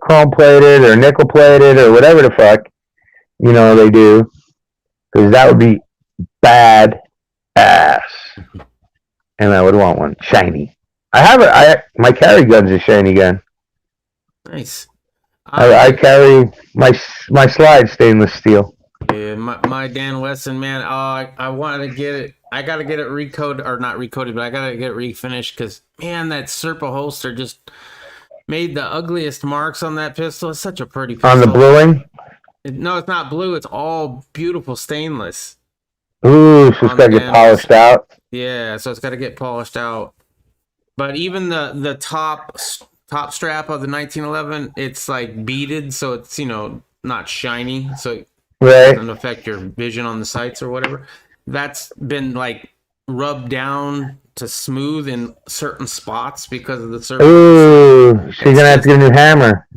chrome plated or nickel plated or whatever the fuck, they do, because that would be bad ass, and I would want one shiny. My carry gun's a shiny gun. Nice. I carry my slide stainless steel. Yeah, my Dan Wesson, man. I wanted to get it. I got to get it recoded, or not recoded, but I got to get it refinished because, man, that Serpa holster just made the ugliest marks on that pistol. It's such a pretty pistol. On the bluing? No, it's not blue. It's all beautiful stainless. Ooh, so it's got to get polished out. Yeah, so it's got to get polished out. But even the top strap of the 1911, it's like beaded, so it's not shiny, so it doesn't affect your vision on the sights or whatever. That's been like rubbed down to smooth in certain spots because of the surface. Ooh, so you're gonna have to get a new hammer.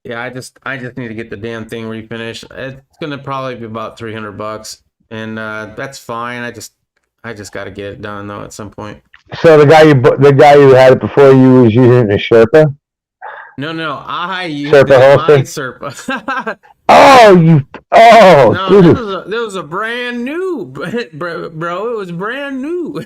Yeah, I just need to get the damn thing refinished. It's gonna probably be about $300, and that's fine. I just got to get it done though at some point. So the guy who had it before you was using it in a Sherpa? No, I used Sherpa my Serpa. Dude. There was a brand new, bro. It was brand new.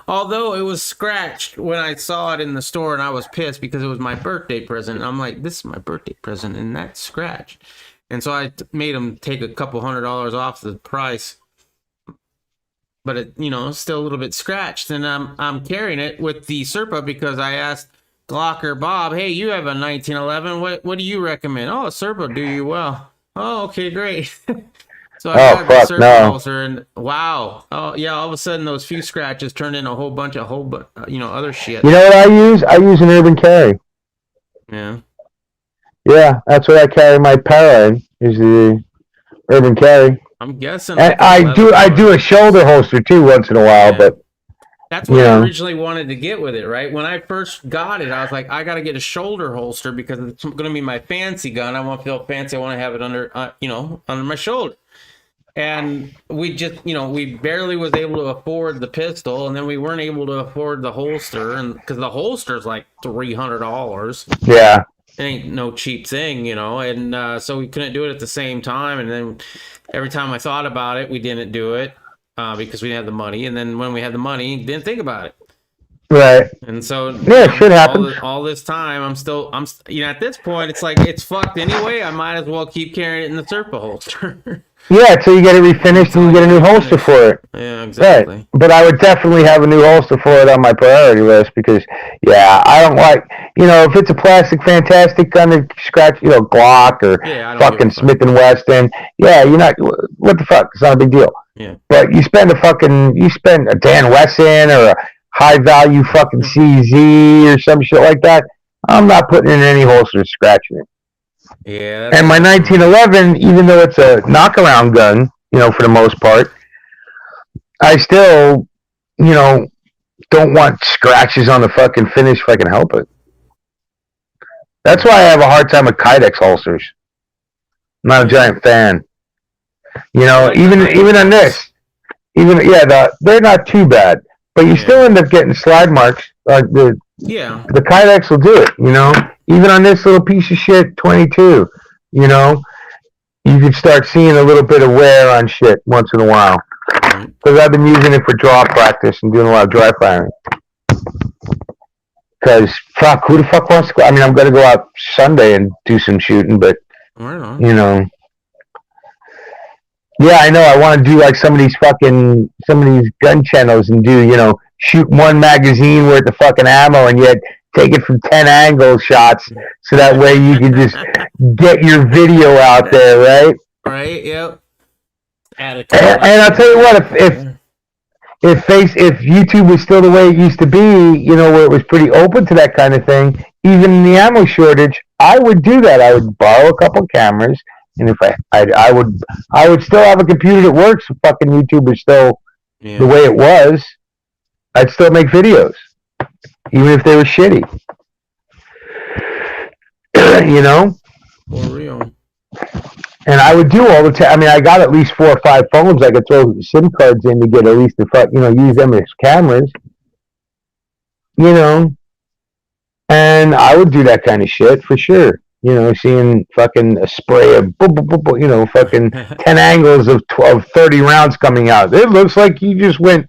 Although it was scratched when I saw it in the store, and I was pissed because it was my birthday present. I'm like, this is my birthday present, and that's scratched. And so I made him take a couple $100 off the price. But it, it's still a little bit scratched, and I'm carrying it with the Serpa because I asked Glocker Bob, hey, you have a 1911. What do you recommend? Oh, Serpa do you well. Oh, okay, great. So I got the Serpa holster, and wow. Oh yeah, all of a sudden those few scratches turned into a whole bunch of other shit. You know what I use? I use an urban carry. Yeah. Yeah, that's what I carry my para in, is the urban carry. I'm guessing. And I do a shoulder holster too once in a while, but that's what I originally wanted to get with it, right? When I first got it, I was like, I got to get a shoulder holster because it's going to be my fancy gun. I want to feel fancy. I want to have it under, under my shoulder. And we just, we barely was able to afford the pistol, and then we weren't able to afford the holster, and because the holster's like $300. Yeah. It ain't no cheap thing, and so we couldn't do it at the same time. And then every time I thought about it, we didn't do it because we didn't have the money. And then when we had the money, didn't think about it. Right. And so shit happens. All this time, I'm at this point, it's like it's fucked anyway. I might as well keep carrying it in the Serpa holster. Yeah, until you get it refinished and you get a new holster for it. Yeah, exactly. Right. But I would definitely have a new holster for it on my priority list because, I don't like, if it's a plastic fantastic gun to scratch, Glock or fucking Smith & Wesson, you're not, what the fuck? It's not a big deal. Yeah. But you spend a Dan Wesson or a high value fucking CZ or some shit like that, I'm not putting in any holster scratching it. Yeah. And my 1911, even though it's a knockaround gun, for the most part, I still, don't want scratches on the fucking finish if I can help it. That's why I have a hard time with Kydex holsters. I'm not a giant fan. Even on this, they're not too bad, but you still end up getting slide marks, the Kydex will do it. You know, even on this little piece of shit 22, you know, you can start seeing a little bit of wear on shit once in a while. Because I've been using it for draw practice and doing a lot of dry firing. Because fuck, who the fuck wants to go? I mean, I'm gonna go out Sunday and do some shooting, but you know. Yeah, I know. I want to do like some of these gun channels and do, you know, shoot one magazine worth of fucking ammo and yet take it from 10 angle shots so that way you can just get your video out there, right? Right. Yep. And I'll tell you what, if YouTube was still the way it used to be, you know, where it was pretty open to that kind of thing, even in the ammo shortage, I would do that. I would borrow a couple cameras. And if I would still have a computer that works. If fucking YouTube was still the way it was, I'd still make videos, even if they were shitty. You know, for real. And I would do all the time. I mean, I got at least 4 or 5 phones I could throw SIM cards in to get at least use them as cameras. You know, and I would do that kind of shit for sure. You know, seeing fucking a spray of, you know, fucking 10 angles of 30 rounds coming out. It looks like you just went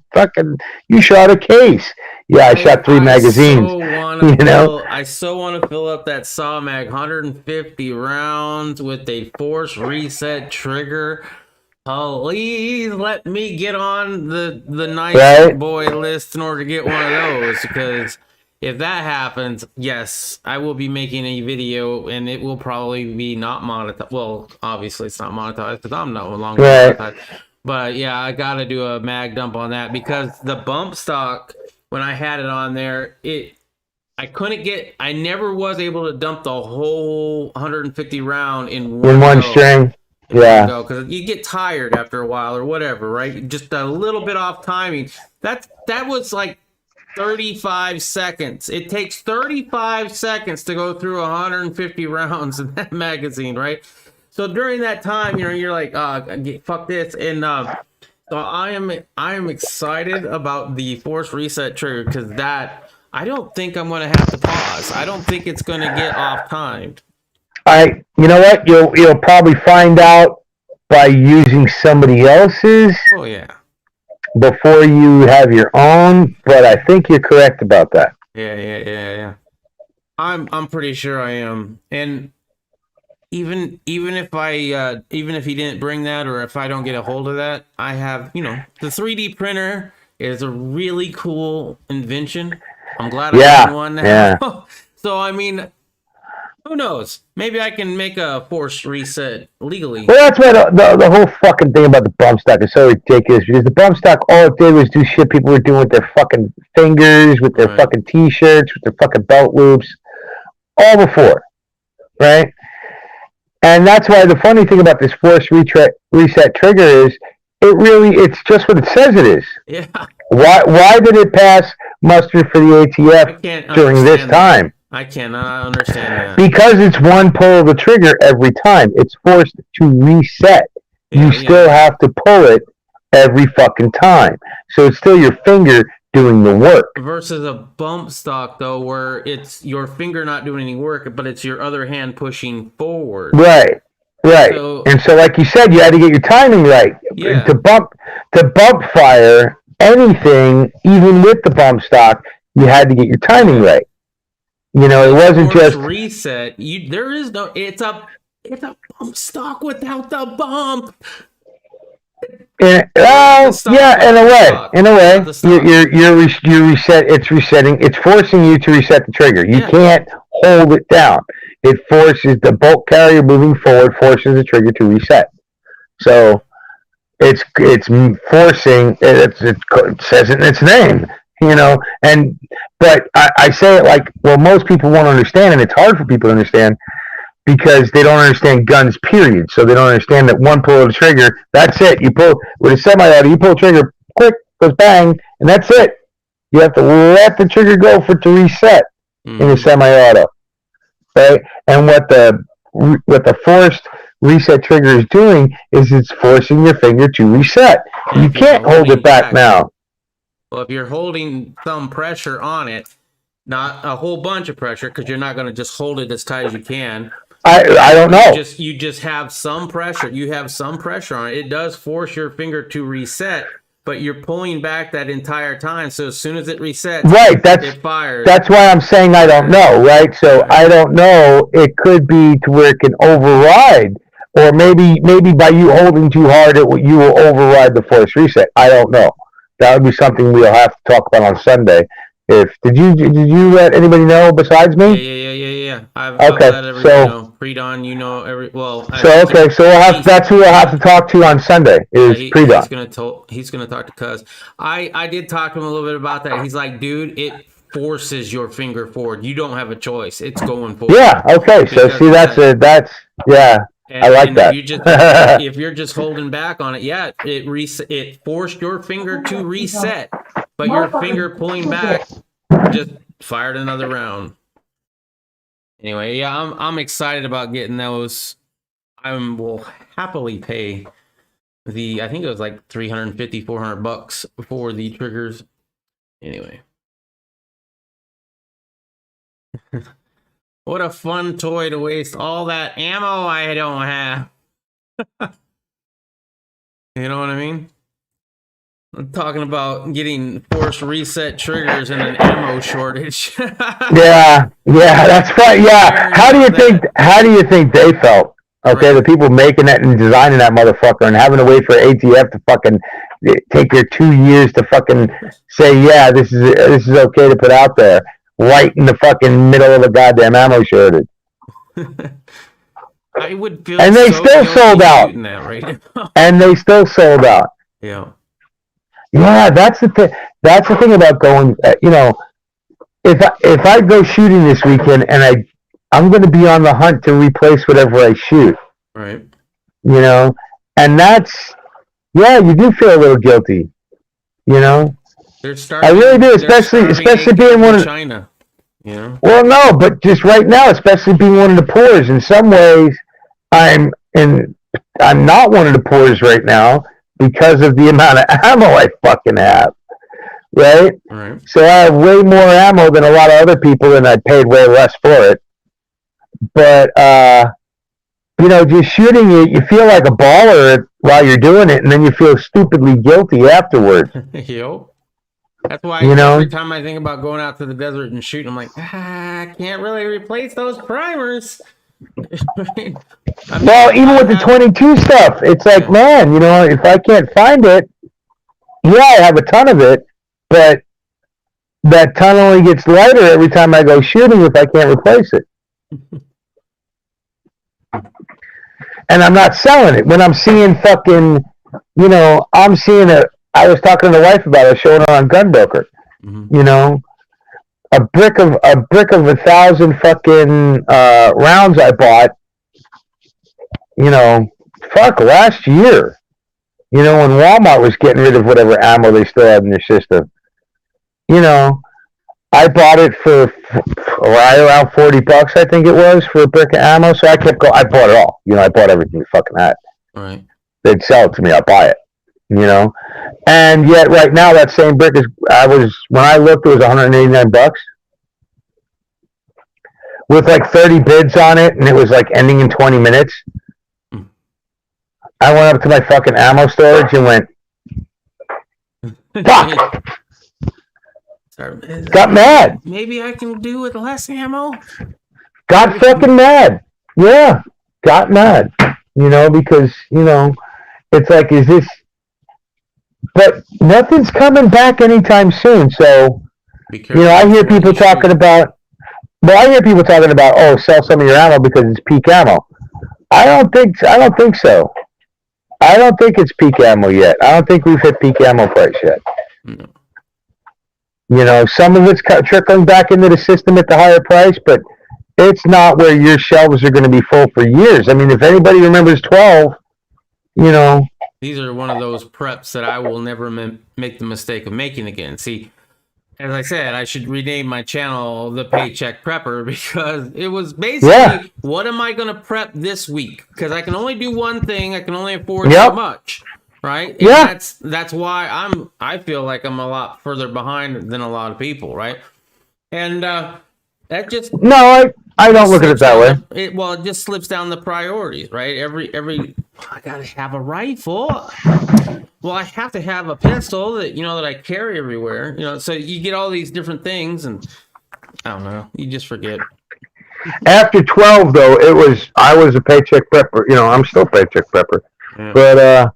you shot a case. Yeah, I shot 3 magazines. I so want to fill up that saw mag, 150 rounds with a force reset trigger. Please let me get on the nice boy list in order to get one of those, because if that happens, yes, I will be making a video, and it will probably be not monetized. Well, obviously it's not monetized because I'm no longer monetized. But yeah, I got to do a mag dump on that, because the bump stock, when I had it on there, I never was able to dump the whole 150 round in one string. Yeah. Because you get tired after a while or whatever, right? Just a little bit off timing. That was like 35 seconds. It takes 35 seconds to go through 150 rounds in that magazine, right? So during that time, you're like, fuck this. And so I am excited about the force reset trigger, because I don't think I'm going to have to pause. I don't think it's going to get off timed. You know what? You'll probably find out by using somebody else's. Oh yeah. Before you have your own, but I think you're correct about that. Yeah. I'm pretty sure I am. And even if he didn't bring that, or if I don't get a hold of that, I have, the 3D printer is a really cool invention. I'm glad I have one now. Yeah. So I mean, who knows? Maybe I can make a force reset legally. Well, that's why the whole fucking thing about the bump stock is so ridiculous, because the bump stock, all it did was do shit people were doing with their fucking fingers, with their fucking t-shirts, with their fucking belt loops, all before, right? And that's why the funny thing about this force reset trigger is it's just what it says it is. Yeah. Why did it pass muster for the ATF during this time? I cannot understand that. Because it's one pull of the trigger every time. It's forced to reset. You still have to pull it every fucking time. So it's still your finger doing the work. Versus a bump stock, though, where it's your finger not doing any work, but it's your other hand pushing forward. Right. And so, like you said, you had to get your timing right. Yeah. To bump fire anything, even with the bump stock, you had to get your timing right. It wasn't just reset. There is no. It's a bump stock without the bump. In a way, you're reset. It's resetting. It's forcing you to reset the trigger. You can't hold it down. It forces the bolt carrier moving forward. Forces the trigger to reset. So it's forcing. It says it in its name. But I say it like, well, most people won't understand, and it's hard for people to understand because they don't understand guns, period. So they don't understand that one pull of the trigger, that's it. You pull with a semi-auto, you pull the trigger, quick, goes bang, and that's it. You have to let the trigger go for it to reset in a semi-auto, right? And what the forced reset trigger is doing is it's forcing your finger to reset. You can't hold it back now. Well, if you're holding thumb pressure on it, Not a whole bunch of pressure, because you're not going to just hold it as tight as you can. I don't know. You just have some pressure. You have some pressure on it. It does force your finger to reset, but you're pulling back that entire time. So as soon as it resets, right, it fires. That's why I'm saying I don't know, right? So I don't know. It could be to where it can override, or maybe by you holding too hard, you will override the force reset. I don't know. That would be something we'll have to talk about on Sunday. Did you let anybody know besides me? Yeah. Okay, so Pre-Dawn, every well. So that's who we'll have to talk to on Sunday. Pre-Dawn. He's gonna talk to Cuz. I did talk to him a little bit about that. He's like, dude, it forces your finger forward. You don't have a choice. It's going forward. Yeah. Okay. So see, that's yeah. I like that. If you're just holding back on it, it forced your finger to reset, but your finger pulling back just fired another round. Anyway, I'm excited about getting those. I will happily pay I think it was like $350-$400 for the triggers. Anyway. What a fun toy to waste all that ammo I don't have. You know what I mean? I'm talking about getting force reset triggers and an ammo shortage. yeah, that's right. Yeah. How do you think they felt? Okay, the people making that and designing that motherfucker and having to wait for ATF to fucking take their 2 years to fucking say, yeah, this is okay to put out there. Right in the fucking middle of the goddamn ammo shortage. I would feel and they still sold out. And they still sold out. Yeah. Yeah, that's the thing. That's the thing about going. If I go shooting this weekend and I'm going to be on the hunt to replace whatever I shoot. Right. And that's you do feel a little guilty. I really do, especially being one of China. Well, no, but just right now, especially being one of the poorest. In some ways, I'm not one of the poorest right now because of the amount of ammo I fucking have. Right? So I have way more ammo than a lot of other people, and I paid way less for it. But just shooting it, you feel like a baller while you're doing it, and then you feel stupidly guilty afterwards. Yo. That's why every time I think about going out to the desert and shooting, I'm like, I can't really replace those primers. Well, even with the 22 stuff, it's like, man, if I can't find it, I have a ton of it, but that ton only gets lighter every time I go shooting if I can't replace it. And I'm not selling it. When I'm seeing fucking, I'm seeing I was talking to the wife about it, showing her on Gunbroker. A brick of 1,000 fucking rounds I bought. Last year. When Walmart was getting rid of whatever ammo they still had in their system. I bought it for right around $40, I think it was, for a brick of ammo. So I kept going. I bought it all. I bought everything we fucking had. Right. They'd sell it to me. I'd buy it. And yet right now that same brick when I looked, it was $189 with like 30 bids on it, and it was like ending in 20 minutes. I went up to my fucking ammo storage and went, fuck. Got mad. Maybe I can do with less ammo. Got fucking mad. Yeah. Got mad. Because, it's like, is this... But nothing's coming back anytime soon. So, I hear people talking about... Well, I hear people talking about, sell some of your ammo because it's peak ammo. I don't think so. I don't think it's peak ammo yet. I don't think we've hit peak ammo price yet. No. Some of it's trickling back into the system at the higher price, but it's not where your shelves are going to be full for years. I mean, if anybody remembers 12, These are one of those preps that I will never make the mistake of making again. See, as I said, I should rename my channel The Paycheck Prepper because it was basically, what am I going to prep this week? Because I can only do one thing. I can only afford so much, right? And that's why I feel like I'm a lot further behind than a lot of people, right? And that just I don't look at it that way. It just slips down the priorities, right? Every I gotta have a rifle. Well, I have to have a pistol that I carry everywhere. So you get all these different things, and I don't know. You just forget. After 12, though, I was a paycheck prepper. I'm still paycheck prepper, but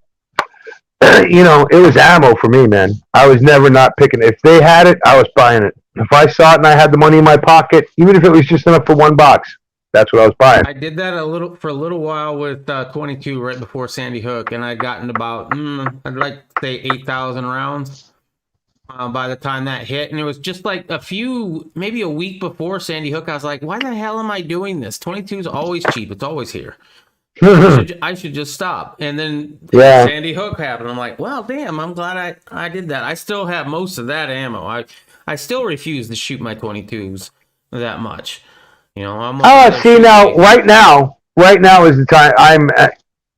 it was ammo for me, man. I was never not picking. If they had it, I was buying it. If I saw it and I had the money in my pocket, even if it was just enough for $1, that's what I was buying. I did that for a little while with 22 right before Sandy Hook, and I'd gotten about I'd like to say 8,000 rounds by the time that hit, and it was just like maybe a week before Sandy Hook. I was like, why the hell am I doing this? 22 is always cheap. It's always here. I should just stop. And then Sandy Hook happened. I'm like, well, damn, I'm glad I did that. I still have most of that ammo. I still refuse to shoot my 22s that much. See now, right now is the time.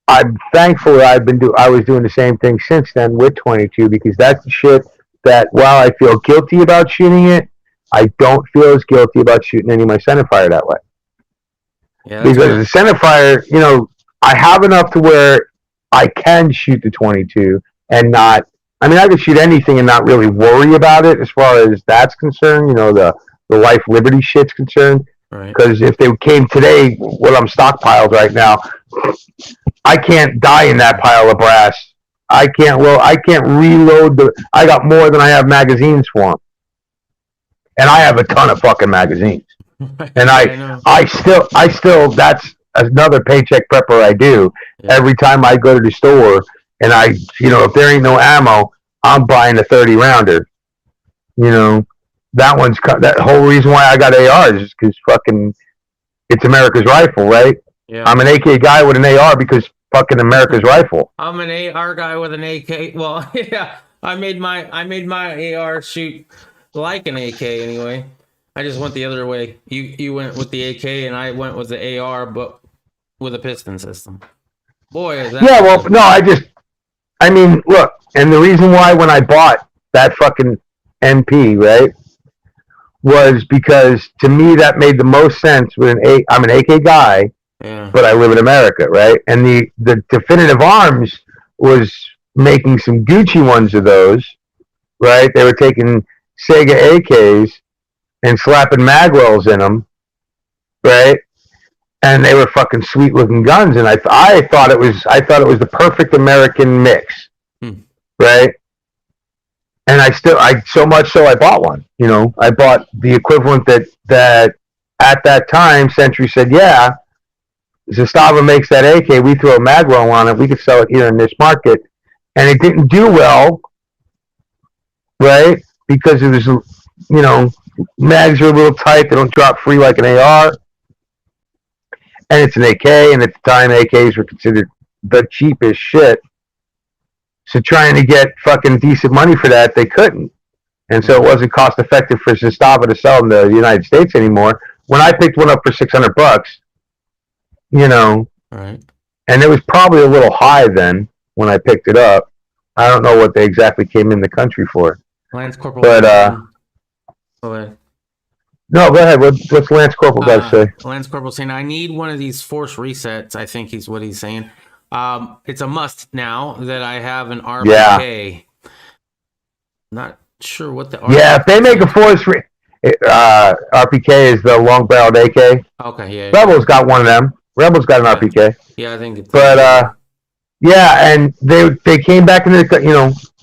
I'm thankful that I was doing the same thing since then with 22, because that's the shit that while I feel guilty about shooting it, I don't feel as guilty about shooting any of my centerfire that way. Yeah, because the centerfire, I have enough to where I can shoot the 22 and not. I mean, I could shoot anything and not really worry about it as far as that's concerned. The life liberty shit's concerned. Because if they came today, what I'm stockpiled right now, I can't die in that pile of brass. I can't reload I got more than I have magazines for them, and I have a ton of fucking magazines. And I still that's another paycheck prepper I do. Yeah. Every time I go to the store and if there ain't no ammo, I'm buying a 30 rounder. That whole reason why I got ARs is because fucking it's America's rifle, right? Yeah. I'm an AK guy with an AR because fucking America's rifle. I'm an AR guy with an AK. Well, yeah, I made my AR shoot like an AK anyway. I just went the other way. You went with the AK and I went with the AR, but with a piston system. Boy, is that... Yeah, well, no, look, and the reason why when I bought that fucking MP, right, was because to me that made the most sense with I'm an AK guy, but I live in America, right? And the Definitive Arms was making some Gucci ones of those, right? They were taking Sega AKs and slapping magwells in them, right? And they were fucking sweet looking guns, and I thought it was the perfect American mix, right? And so much so I bought one. I bought the equivalent that at that time Century said, yeah, Zastava makes that AK. We throw a magwell on it. We could sell it here in this market, and it didn't do well, right? Because it was, mags are a little tight. They don't drop free like an AR. And it's an AK, and at the time, AKs were considered the cheapest shit. So trying to get fucking decent money for that, they couldn't. And so it wasn't cost effective for Zastava to sell in the United States anymore. When I picked one up for $600, right. And it was probably a little high then when I picked it up. I don't know what they exactly came in the country for. Lance Corporal. But, no, go ahead. What's Lance Corporal guys say? Lance Corporal saying, I need one of these force resets, I think is what he's saying. It's a must now that I have an RPK. Yeah. Not sure what the RPK is. Yeah, if they make a force RPK is the long-barreled AK. Okay, yeah. Rebel's got one of them. Rebel's got an RPK. Yeah, I think it's... But, yeah, and they came back into the,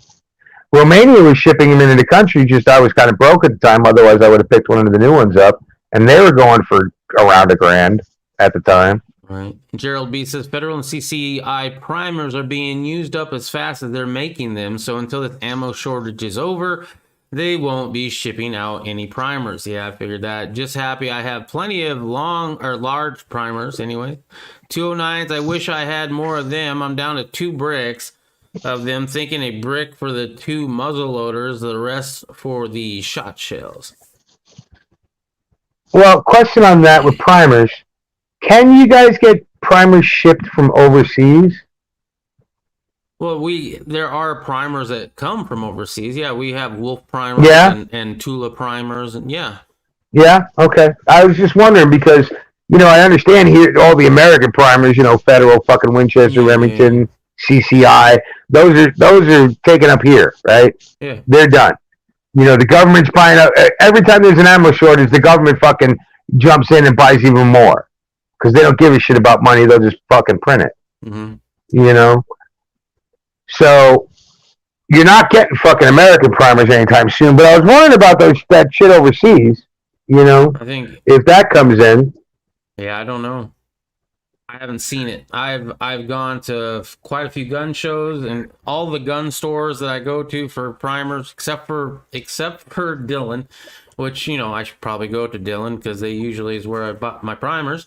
Romania was shipping them into the country, just I was kind of broke at the time, otherwise I would have picked one of the new ones up, and they were going for around $1,000 at the time. Right. Gerald B says federal and CCI primers are being used up as fast as they're making them, so until the ammo shortage is over, they won't be shipping out any primers. Yeah, I figured that. Just happy I have plenty of large primers anyway. 209s, I wish I had more of them. I'm down to 2 bricks of them, thinking a brick for the 2 muzzle loaders, the rest for the shot shells. Well, question on that with primers. Can you guys get primers shipped from overseas? Well, there are primers that come from overseas. Yeah, we have Wolf primers and Tula primers, and yeah. Yeah. Okay. I was just wondering because I understand here all the American primers. Federal, fucking Winchester, Remington, CCI. Those are taken up here, right? Yeah. They're done. The government's buying up. Every time there's an ammo shortage, the government fucking jumps in and buys even more because they don't give a shit about money. They'll just fucking print it. Mm-hmm. So you're not getting fucking American primers anytime soon. But I was wondering about that shit overseas. I think if that comes in. Yeah, I don't know. I haven't seen it. I've gone to quite a few gun shows and all the gun stores that I go to for primers, except for Dillon, which I should probably go to Dillon because they usually is where I bought my primers.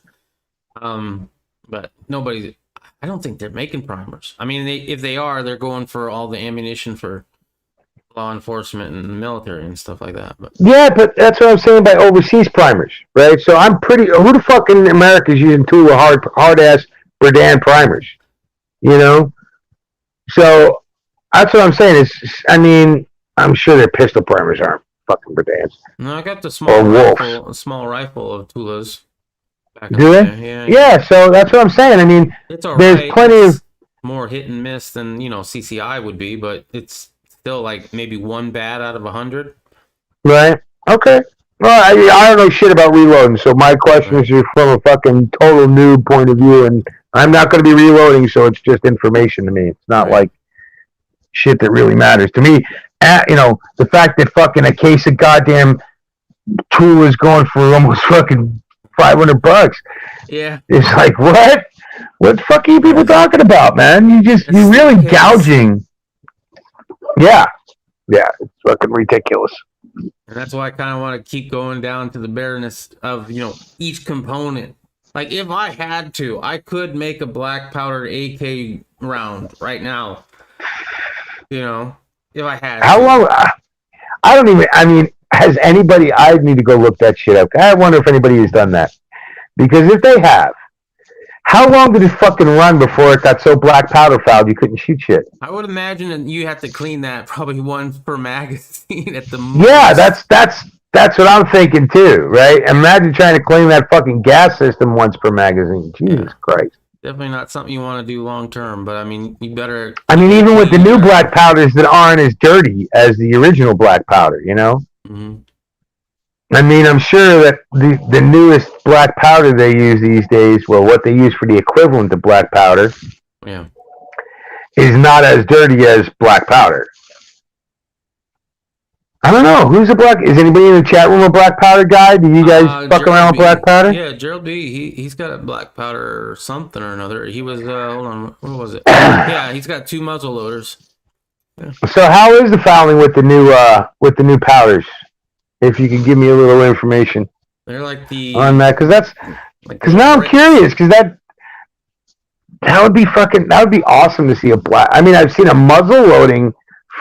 But nobody. I don't think they're making primers. I mean, if they are, they're going for all the ammunition for law enforcement and the military and stuff like that. But yeah, but that's what I'm saying by overseas primers, right? So I'm pretty. Who the fuck in America is using two hard ass Berdan primers? So that's what I'm saying. I'm sure their pistol primers aren't fucking Berdans. No, I got the small rifle of Tula's. Do they? Yeah. So that's what I'm saying. It's all there's right. plenty of more hit and miss than CCI would be, but it's still like maybe one bad out of 100. Right. Okay. Well, I don't know shit about reloading, so my question is from a fucking total noob point of view, and I'm not going to be reloading, so it's just information to me. It's not like shit that really matters to me. The fact that fucking a case of goddamn tool is going for almost fucking $500. Yeah. It's like, what? What the fuck are you people talking about, man? You're really gouging. Yeah. Yeah, it's fucking ridiculous. And that's why I kind of want to keep going down to the bareness of, each component. Like, if I had to, I could make a black powdered AK round right now. If I had How long? I don't even, has anybody, I need to go look that shit up. I wonder if anybody has done that. Because if they have, how long did it fucking run before it got so black powder fouled you couldn't shoot shit? I would imagine that you have to clean that probably once per magazine at the most. Yeah, that's what I'm thinking too, right? Imagine trying to clean that fucking gas system once per magazine. Jesus Christ. Definitely not something you want to do long term, but you better. Even with the new black powders that aren't as dirty as the original black powder, Mm-hmm. I'm sure that the newest black powder they use these days, well, what they use for the equivalent of black powder, is not as dirty as black powder. I don't know. Is anybody in the chat room a black powder guy? Do you guys fuck around with black powder? Yeah, Gerald B. He's got a black powder or something or another. He was hold on, what was it? Yeah, he's got 2 muzzle loaders. Yeah. So how is the fouling with the new powders? If you could give me a little information. They're like on that, because now I'm curious, because that would be awesome to see a black. I've seen a muzzle loading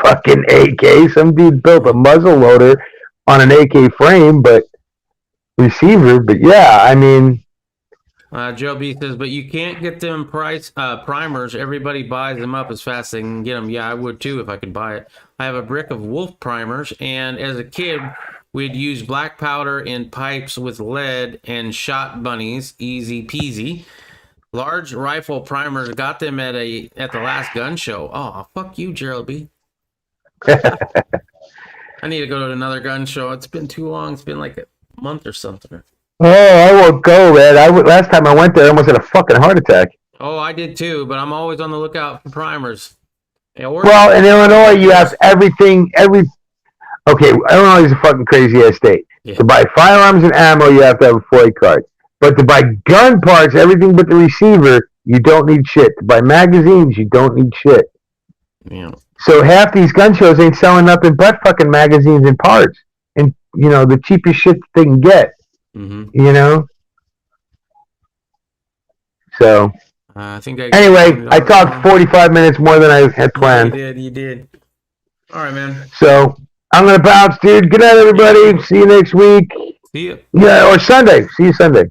fucking AK. Some dude built a muzzle loader on an AK frame, but receiver. But yeah, Joe B says, but you can't get them primers. Everybody buys them up as fast as they can get them. Yeah, I would too if I could buy it. I have a brick of Wolf primers, and as a kid, we'd use black powder in pipes with lead and shot bunnies. Easy peasy. Large rifle primers, got them at the last gun show. Oh, fuck you, Gerald B. I need to go to another gun show. It's been too long. It's been like a month or something. Oh, I won't go, man. Last time I went there, I almost had a fucking heart attack. Oh, I did too, but I'm always on the lookout for primers. Yeah, well, in Illinois, you have everything. Okay, Illinois is a fucking crazy ass state. Yeah. To buy firearms and ammo, you have to have a FOID card. But to buy gun parts, everything but the receiver, you don't need shit. To buy magazines, you don't need shit. Yeah. So half these gun shows ain't selling nothing but fucking magazines and parts. And, the cheapest shit that they can get. Mm-hmm. So. I think I talked 45 minutes more than I had planned. You did. All right, man. So, I'm going to bounce, dude. Good night, everybody. See you next week. See you. Yeah, or Sunday. See you Sunday.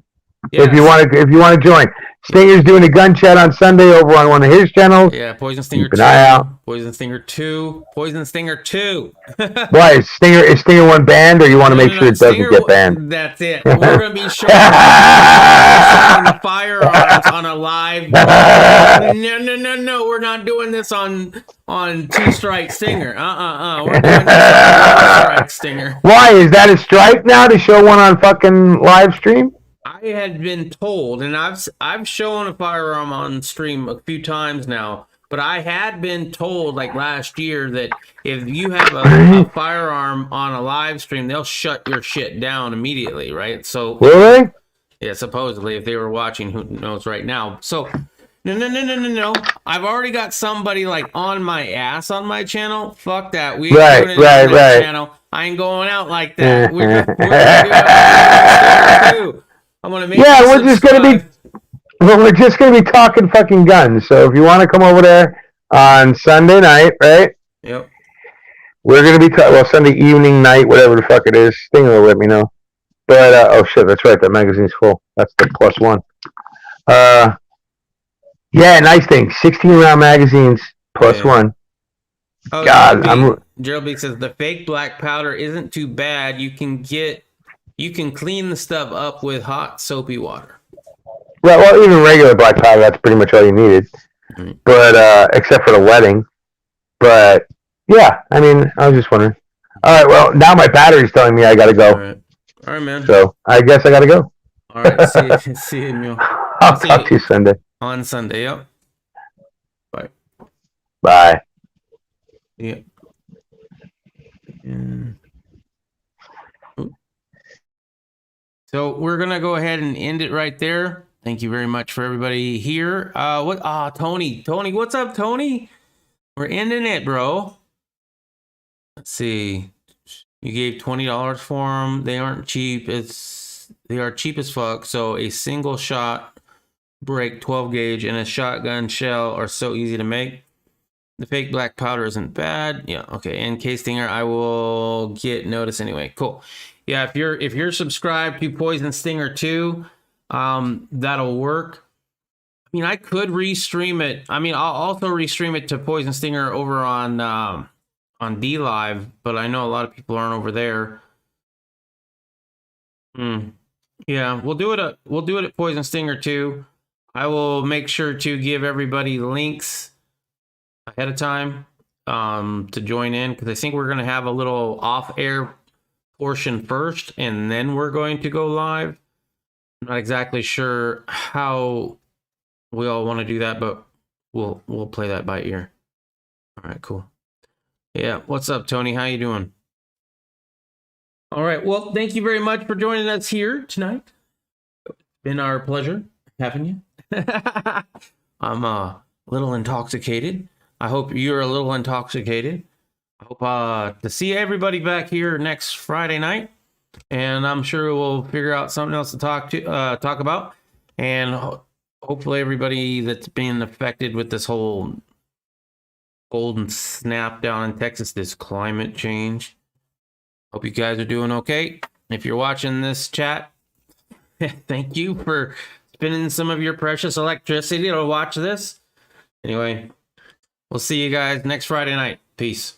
Yes. If you want to join. Stinger's doing a gun chat on Sunday over on one of his channels. Yeah, Poison Stinger. Keep an eye out. Poison Stinger 2. Poison Stinger 2. Why is Stinger 1 banned, or you want to make sure it doesn't get banned? That's it. We're gonna be showing the firearms on a live. No. We're not doing this on Two Strike Stinger. We're doing this on One Strike Stinger. Why is that a strike now to show one on fucking live stream? I had been told, and I've shown a firearm on stream a few times now, but I had been told like last year that if you have a firearm on a live stream, they'll shut your shit down immediately, right? So really? Yeah, supposedly if they were watching, who knows right now. So no. I've already got somebody like on my ass on my channel. Fuck that. We ain't doing it on my channel. I ain't going out like that. We're gonna do it. I'm gonna make we're just gonna be talking fucking guns. So if you want to come over there on Sunday night, right? Yep. We're gonna be Sunday evening, night, whatever the fuck it is. Stinger will let me know. But oh shit, that's right. That magazine's full. That's the +1. Yeah, nice thing. 16 round magazines +1. Oh, God, Gerald B says the fake black powder isn't too bad. You can clean the stuff up with hot soapy water. Well, even regular black powder, that's pretty much all you needed. Mm-hmm. But except for the wetting. But yeah, I mean, I was just wondering. All right, well, now my battery's telling me I gotta go. All right, man. So I guess I gotta go. All right, see you, Mule. I'll talk to you Sunday. On Sunday, yep. Bye. Bye. Yep. So we're gonna go ahead and end it right there. Thank you very much for everybody here. Tony, what's up, Tony? We're ending it, bro. Let's see. You gave $20 for them. They aren't cheap. They are cheap as fuck. So a single shot break 12 gauge and a shotgun shell are so easy to make. The fake black powder isn't bad. Yeah, okay. And K Stinger, I will get notice anyway. Cool. Yeah, if you're subscribed to Poison Stinger 2, that'll work. I mean, I could restream it. I mean, I'll also restream it to Poison Stinger over on D Live, but I know a lot of people aren't over there. Yeah, we'll do it at Poison Stinger 2. I will make sure to give everybody links ahead of time to join in, because I think we're going to have a little off-air portion first, and then we're going to go live. I'm not exactly sure how we all want to do that, but we'll play that by ear. All right, cool. Yeah, what's up, Tony? How you doing? All right, well, thank you very much for joining us here tonight. It's been our pleasure having you. I'm a little intoxicated. I hope you're a little intoxicated. I hope to see everybody back here next Friday night, and I'm sure we'll figure out something else to talk about, and hopefully everybody that's being affected with this whole golden snap down in Texas, this climate change. Hope you guys are doing okay. If you're watching this chat, thank you for spending some of your precious electricity to watch this. Anyway, we'll see you guys next Friday night. Peace.